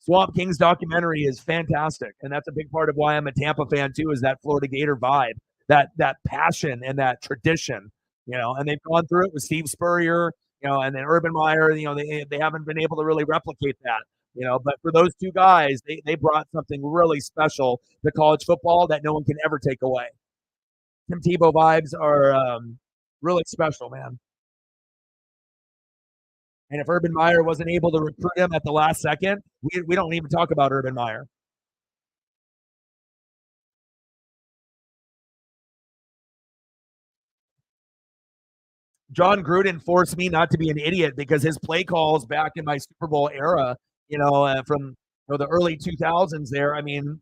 Swamp Kings documentary is fantastic, and that's a big part of why I'm a Tampa fan too. Is that Florida Gator vibe, that passion and that tradition, And they've gone through it with Steve Spurrier, and then Urban Meyer. They haven't been able to really replicate that, But for those two guys, they brought something really special to college football that no one can ever take away. Tim Tebow vibes are really special, man. And if Urban Meyer wasn't able to recruit him at the last second, we don't even talk about Urban Meyer. John Gruden forced me not to be an idiot because his play calls back in my Super Bowl era, from the early 2000s there. I mean,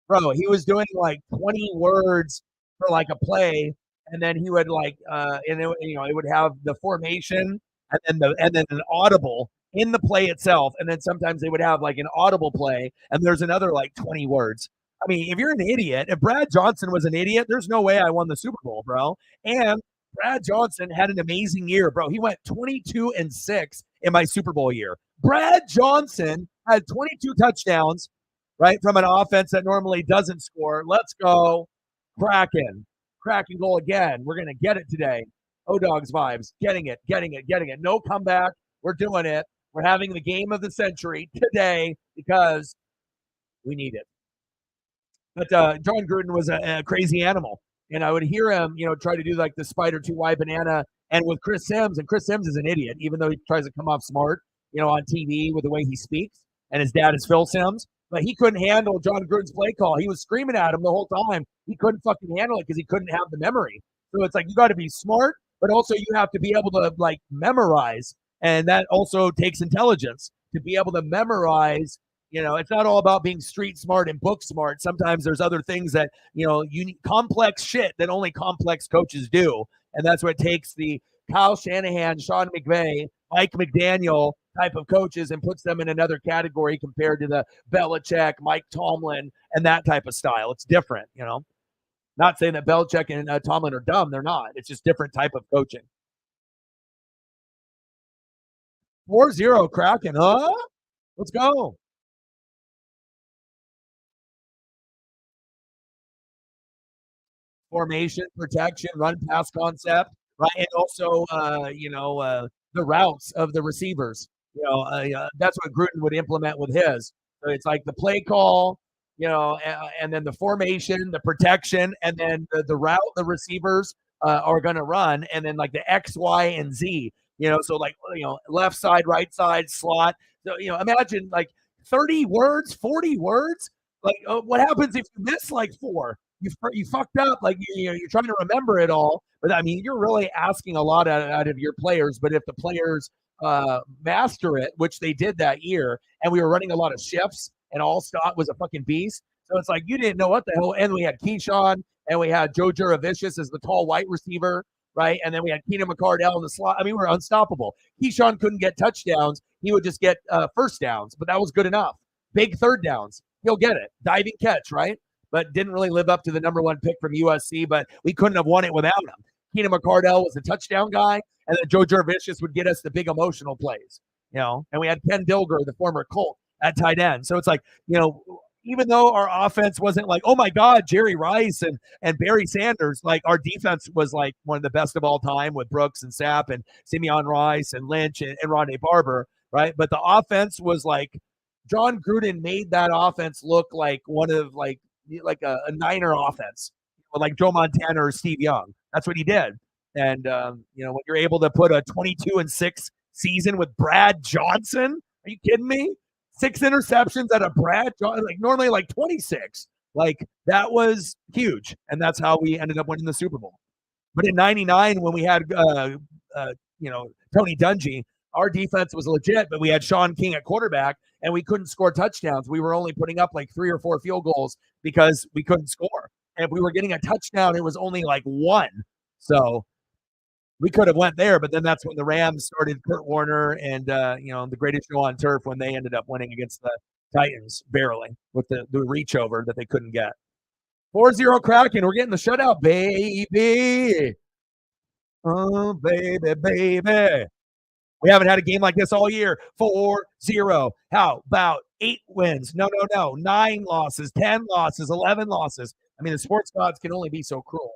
bro, he was doing like 20 words for like a play, and then he would like it would have the formation and then an audible in the play itself, and then sometimes they would have like an audible play, and there's another like 20 words. I mean, if you're an idiot, if Brad Johnson was an idiot, there's no way I won the Super Bowl, bro. And Brad Johnson had an amazing year, bro. He went 22-6 in my Super Bowl year. Brad Johnson had 22 touchdowns, right, from an offense that normally doesn't score. Let's go, Kraken. Kraken goal again. We're going to get it today. O-Dogs vibes. Getting it. No comeback. We're doing it. We're having the game of the century today because we need it. But John Gruden was a crazy animal. And I would hear him, try to do like the spider 2Y banana And with Chris Sims, and Chris Sims is an idiot, even though he tries to come off smart, on TV with the way he speaks. And his dad is Phil Sims, but he couldn't handle John Gruden's play call. He was screaming at him the whole time. He couldn't fucking handle it because he couldn't have the memory. So it's like you got to be smart, but also you have to be able to like memorize, and that also takes intelligence to be able to memorize. It's not all about being street smart and book smart. Sometimes there's other things that you need, complex shit that only complex coaches do, and that's what takes the Kyle Shanahan, Sean McVay, Mike McDaniel type of coaches and puts them in another category compared to the Belichick, Mike Tomlin, and that type of style. It's different. Not saying that Belichick and Tomlin are dumb. They're not. It's just different type of coaching. 4-0 Kraken, huh? Let's go. Formation, protection, run pass concept, right? And also, the routes of the receivers. That's what Gruden would implement with his. So it's like the play call, and then the formation, the protection, and then the route the receivers are going to run, and then like the X, Y, and Z. So like left side, right side, slot. So imagine like 30 words, 40 words. Like what happens if you miss like four? You fucked up. Like you're trying to remember it all, but I mean you're really asking a lot out of your players. But if the players master it, which they did that year, and we were running a lot of shifts, and all Scott was a fucking beast. So it's like you didn't know what the hell. And we had Keyshawn, and we had Joe Juravicius as the tall white receiver, right? And then we had Keenan McCardell in the slot. I mean, we were unstoppable. Keyshawn couldn't get touchdowns; he would just get first downs, but that was good enough. Big third downs, he'll get it. Diving catch, right? But didn't really live up to the number one pick from USC, but we couldn't have won it without him. Keenan McCardell was a touchdown guy, and then Joe Juravicius would get us the big emotional plays, and we had Ken Dilger, the former Colt, at tight end. So it's like, even though our offense wasn't like, oh my God, Jerry Rice and Barry Sanders, like our defense was like one of the best of all time with Brooks and Sapp and Simeon Rice and Lynch and Rondé Barber, right? But the offense was like, John Gruden made that offense look like one of like a Niner offense, like Joe Montana or Steve Young. That's what he did. And when you're able to put a 22-6 season with Brad Johnson, are you kidding me? 6 interceptions at a Brad Johnson, like normally like 26. Like that was huge, and that's how we ended up winning the Super Bowl. But in '99, when we had Tony Dungy, our defense was legit, but we had Sean King at quarterback, and we couldn't score touchdowns. We were only putting up like 3 or 4 field goals because we couldn't score. And if we were getting a touchdown, it was only like 1. So we could have went there, but then that's when the Rams started Kurt Warner and the greatest show on turf when they ended up winning against the Titans barely with the reach over that they couldn't get. 4-0 Kraken. We're getting the shutout, baby. Oh, baby, baby. We haven't had a game like this all year. 4-0. How about 8 wins? No. 9 losses, 10 losses, 11 losses. I mean, the sports gods can only be so cruel.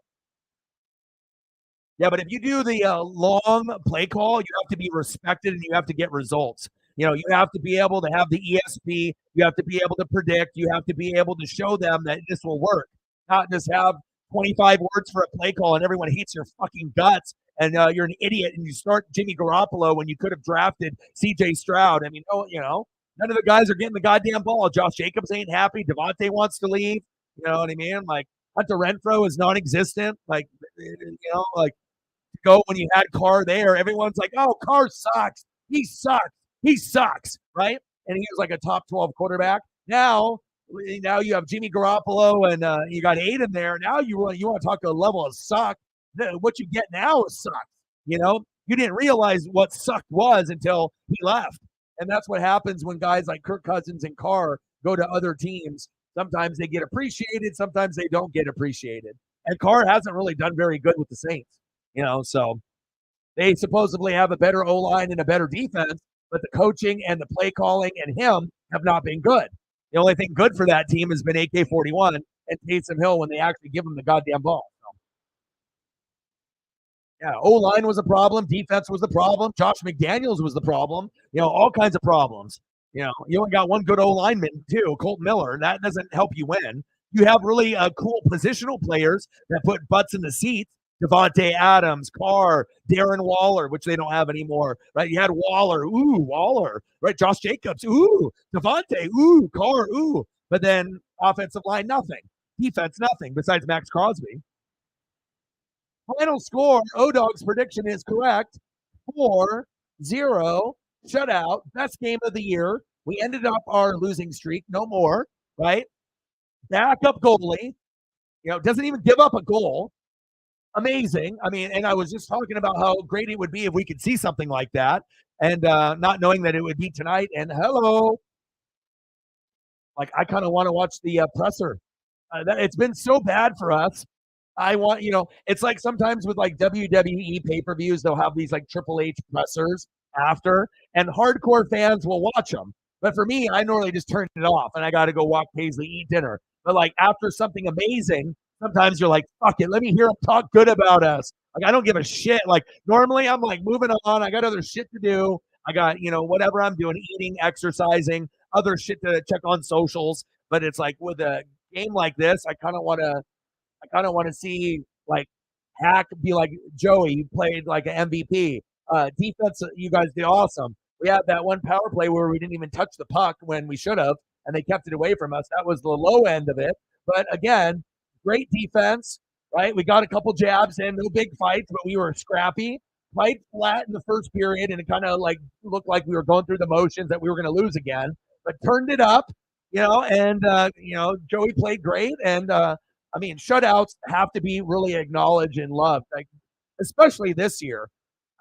Yeah, but if you do the long play call, you have to be respected and you have to get results. You have to be able to have the ESP. You have to be able to predict. You have to be able to show them that this will work. Not just have 25 words for a play call and everyone hates your fucking guts and you're an idiot and you start Jimmy Garoppolo when you could have drafted C.J. Stroud. I mean, none of the guys are getting the goddamn ball. Josh Jacobs ain't happy. Devontae wants to leave. You know what I mean? Like Hunter Renfrow is non-existent. Like, go when you had Carr there, everyone's like, oh, Carr sucks. He sucks, right? And he was like a top 12 quarterback. Now you have Jimmy Garoppolo and you got Aiden there. Now you want to talk to a level of suck. What you get now is suck. You didn't realize what suck was until he left. And that's what happens when guys like Kirk Cousins and Carr go to other teams. Sometimes they get appreciated. Sometimes they don't get appreciated. And Carr hasn't really done very good with the Saints. So they supposedly have a better O-line and a better defense, but the coaching and the play calling and him have not been good. The only thing good for that team has been AK-41 and Taysom Hill when they actually give him the goddamn ball. So, yeah, O-line was a problem. Defense was the problem. Josh McDaniels was the problem. All kinds of problems. You only got one good O-lineman, too, Colt Miller. That doesn't help you win. You have really cool positional players that put butts in the seats Devontae Adams, Carr, Darren Waller, which they don't have anymore, right? You had Waller, ooh, Waller, right? Josh Jacobs, ooh, Devontae, ooh, Carr, ooh. But then offensive line, nothing. Defense, nothing besides Max Crosby. Final score, O-Dog's prediction is correct. 4-0 shutout, best game of the year. We ended up our losing streak, no more, right? Backup goalie, doesn't even give up a goal. Amazing. I mean, and I was just talking about how great it would be if we could see something like that, and not knowing that it would be tonight. And hello, like I kind of want to watch the presser. It's been so bad for us. I want, it's like sometimes with like WWE pay-per-views, they'll have these like Triple H pressers after, and hardcore fans will watch them. But for me, I normally just turn it off and I got to go walk Paisley, eat dinner. But like after something amazing, sometimes you're like, fuck it, let me hear them talk good about us. Like I don't give a shit. Like normally I'm like moving on. I got other shit to do. I got, whatever I'm doing, eating, exercising, other shit to check on socials. But it's like with a game like this, I kind of want to see like Hack be like Joey. You played like an MVP. Defense, you guys did awesome. We had that one power play where we didn't even touch the puck when we should have, and they kept it away from us. That was the low end of it. But again, great defense, right? We got a couple jabs in, no big fights, but we were scrappy. Played flat in the first period, and it kind of like looked like we were going through the motions that we were going to lose again. But turned it up, and Joey played great, and I mean, shutouts have to be really acknowledged and loved, like especially this year.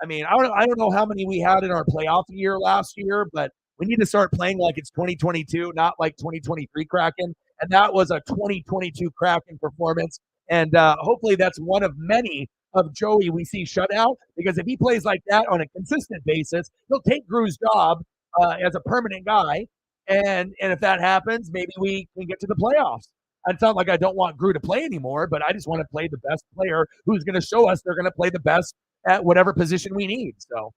I mean, I don't know how many we had in our playoff year last year, but we need to start playing like it's 2022, not like 2023 Kraken. And that was a 2022 Kraken performance. And hopefully that's one of many of Joey we see shutout, because if he plays like that on a consistent basis, he'll take Drew's job as a permanent guy. And if that happens, maybe we can get to the playoffs. It's not like I don't want Drew to play anymore, but I just want to play the best player who's going to show us they're going to play the best at whatever position we need. So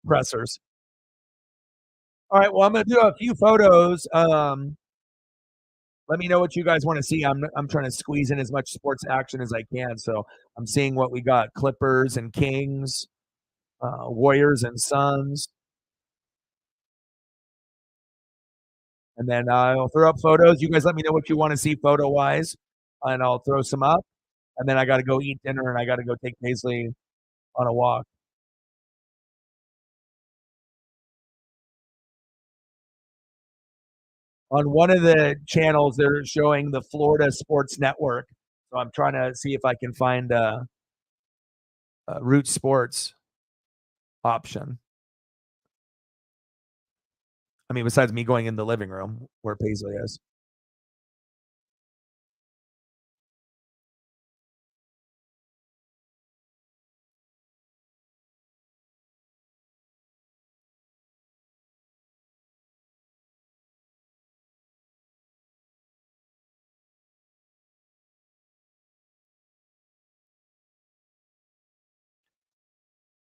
pressers. All right. Well, I'm going to do a few photos. Let me know what you guys want to see. I'm trying to squeeze in as much sports action as I can. So I'm seeing what we got: Clippers and Kings, Warriors and Suns, and then I'll throw up photos. You guys let me know what you want to see photo wise, and I'll throw some up. And then I got to go eat dinner, and I got to go take Paisley on a walk. On one of the channels, they're showing the Florida Sports Network. So I'm trying to see if I can find a Root Sports option. I mean, besides me going in the living room where Paisley is.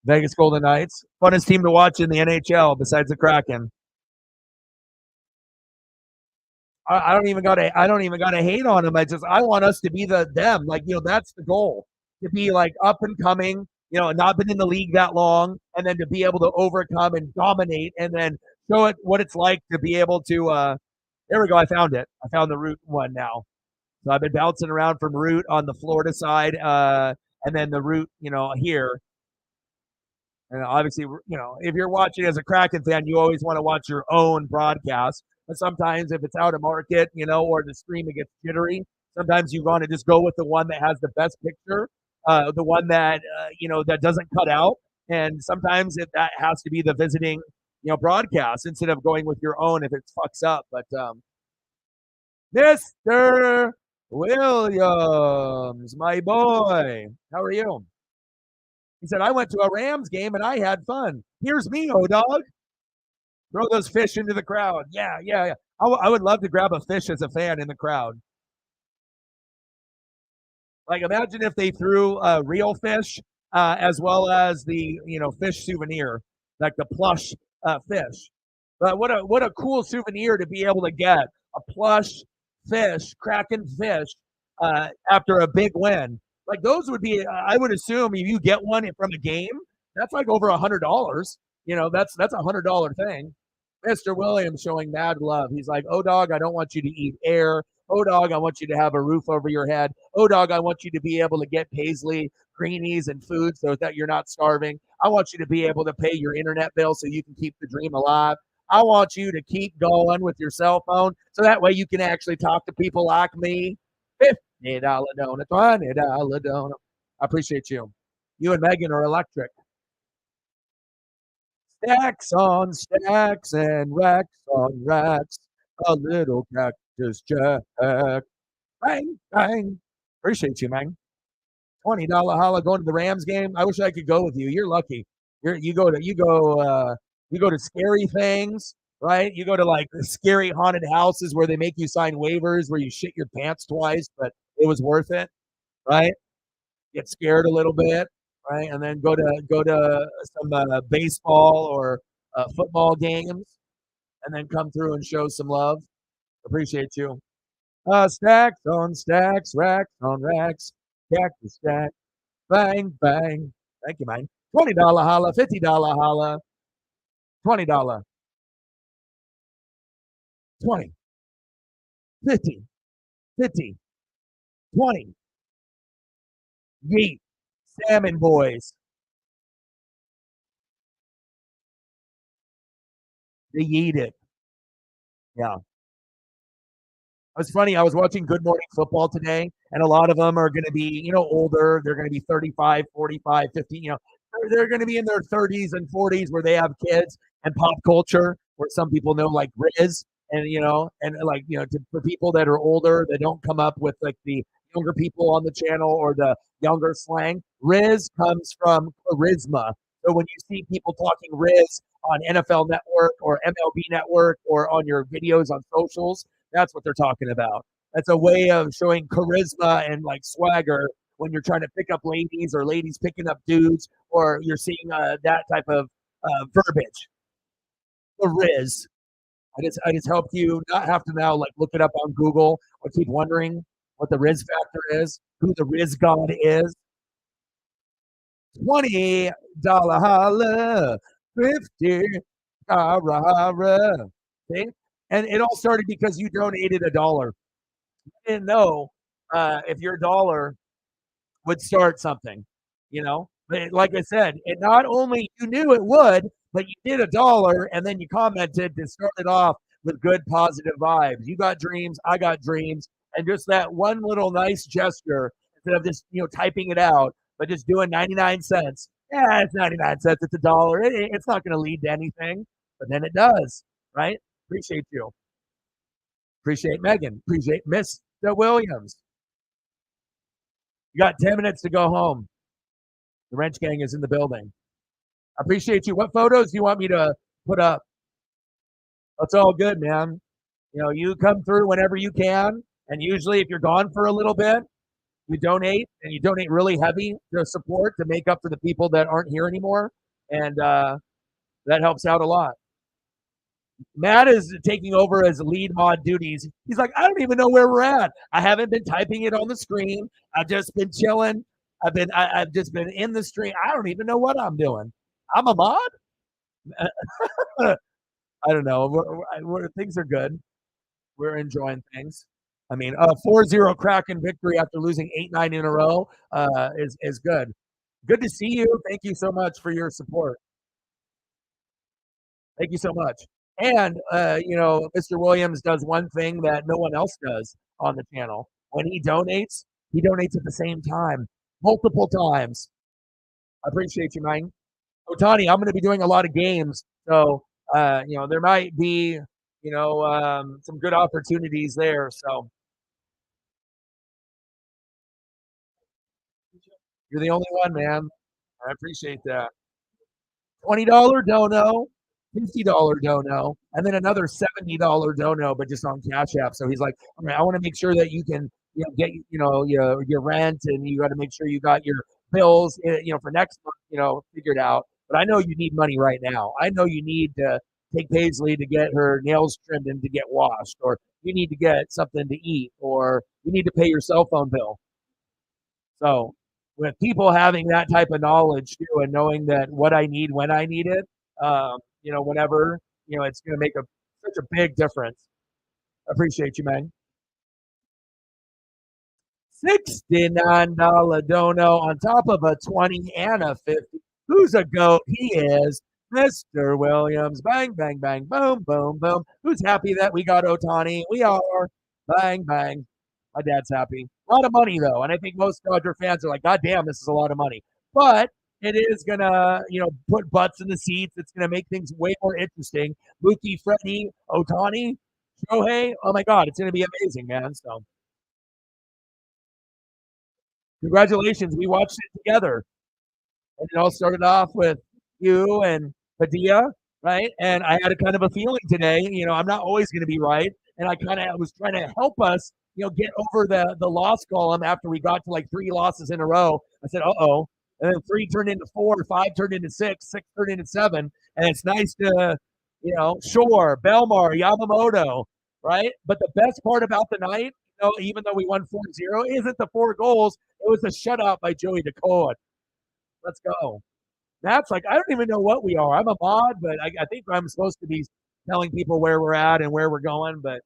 Vegas Golden Knights, funnest team to watch in the NHL besides the Kraken. I don't even gotta hate on them. I want us to be them. Like, that's the goal. To be like up and coming, not been in the league that long, and then to be able to overcome and dominate, and then show it what it's like to be able to there we go. I found it. I found the Root one now. So I've been bouncing around from Root on the Florida side, and then the Root, here. And obviously, if you're watching as a Kraken fan, you always want to watch your own broadcast. But sometimes if it's out of market, or the stream it gets jittery, sometimes you want to just go with the one that has the best picture, the one that that doesn't cut out. And sometimes that has to be the visiting, broadcast instead of going with your own if it fucks up. But Mr. Williams, my boy, how are you? He said, I went to a Rams game and I had fun. Here's me, dog. Throw those fish into the crowd. Yeah, yeah, yeah. I would love to grab a fish as a fan in the crowd. Like, imagine if they threw real fish as well as the fish souvenir. like the plush fish. But what a cool souvenir to be able to get a plush fish, Kraken fish, after a big win. Like those would be, I would assume, if you get one from a game, that's like over $100. That's $100 thing. Mr. Williams showing mad love. He's like, "Oh dog, I don't want you to eat air. Oh dog, I want you to have a roof over your head. Oh dog, I want you to be able to get Paisley greenies and food so that you're not starving. I want you to be able to pay your internet bill so you can keep the dream alive. I want you to keep going with your cell phone so that way you can actually talk to people like me. $50 donut, $20 donut. I appreciate you. You and Megan are electric. Stacks on stacks and racks on racks. A little cactus jack. Bang, bang. Appreciate you, man. $20 holla going to the Rams game. I wish I could go with you. You're lucky. You go to scary things, right? You go to like the scary haunted houses where they make you sign waivers where you shit your pants twice, but it was worth it, right? Get scared a little bit, right? And then go to some baseball or football games, and then come through and show some love. Appreciate you. Stacks on stacks, racks on racks, cactus stack, bang bang. Thank you, man. $20 holla, $50 holla, $20, 20, 50, 50, 20. Yeet. Salmon boys. They yeet it. Yeah. It was funny. I was watching Good Morning Football today, and a lot of them are going to be, older. They're going to be 35, 45, 50. They're going to be in their 30s and 40s where they have kids and pop culture, where some people know like Riz, and like, for people that are older that don't come up with like the younger people on the channel or the younger slang, Riz comes from charisma. So when you see people talking Riz on NFL Network or MLB Network or on your videos on socials, that's what they're talking about. That's a way of showing charisma and like swagger when you're trying to pick up ladies or ladies picking up dudes, or you're seeing that type of verbiage. The Riz. I just helped you not have to now like look it up on Google or keep wondering what the Riz factor is, who the Riz God is. $20 holla, 50 holla. See? And it all started because you donated $1. I didn't know if your dollar would start something, But like I said, it not only you knew it would, but you did $1 and then you commented to start it off with good positive vibes. You got dreams, I got dreams, and just that one little nice gesture instead of just typing it out, but just doing 99 cents. Yeah, it's 99 cents. It's $1. It's not going to lead to anything, but then it does, right? Appreciate you. Appreciate Megan. Appreciate Mr. Williams. You got 10 minutes to go home. The Wrench Gang is in the building. I appreciate you. What photos do you want me to put up? That's all good, man. You come through whenever you can. And usually if you're gone for a little bit, you donate, and you donate really heavy to support to make up for the people that aren't here anymore. And that helps out a lot. Matt is taking over as lead mod duties. He's like, I don't even know where we're at. I haven't been typing it on the screen. I've just been chilling. I've just been in the stream. I don't even know what I'm doing. I'm a mod. I don't know. Things are good. We're enjoying things. I mean, 4-0 Kraken victory after losing 8-9 in a row is good. Good to see you. Thank you so much for your support. Thank you so much. And, Mr. Williams does one thing that no one else does on the channel. When he donates at the same time, multiple times. I appreciate you, man. Otani, I'm going to be doing a lot of games. So, there might be, some good opportunities there. So you're the only one, man. I appreciate that. $20 dono, $50 dono, and then another $70 dono, but just on Cash App. So he's like, all right, I want to make sure that you can get your rent, and you got to make sure you got your bills for next month figured out. but I know you need money right now. I know you need to take Paisley to get her nails trimmed and to get washed, or you need to get something to eat, or you need to pay your cell phone bill. So with people having that type of knowledge too, and knowing that what I need when I need it, whenever, it's going to make such a big difference. Appreciate you, man. $69 dono on top of a 20 and a 50. Who's a goat? He is Mr. Williams. Bang, bang, bang, boom, boom, boom. Who's happy that we got Otani? We are. Bang, bang. My dad's happy. A lot of money, though. And I think most Dodger fans are like, God damn, this is a lot of money. But it is going to, put butts in the seats. It's going to make things way more interesting. Mookie, Freddie, Otani, Shohei. Oh, my God. It's going to be amazing, man. So congratulations. We watched it together. And it all started off with you and Padilla, right? And I had a kind of a feeling today, I'm not always going to be right. And I kind of was trying to help us, get over the loss column after we got to like 3 losses in a row. I said, uh-oh. And then 3 turned into 4, 5 turned into 6, 6 turned into 7. And it's nice to, Shore, Belmar, Yamamoto, right? But the best part about the night, even though we won 4-0, isn't the 4 goals. It was a shutout by Joey DeCoa. Let's go. That's like, I don't even know what we are. I'm a mod, but I think I'm supposed to be telling people where we're at and where we're going, but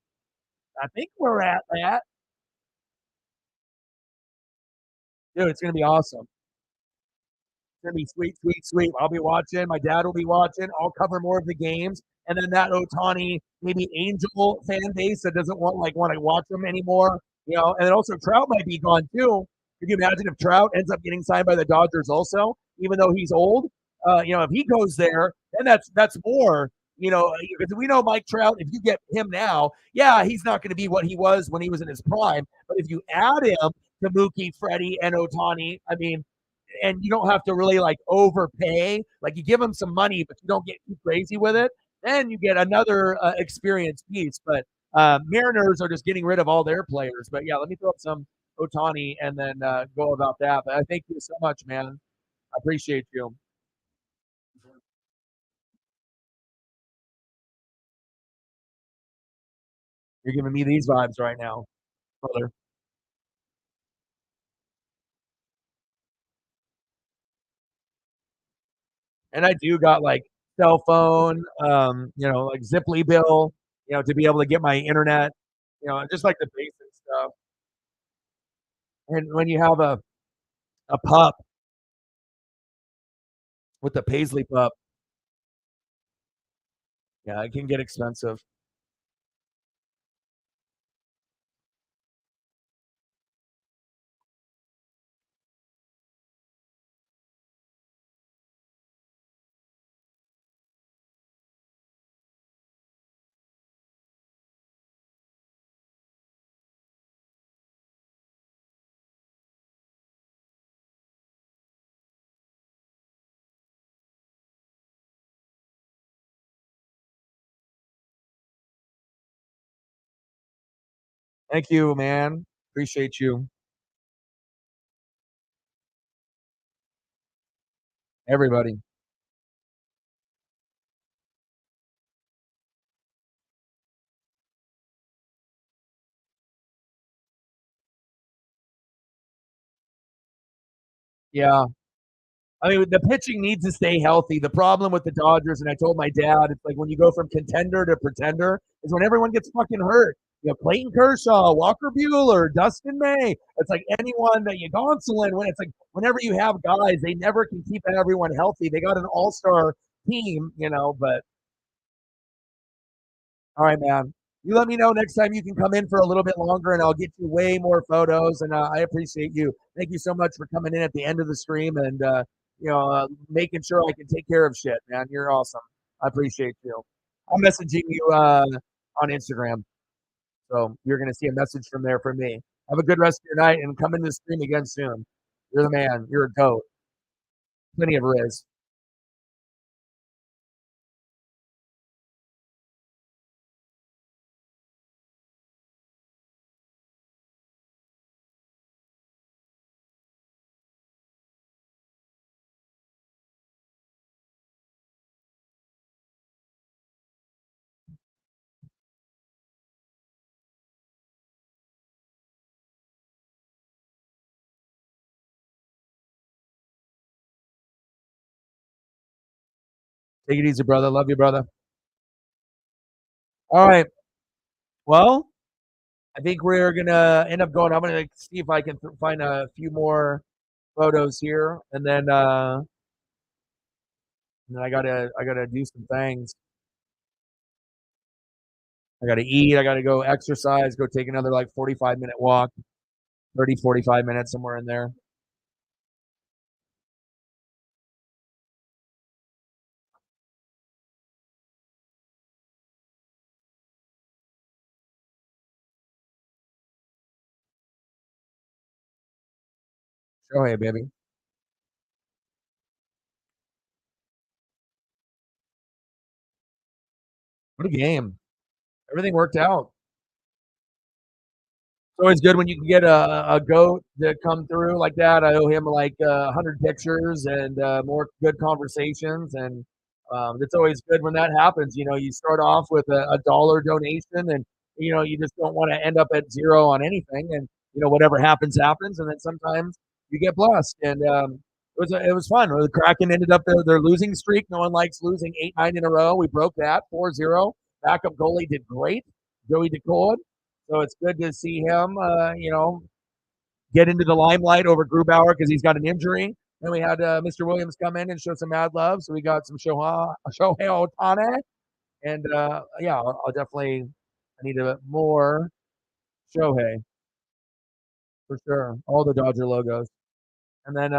I think we're at that. Dude, it's going to be awesome. It's going to be sweet, sweet, sweet. I'll be watching. My dad will be watching. I'll cover more of the games. And then that Otani, maybe Angel fan base that doesn't want to watch them anymore. And then also Trout might be gone too. Could you imagine if Trout ends up getting signed by the Dodgers also, even though he's old? If he goes there, then that's more. Because we know Mike Trout. If you get him now, yeah, he's not going to be what he was when he was in his prime. But if you add him to Mookie, Freddie, and Otani, I mean, and you don't have to really like overpay. Like you give them some money, but you don't get too crazy with it. Then you get another experienced piece. But Mariners are just getting rid of all their players. But yeah, let me throw up some Otani and then go about that. But I thank you so much, man. I appreciate you. You're giving me these vibes right now, brother. And I do got like cell phone, like Ziply bill, to be able to get my internet, just like the basic stuff. And when you have a pup with the Paisley pup, yeah, it can get expensive. Thank you, man. Appreciate you, everybody. Yeah. I mean, the pitching needs to stay healthy. The problem with the Dodgers, and I told my dad, it's like when you go from contender to pretender, is when everyone gets fucking hurt. Clayton Kershaw, Walker Bueller, Dustin May. It's like anyone that you Gonsolin. When it's like whenever you have guys, they never can keep everyone healthy. They got an all-star team, but all right, man. You let me know next time you can come in for a little bit longer, and I'll get you way more photos. And I appreciate you. Thank you so much for coming in at the end of the stream and making sure I can take care of shit, man. You're awesome. I appreciate you. I'm messaging you on Instagram, so you're gonna see a message from there from me. Have a good rest of your night, and come in the stream again soon. You're the man. You're a goat. Plenty of Riz. Take it easy, brother. Love you, brother. All right. Well, I think we're gonna end up going. I'm gonna see if I can find a few more photos here, and then I gotta do some things. I gotta eat. I gotta go exercise. Go take another like 45-minute walk, 30, 45 minutes somewhere in there. Oh hey, baby, what a game! Everything worked out. It's always good when you can get a goat to come through like that. I owe him like 100 pictures and more good conversations, and it's always good when that happens. You start off with a dollar donation, and you just don't want to end up at zero on anything, and whatever happens happens, and then sometimes you get blessed, and it was fun. The Kraken ended up their losing streak. No one likes losing 8-9 in a row. We broke that 4-0. Backup goalie did great, Joey DeCord. So it's good to see him, get into the limelight over Grubauer because he's got an injury. Then we had Mr. Williams come in and show some mad love. So we got some Shohei Ohtani. And yeah, I'll definitely, I need more Shohei for sure. All the Dodger logos. And then,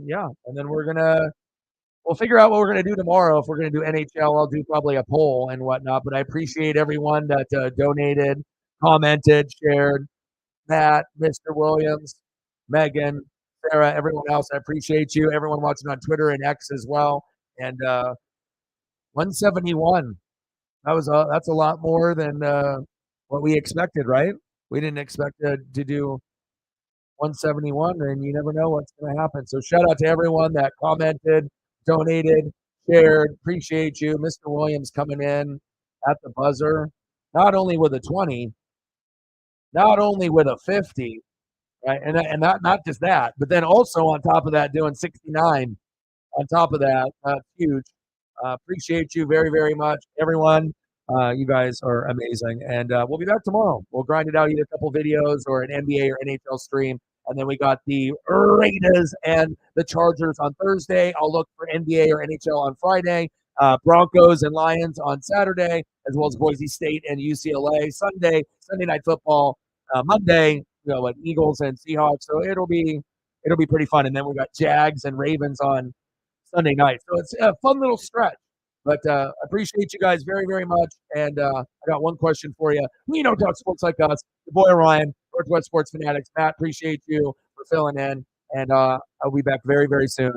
yeah, and then we'll figure out what we're going to do tomorrow. If we're going to do NHL, I'll do probably a poll and whatnot. But I appreciate everyone that donated, commented, shared. Matt, Mr. Williams, Megan, Sarah, everyone else. I appreciate you. Everyone watching on Twitter and X as well. And 171. That's a lot more than what we expected, right? We didn't expect to do 171, and you never know what's going to happen. So shout out to everyone that commented, donated, shared. Appreciate you, Mr. Williams, coming in at the buzzer, not only with a 20, not only with a 50, right? And not just that, but then also on top of that, doing 69 on top of that. Huge. Appreciate you very, very much, everyone. You guys are amazing, and we'll be back tomorrow. We'll grind it out, either a couple videos or an NBA or NHL stream, and then we got the Raiders and the Chargers on Thursday. I'll look for NBA or NHL on Friday. Broncos and Lions on Saturday, as well as Boise State and UCLA Sunday night football. Monday, Eagles and Seahawks. So it'll be pretty fun. And then we got Jags and Ravens on Sunday night. So it's a fun little stretch. But I appreciate you guys very, very much. And I got one question for you. We know talk sports like us. The boy Ryan, Northwest Sports Fanatics. Matt, appreciate you for filling in. And I'll be back very, very soon.